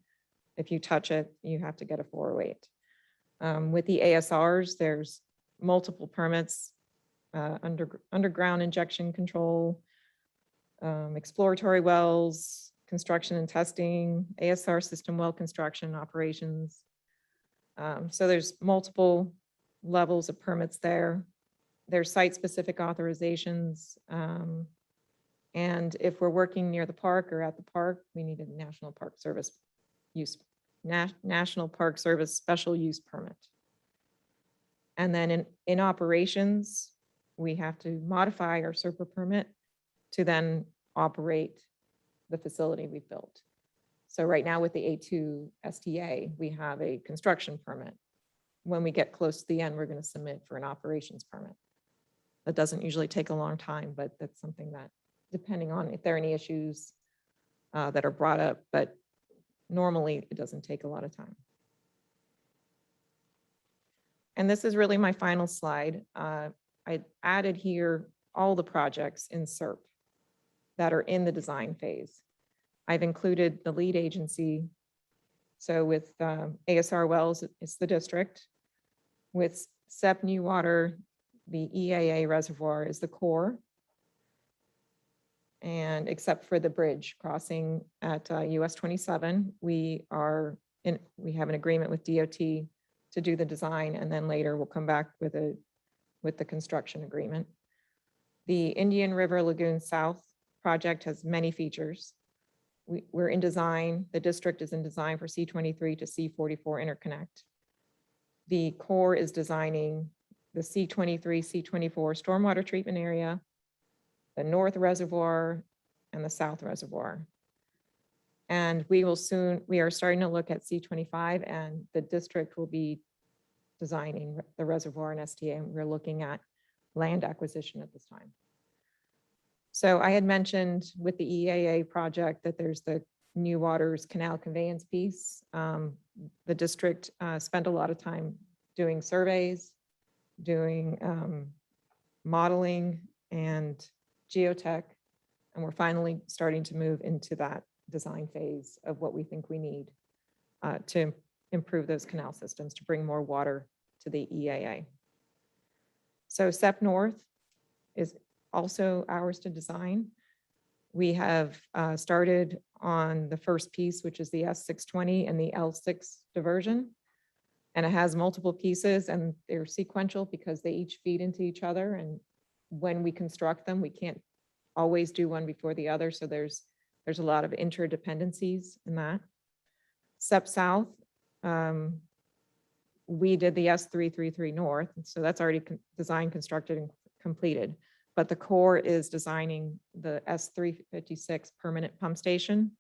if you touch it, you have to get a 408. With the ASRs, there's multiple permits, underground injection control, exploratory wells, construction and testing, ASR system well construction operations. So there's multiple levels of permits there. There's site-specific authorizations. And if we're working near the park or at the park, we need a National Park Service National Park Service special use permit. And then in operations, we have to modify our Serp permit to then operate the facility we've built. So right now with the A2 STA, we have a construction permit. When we get close to the end, we're going to submit for an operations permit. That doesn't usually take a long time, but that's something that, depending on if there are any issues that are brought up, but normally it doesn't take a lot of time. And this is really my final slide. I added here all the projects in Serp that are in the design phase. I've included the lead agency. So with ASR Wells, it's the district. With SEP New Water, the EAA reservoir is the Corps. And except for the bridge crossing at US 27, we have an agreement with DOT to do the design, and then later we'll come back with the construction agreement. The Indian River Lagoon South project has many features. We're in design. The district is in design for C23 to C44 interconnect. The Corps is designing the C23, C24 stormwater treatment area, the North Reservoir, and the South Reservoir. And we are starting to look at C25, and the district will be designing the reservoir and STA, and we're looking at land acquisition at this time. So I had mentioned with the EAA project that there's the New Waters Canal Conveyance piece. The district spent a lot of time doing surveys, doing modeling and geotech, and we're finally starting to move into that design phase of what we think we need to improve those canal systems to bring more water to the EAA. So SEP North is also ours to design. We have started on the first piece, which is the S620 and the L6 diversion. And it has multiple pieces and they're sequential because they each feed into each other. And when we construct them, we can't always do one before the other. So there's a lot of interdependencies in that. SEP South, we did the S333 North. So that's already designed, constructed, and completed. But the Corps is designing the S356 permanent pump station,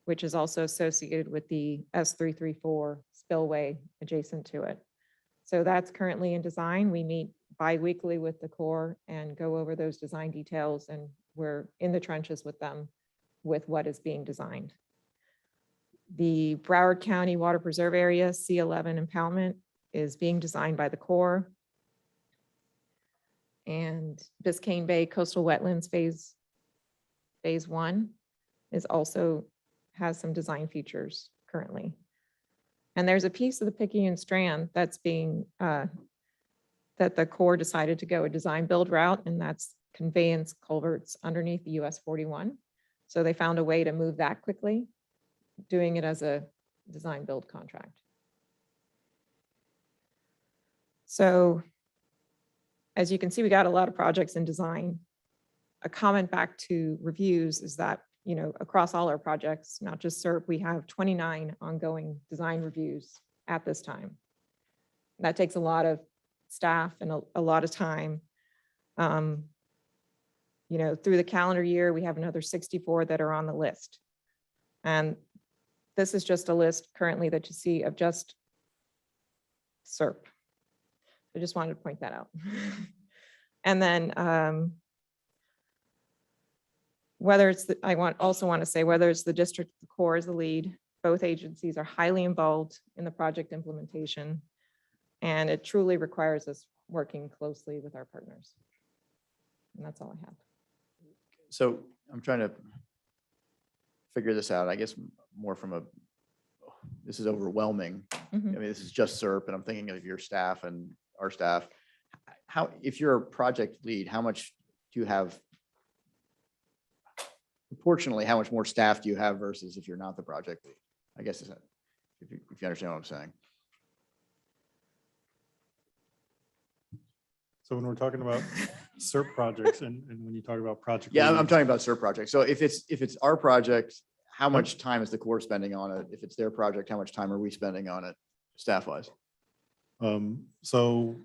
which is also associated with the S334 spillway adjacent to it. So that's currently in design. We meet bi-weekly with the Corps and go over those design details, and we're in the trenches with them with what is being designed. The Broward County Water Preserve Area C11 impoundment is being designed by the Corps. And Biscayne Bay Coastal Wetlands phase 1 is also has some design features currently. And there's a piece of the Picayune Strand that's being, that the Corps decided to go a design build route, and that's conveyance culverts underneath the US 41. So they found a way to move that quickly, doing it as a design build contract. So as you can see, we got a lot of projects in design. A comment back to reviews is that, you know, across all our projects, not just Serp, we have 29 ongoing design reviews at this time. That takes a lot of staff and a lot of time. You know, through the calendar year, we have another 64 that are on the list. And this is just a list currently that you see of just Serp. I just wanted to point that out. And then whether it's the, also want to say whether it's the district, the Corps as the lead, both agencies are highly involved in the project implementation, and it truly requires us working closely with our partners. And that's all I have. So I'm trying to figure this out, I guess more from a, this is overwhelming. I mean, this is just Serp, and I'm thinking of your staff and our staff. How, if you're a project lead, how much do you have? Proportionally, how much more staff do you have versus if you're not the project lead? I guess is that, if you understand what I'm saying. So when we're talking about Serp projects and when you talk about project. Yeah, I'm leads, talking about Serp projects. So if it's our project, how much time is the Corps spending on it? If it's their project, how much time are we spending on it, staff wise? So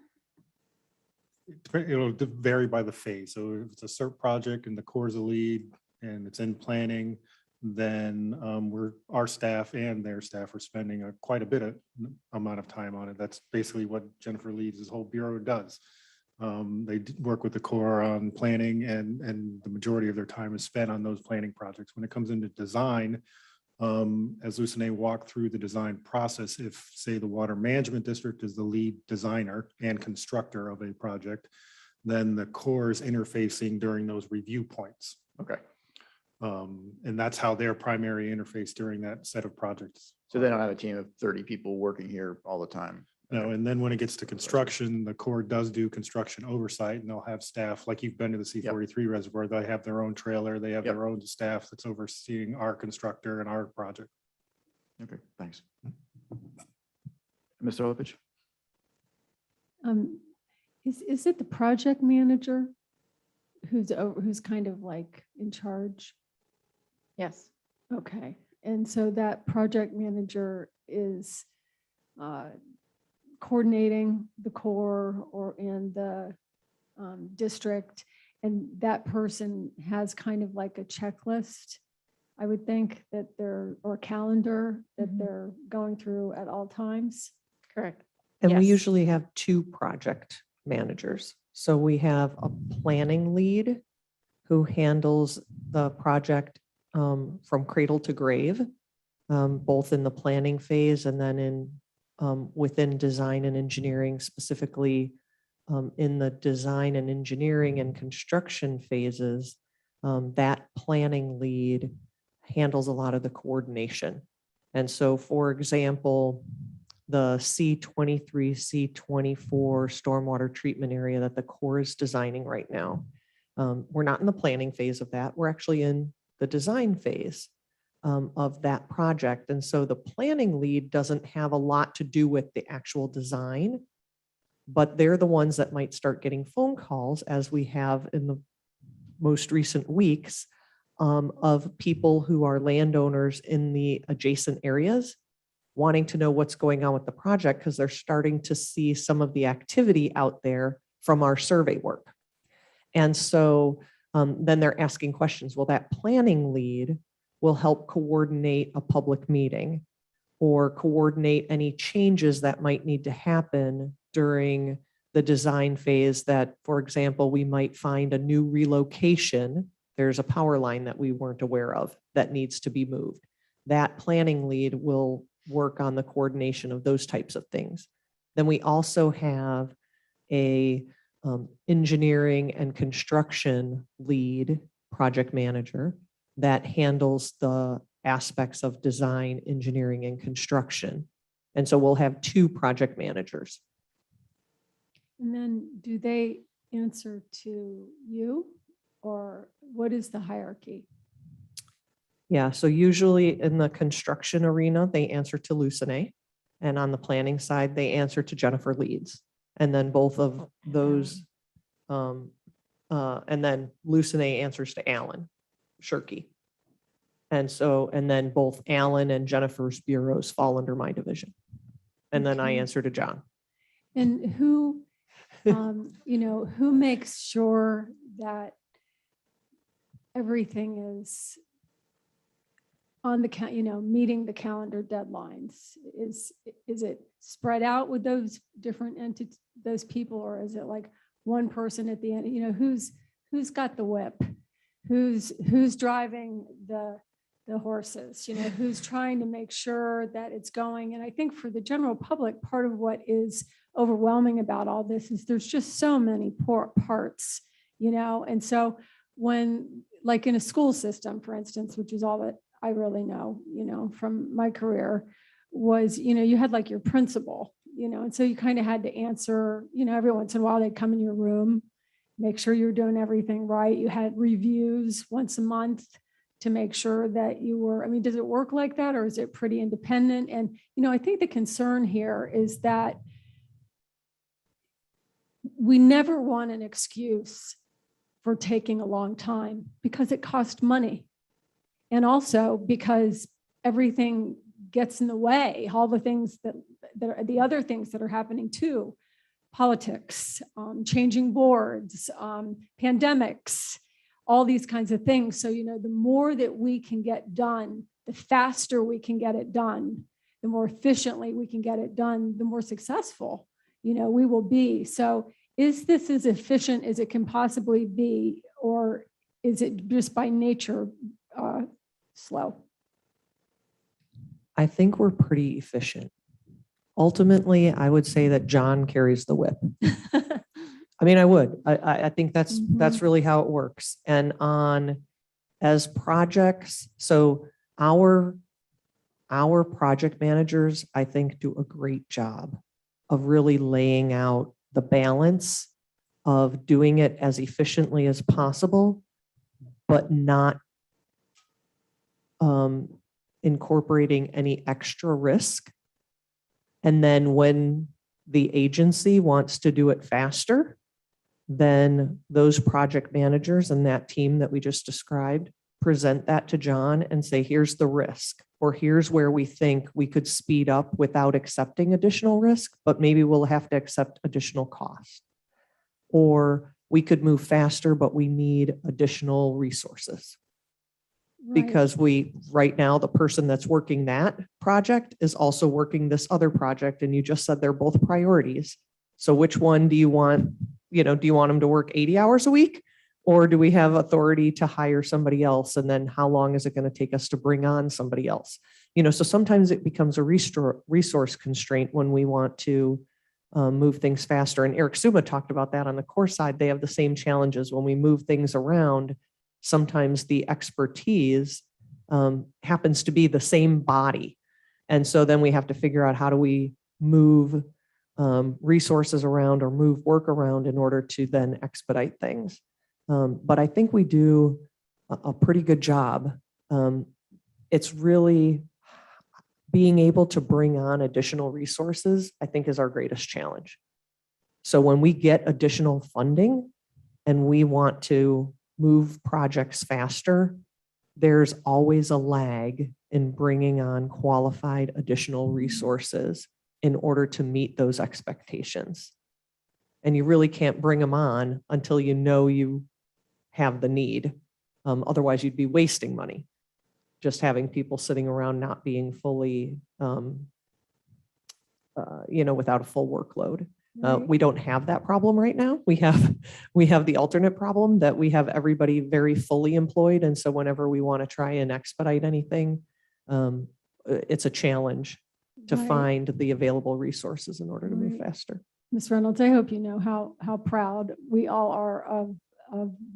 it'll vary by the phase. So if it's a Serp project and the Corps is a lead and it's in planning, then our staff and their staff are spending quite a bit of amount of time on it. That's basically what Jennifer leads, this whole bureau does. They work with the Corps on planning, and the majority of their time is spent on those planning projects. When it comes into design, as Lucine walked through the design process, if say the Water Management District is the lead designer and constructor of a project, then the Corps is interfacing during those review points. Okay. And that's how their primary interface during that set of projects. So they don't have a team of 30 people working here all the time. No, and then when it gets to construction, the Corps does do construction oversight, and they'll have staff, like you've been to the C43 reservoir, they have their own trailer, they have their own staff that's overseeing our constructor and our project. Okay, thanks. Mr. Olepich? Is it the project manager who's kind of like in charge? Yes. Okay, and so that project manager is coordinating the Corps and the district, and that person has kind of like a checklist, I would think, that or calendar that they're going through at all times. Correct. And we Yes. usually have 2 project managers. So we have a planning lead who handles the project from cradle to grave, both in the planning phase and then within design and engineering, specifically in the design and engineering and construction phases. That planning lead handles a lot of the coordination. And so, for example, the C23, C24 stormwater treatment area that the Corps is designing right now, we're not in the planning phase of that. We're actually in the design phase of that project. And so the planning lead doesn't have a lot to do with the actual design, but they're the ones that might start getting phone calls, as we have in the most recent weeks, of people who are landowners in the adjacent areas wanting to know what's going on with the project because they're starting to see some of the activity out there from our survey work. And so then they're asking questions. Well, that planning lead will help coordinate a public meeting or coordinate any changes that might need to happen during the design phase. That, for example, we might find a new relocation. There's a power line that we weren't aware of that needs to be moved. That planning lead will work on the coordination of those types of things. Then we also have a engineering and construction lead project manager that handles the aspects of design, engineering, and construction. And so we'll have 2 project managers. And then do they answer to you, or what is the hierarchy? Yeah, so usually in the construction arena, they answer to Lucene. And on the planning side, they answer to Jennifer Leeds. And then both of those, and then Lucene answers to Alan Shirky. And so, and then both Alan and Jennifer's bureaus fall under my division. And then I Okay. answer to John. And who, who makes sure that everything is on the meeting the calendar deadlines? Is it spread out with those different entities, those people, or is it like one person at the end? Who's got the whip? Who's driving the horses? Who's trying to make sure that it's going? And I think for the general public, part of what is overwhelming about all this is there's just so many parts, and so when, like in a school system, for instance, which is all that I really know, from my career, was, you had like your principal, and so you kind of had to answer, every once in a while they'd come in your room, make sure you're doing everything right. You had reviews once a month to make sure that you were, does it work like that, or is it pretty independent? And, I think the concern here is that we never want an excuse for taking a long time because it costs money. And also because everything gets in the way, all the things that are the other things that are happening too, politics, changing boards, pandemics, all these kinds of things. So, the more that we can get done, the faster we can get it done, the more efficiently we can get it done, the more successful, we will be. So is this as efficient as it can possibly be, or is it just by nature slow? I think we're pretty efficient. Ultimately, I would say that John carries the whip. I would. I think that's really how it works. And as projects, so our project managers, I think, do a great job of really laying out the balance of doing it as efficiently as possible, but not incorporating any extra risk. And then when the agency wants to do it faster, then those project managers and that team that we just described present that to John and say, here's the risk, or here's where we think we could speed up without accepting additional risk, but maybe we'll have to accept additional cost. Or we could move faster, but we need additional resources. Right. Because right now, the person that's working that project is also working this other project. And you just said they're both priorities. So which one do you want? Do you want them to work 80 hours a week? Or do we have authority to hire somebody else? And then how long is it going to take us to bring on somebody else? So sometimes it becomes a resource constraint when we want to move things faster. And Eric Suma talked about that on the core side. They have the same challenges when we move things around. Sometimes the expertise happens to be the same body. And so then we have to figure out how do we move resources around or move work around in order to then expedite things. But I think we do a pretty good job. It's really being able to bring on additional resources, I think, is our greatest challenge. So when we get additional funding and we want to move projects faster, there's always a lag in bringing on qualified additional resources in order to meet those expectations. And you really can't bring them on until you know you have the need. Otherwise, you'd be wasting money, just having people sitting around not being fully, without a full workload. Right. We don't have that problem right now. We have the alternate problem that we have everybody very fully employed. And so whenever we want to try and expedite anything, it's a challenge to Right. find the available resources in order to move Right. faster. Ms. Reynolds, I hope you know how proud we all are of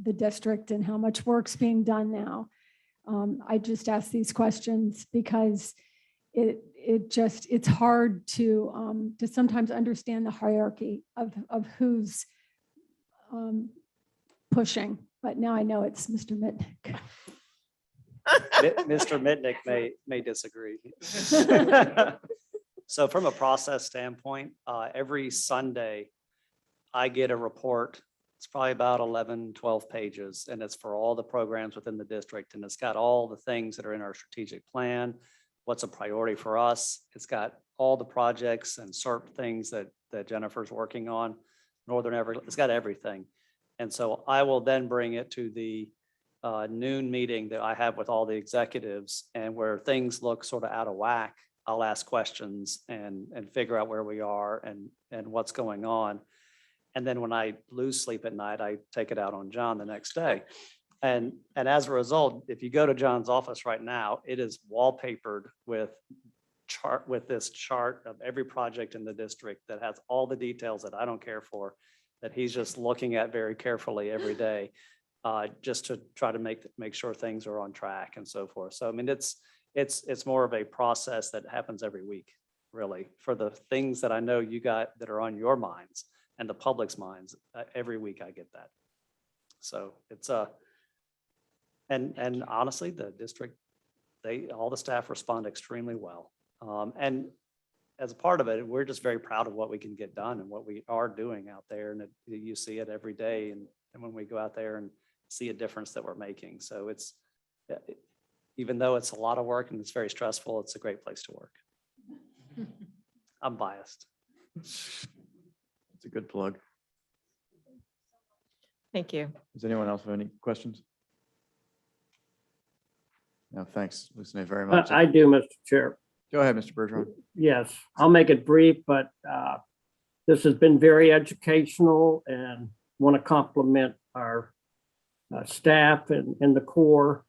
the district and how much work's being done now. I just ask these questions because it's hard to sometimes understand the hierarchy of who's pushing. But now I know it's Mr. Mitnick. Mr. Mitnick may disagree. So from a process standpoint, every Sunday, I get a report. It's probably about 11, 12 pages, and it's for all the programs within the district. And it's got all the things that are in our strategic plan, what's a priority for us. It's got all the projects and Serp things that Jennifer's working on, Northern Everglades, it's got everything. And so I will then bring it to the noon meeting that I have with all the executives, and where things look sort of out of whack, I'll ask questions and figure out where we are and what's going on. And then when I lose sleep at night, I take it out on John the next day. And as a result, if you go to John's office right now, it is wallpapered with this chart of every project in the district that has all the details that I don't care for, that he's just looking at very carefully every day, just to try to make sure things are on track and so forth. So I mean, it's more of a process that happens every week, really, for the things that I know you got that are on your minds and the public's minds. Every week I get that. So it's and honestly, the district, all the staff respond extremely well. And as a part of it, we're just very proud of what we can get done and what we are doing out there. And you see it every day. And when we go out there and see a difference that we're making. So it's, even though it's a lot of work and it's very stressful, it's a great place to work. I'm biased. It's a good plug. Thank you. Does anyone else have any questions? No, thanks, Lucinda, very much. I do, Mr. Chair. Go ahead, Mr. Bergeron. Yes, I'll make it brief, but this has been very educational, and want to compliment our staff and the Corps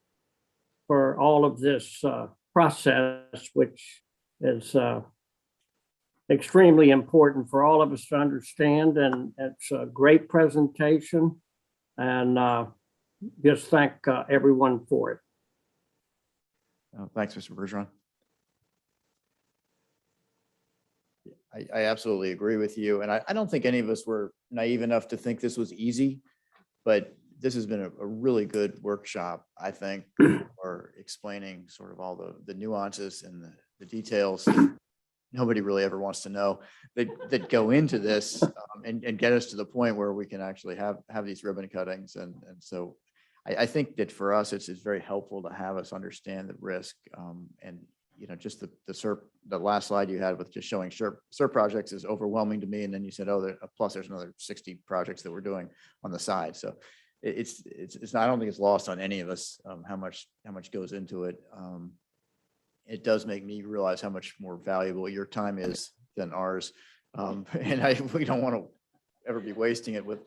for all of this process, which is extremely important for all of us to understand. And it's a great presentation, and just thank everyone for it. Thanks, Mr. Bergeron. I absolutely agree with you. And I don't think any of us were naive enough to think this was easy, but this has been a really good workshop, I think, for explaining sort of all the nuances and the details that nobody really ever wants to know that go into this, and get us to the point where we can actually have these ribbon cuttings. And so I think that for us, it's very helpful to have us understand the risk, and just the Serp, the last slide you had with just showing Serp projects is overwhelming to me. And then you said, oh, plus there's another 60 projects that we're doing on the side. So it's not, I don't think it's lost on any of us how much goes into it. It does make me realize how much more valuable your time is than ours. And we don't want to ever be wasting it with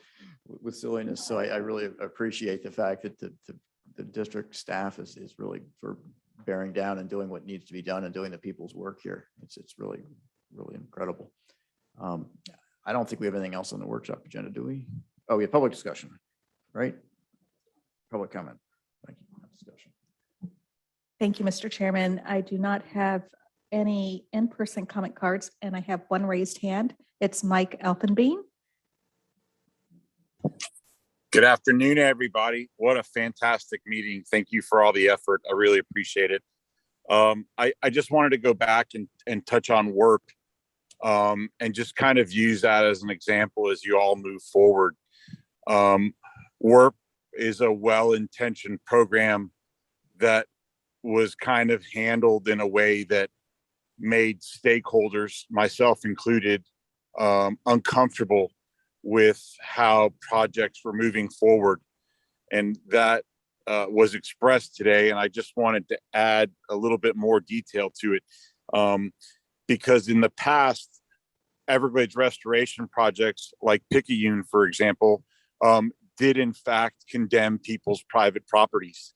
silliness. So I really appreciate the fact that the district staff is really for bearing down and doing what needs to be done and doing the people's work here. It's really, really incredible. I don't think we have anything else on the workshop agenda, do we? Oh, we have public discussion, right? Public comment. Thank you. Discussion. Thank you, Mr. Chairman. I do not have any in-person comment cards, and I have one raised hand. It's Mike Elfenbein. Good afternoon, everybody. What a fantastic meeting. Thank you for all the effort. I really appreciate it. I just wanted to go back and touch on work and just kind of use that as an example as you all move forward. WERP is a well-intentioned program that was kind of handled in a way that made stakeholders, myself included, uncomfortable with how projects were moving forward. And that was expressed today. And I just wanted to add a little bit more detail to it. Because in the past, Everglades restoration projects like Picayune, for example, did in fact condemn people's private properties.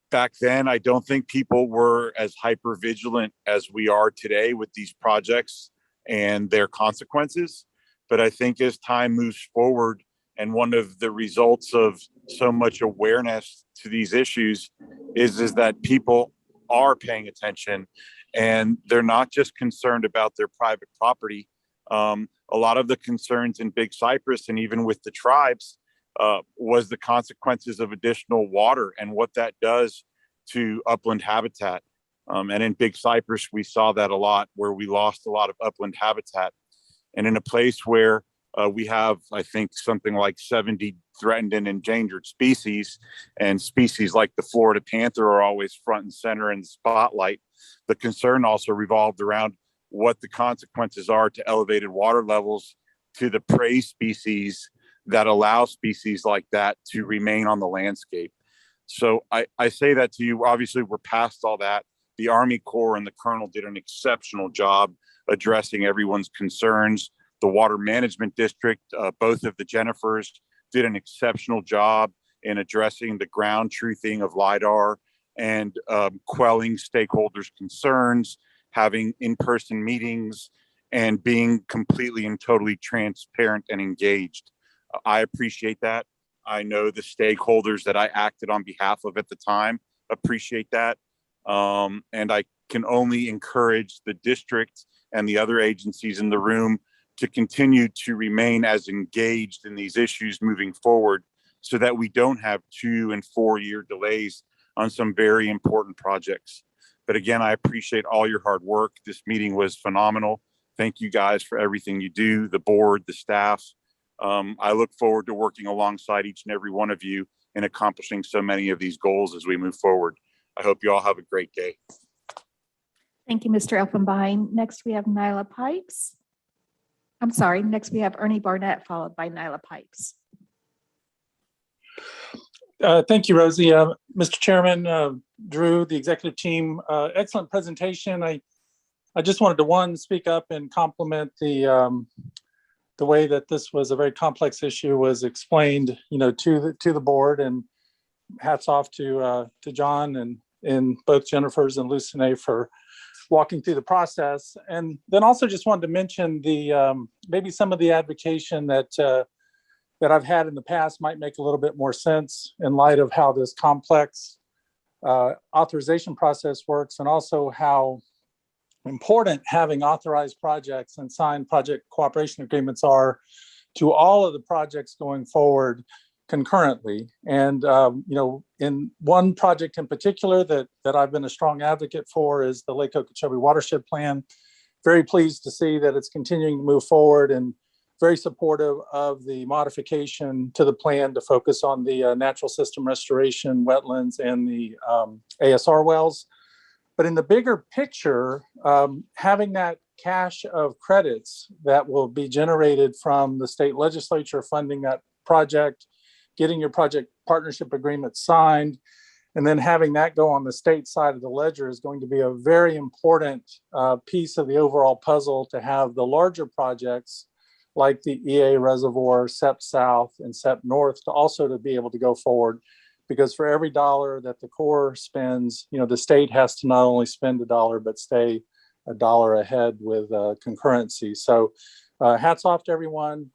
Back then, I don't think people were as hyper vigilant as we are today with these projects and their consequences. But I think as time moves forward, and one of the results of so much awareness to these issues is that people are paying attention, and they're not just concerned about their private property. A lot of the concerns in Big Cypress and even with the tribes was the consequences of additional water and what that does to upland habitat. And in Big Cypress, we saw that a lot, where we lost a lot of upland habitat. And in a place where we have, I think, something like 70 threatened and endangered species, and species like the Florida panther are always front and center in the spotlight, the concern also revolved around what the consequences are to elevated water levels to the prey species that allow species like that to remain on the landscape. So I say that to you. Obviously, we're past all that. The Army Corps and the Colonel did an exceptional job addressing everyone's concerns. The Water Management District, both of the Jennifers, did an exceptional job in addressing the ground truthing of LIDAR and quelling stakeholders' concerns, having in-person meetings, and being completely and totally transparent and engaged. I appreciate that. I know the stakeholders that I acted on behalf of at the time appreciate that. And I can only encourage the district and the other agencies in the room to continue to remain as engaged in these issues moving forward, so that we don't have 2 and 4 year delays on some very important projects. But again, I appreciate all your hard work. This meeting was phenomenal. Thank you guys for everything you do, the board, the staff. I look forward to working alongside each and every one of you in accomplishing so many of these goals as we move forward. I hope you all have a great day. Thank you, Mr. Elfenbein. Next, we have Nyla Pipes. I'm sorry, next we have Ernie Barnett, followed by Nyla Pipes. Thank you, Rosie. Mr. Chairman, Drew, the executive team, excellent presentation. I just wanted to, speak up and compliment the way that this was a very complex issue was explained, to the board, and hats off to John and both Jennifer's and Lucine for walking through the process. And then also just wanted to mention the maybe some of the advocation that I've had in the past might make a little bit more sense in light of how this complex authorization process works, and also how important having authorized projects and signed project cooperation agreements are to all of the projects going forward concurrently. And in one project in particular that I've been a strong advocate for is the Lake Okeechobee Watershed Plan. Very pleased to see that it's continuing to move forward, and very supportive of the modification to the plan to focus on the natural system restoration, wetlands, and the ASR wells. But in the bigger picture, having that cache of credits that will be generated from the state legislature funding that project, getting your project partnership agreement signed, and then having that go on the state side of the ledger is going to be a very important piece of the overall puzzle to have the larger projects like the EA Reservoir, SEP South, and SEP North to also to be able to go forward. Because for every dollar that the Corps spends, the state has to not only spend $1, but stay $1 ahead with concurrency. So hats off to everyone.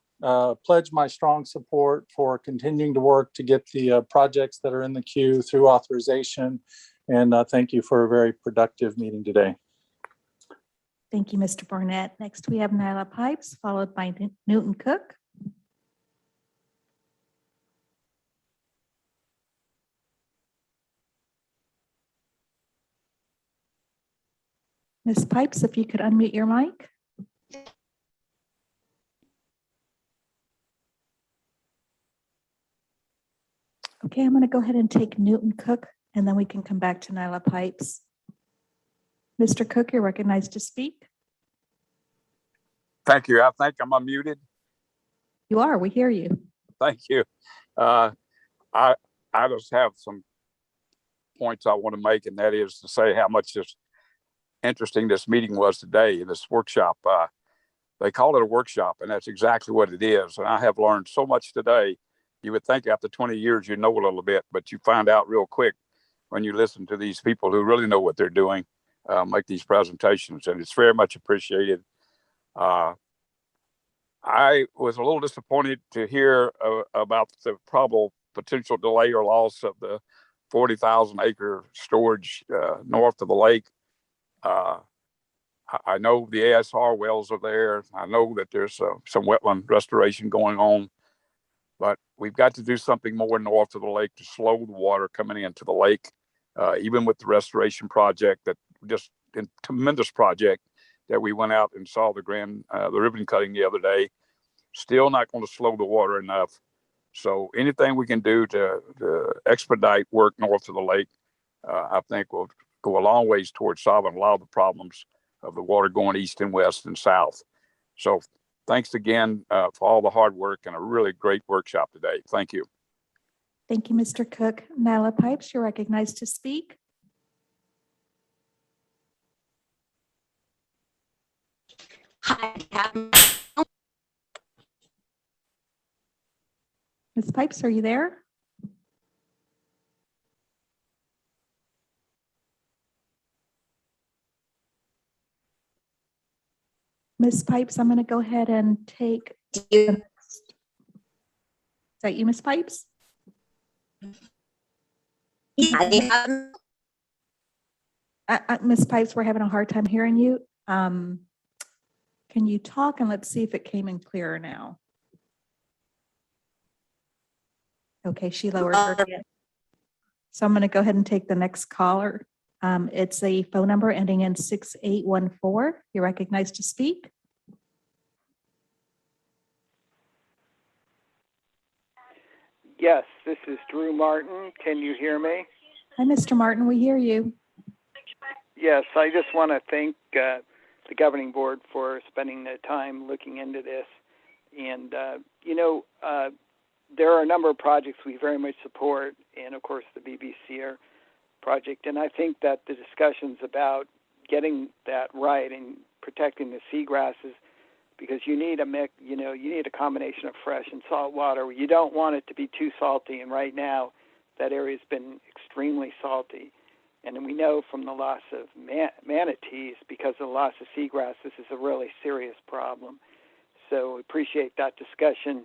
Pledge my strong support for continuing to work to get the projects that are in the queue through authorization. And thank you for a very productive meeting today. Thank you, Mr. Barnett. Next, we have Nyla Pipes, followed by Newton Cook. Ms. Pipes, if you could unmute your mic. Okay, I'm going to go ahead and take Newton Cook, and then we can come back to Nyla Pipes. Mr. Cook, you're recognized to speak. Thank you. I think I'm unmuted. You are. We hear you. Thank you. I just have some points I want to make, and that is to say how much interesting this meeting was today, this workshop. They call it a workshop, and that's exactly what it is. And I have learned so much today. You would think after 20 years you know a little bit, but you find out real quick when you listen to these people who really know what they're doing, make these presentations, and it's very much appreciated. I was a little disappointed to hear about the probable potential delay or loss of the 40,000 acre storage north of the lake. I know the ASR wells are there. I know that there's some wetland restoration going on, but we've got to do something more north of the lake to slow the water coming into the lake. Even with the restoration project, that just a tremendous project that we went out and saw the ribbon cutting the other day, still not going to slow the water enough. So anything we can do to expedite work north of the lake, I think will go a long ways towards solving a lot of the problems of the water going east and west and south. So thanks again for all the hard work and a really great workshop today. Thank you. Thank you, Mr. Cook. Nyla Pipes, you're recognized to speak. Hi. Ms. Pipes, are you there? Ms. Pipes, I'm going to go ahead and take. Is that you, Ms. Pipes? Yeah, Ms. Pipes, we're having a hard time hearing you. Can you talk, and let's see if it came in clearer now. Okay, she lowered her hand. So I'm going to go ahead and take the next caller. It's a phone number ending in 6814. You're recognized to speak. Yes, this is Drew Martin. Can you hear me? Hi, Mr. Martin. We hear you. Yes, I just want to thank the governing board for spending the time looking into this. And, there are a number of projects we very much support, and of course the BBC project. And I think that the discussions about getting that right and protecting the seagrasses, because you need a mix, you need a combination of fresh and salt water. You don't want it to be too salty, and right now that area's been extremely salty. And we know from the loss of manatees, because of the loss of seagrass, this is a really serious problem. So we appreciate that discussion.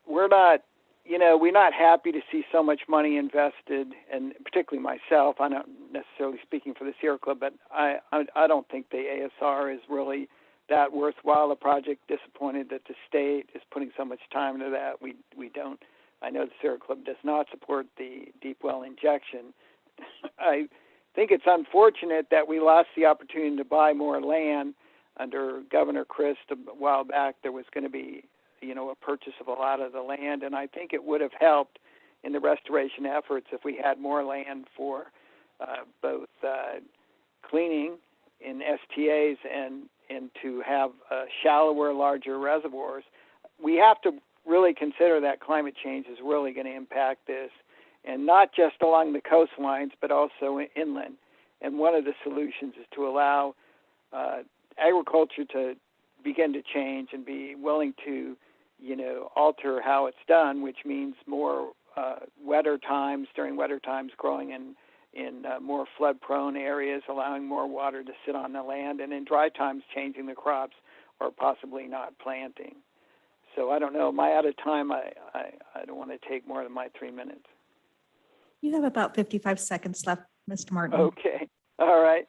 We're not happy to see so much money invested, and particularly myself. I'm not necessarily speaking for the Sierra Club, but I don't think the ASR is really that worthwhile a project. Disappointed that the state is putting so much time into that. We don't. I know the Sierra Club does not support the deep well injection. I think it's unfortunate that we lost the opportunity to buy more land under Governor Christ a while back. There was going to be a purchase of a lot of the land, and I think it would have helped in the restoration efforts if we had more land for both cleaning in STAs and to have shallower, larger reservoirs. We have to really consider that climate change is really going to impact this, and not just along the coastlines, but also inland. And one of the solutions is to allow agriculture to begin to change and be willing to, alter how it's done, which means more wetter times, during wetter times, growing in more flood-prone areas, allowing more water to sit on the land, and in dry times, changing the crops or possibly not planting. So I don't know. Am I out of time? I don't want to take more than my 3 minutes. You have about 55 seconds left, Mr. Martin. Okay. All right.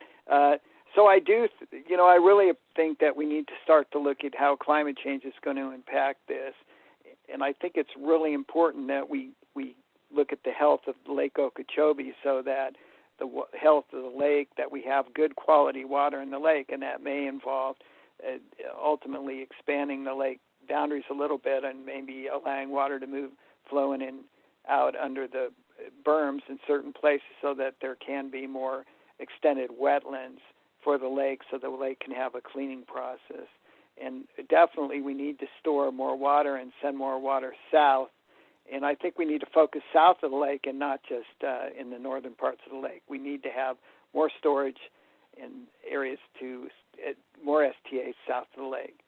So I do, I really think that we need to start to look at how climate change is going to impact this. And I think it's really important that we look at the health of Lake Okeechobee, so that the health of the lake, that we have good quality water in the lake, and that may involve ultimately expanding the lake boundaries a little bit and maybe allowing water to flow in and out under the berms in certain places, so that there can be more extended wetlands for the lake, so the lake can have a cleaning process. And definitely we need to store more water and send more water south. And I think we need to focus south of the lake and not just in the northern parts of the lake. We need to have more storage in areas more STAs south of the lake.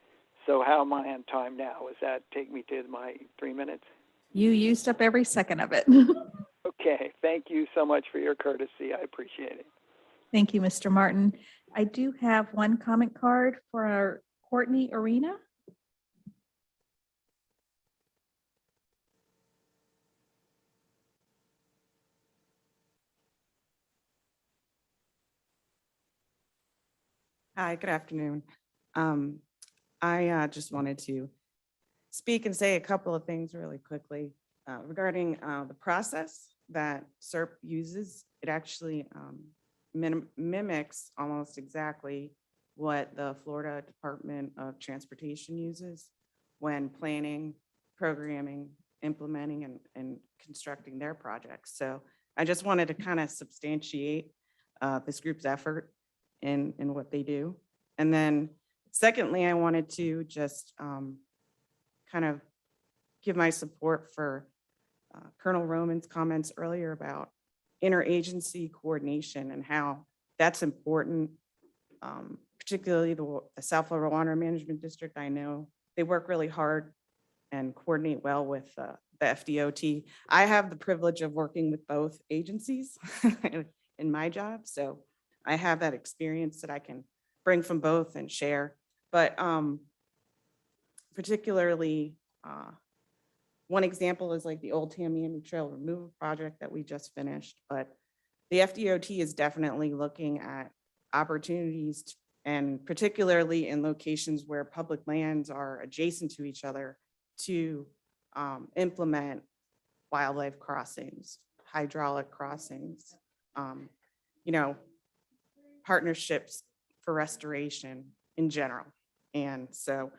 So how am I on time now? Does that take me to my 3 minutes? You used up every second of it. Okay, thank you so much for your courtesy. I appreciate it. Thank you, Mr. Martin. I do have one comment card for our Courtney Arena. Hi, good afternoon. I just wanted to speak and say a couple of things really quickly regarding the process that Serp uses. It actually mimics almost exactly what the Florida Department of Transportation uses when planning, programming, implementing, and constructing their projects. So I just wanted to kind of substantiate this group's effort in what they do. And then secondly, I wanted to just kind of give my support for Colonel Roman's comments earlier about interagency coordination and how that's important, particularly the South Florida Water Management District. I know they work really hard and coordinate well with the FDOT. I have the privilege of working with both agencies in my job, so I have that experience that I can bring from both and share. But particularly, one example is like the Old Tamiami Trail Removal Project that we just finished, but the FDOT is definitely looking at opportunities and particularly in locations where public lands are adjacent to each other to implement wildlife crossings, hydraulic crossings, partnerships for restoration in general. And so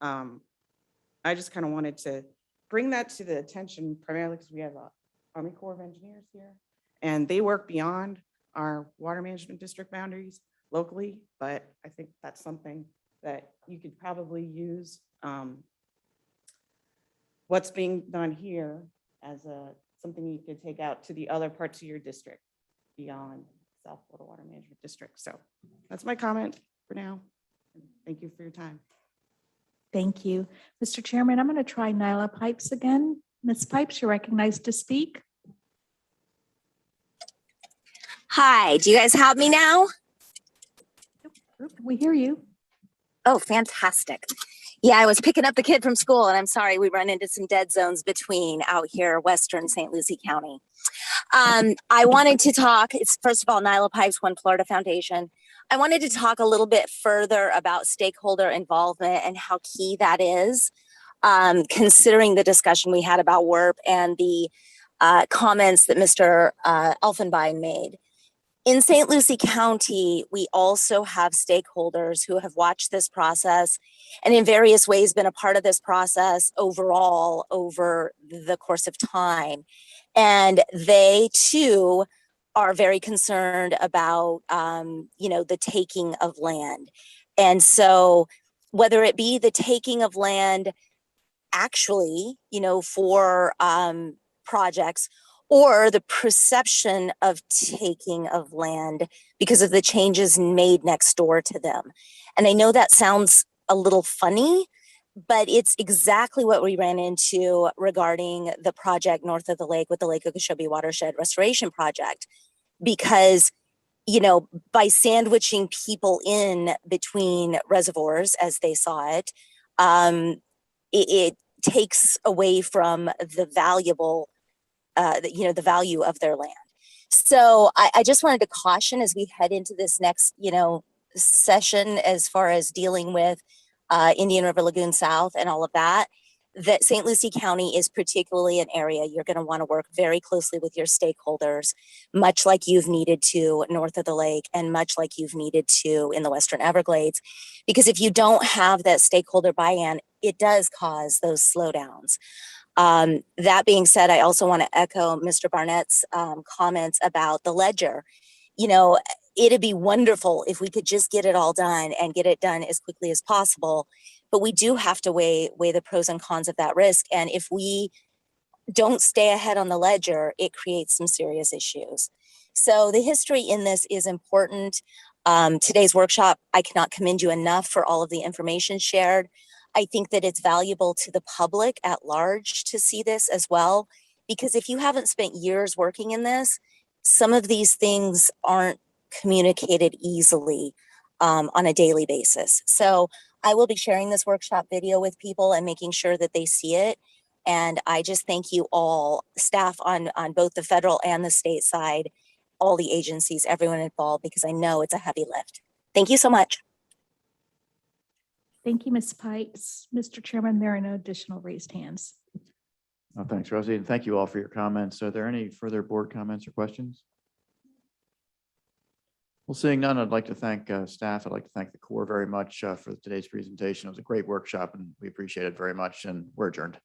I just kind of wanted to bring that to the attention primarily because we have a Army Corps of Engineers here and they work beyond our water management district boundaries locally, but I think that's something that you could probably use what's being done here as something you could take out to the other parts of your district beyond South Florida Water Management District. So that's my comment for now. Thank you for your time. Thank you. Mr. Chairman, I'm going to try Nyla Pipes again. Ms. Pipes, you're recognized to speak. Hi, do you guys have me now? We hear you. Oh, fantastic. Yeah, I was picking up the kid from school and I'm sorry, we run into some dead zones between out here, Western St. Lucie County. I wanted to talk, it's first of all, Nyla Pipes, One Florida Foundation. I wanted to talk a little bit further about stakeholder involvement and how key that is, considering the discussion we had about WERP and the comments that Mr. Elfenbein made. In St. Lucie County, we also have stakeholders who have watched this process and in various ways been a part of this process overall over the course of time. And they too are very concerned about, the taking of land. And so whether it be the taking of land actually, for projects, or the perception of taking of land because of the changes made next door to them. And I know that sounds a little funny, but it's exactly what we ran into regarding the project north of the lake with the Lake Okeechobee Watershed Restoration Project. Because, you know, by sandwiching people in between reservoirs as they saw it, it takes away from the valuable, the value of their land. So I just wanted to caution as we head into this next, session as far as dealing with Indian River Lagoon South and all of that, that St. Lucie County is particularly an area you're going to want to work very closely with your stakeholders, much like you've needed to north of the lake and much like you've needed to in the Western Everglades. Because if you don't have that stakeholder buy-in, it does cause those slowdowns. That being said, I also want to echo Mr. Barnett's comments about the ledger. It'd be wonderful if we could just get it all done and get it done as quickly as possible. But we do have to weigh the pros and cons of that risk. And if we don't stay ahead on the ledger, it creates some serious issues. So the history in this is important. Today's workshop, I cannot commend you enough for all of the information shared. I think that it's valuable to the public at large to see this as well, because if you haven't spent years working in this, some of these things aren't communicated easily on a daily basis. So I will be sharing this workshop video with people and making sure that they see it. And I just thank you all, staff on both the federal and the state side, all the agencies, everyone involved, because I know it's a heavy lift. Thank you so much. Thank you, Ms. Pikes. Mr. Chairman, there are no additional raised hands. Oh, thanks, Rosie, and thank you all for your comments. Are there any further board comments or questions? Well, seeing none, I'd like to thank staff. I'd like to thank the Corps very much for today's presentation. It was a great workshop and we appreciate it very much, and we're adjourned.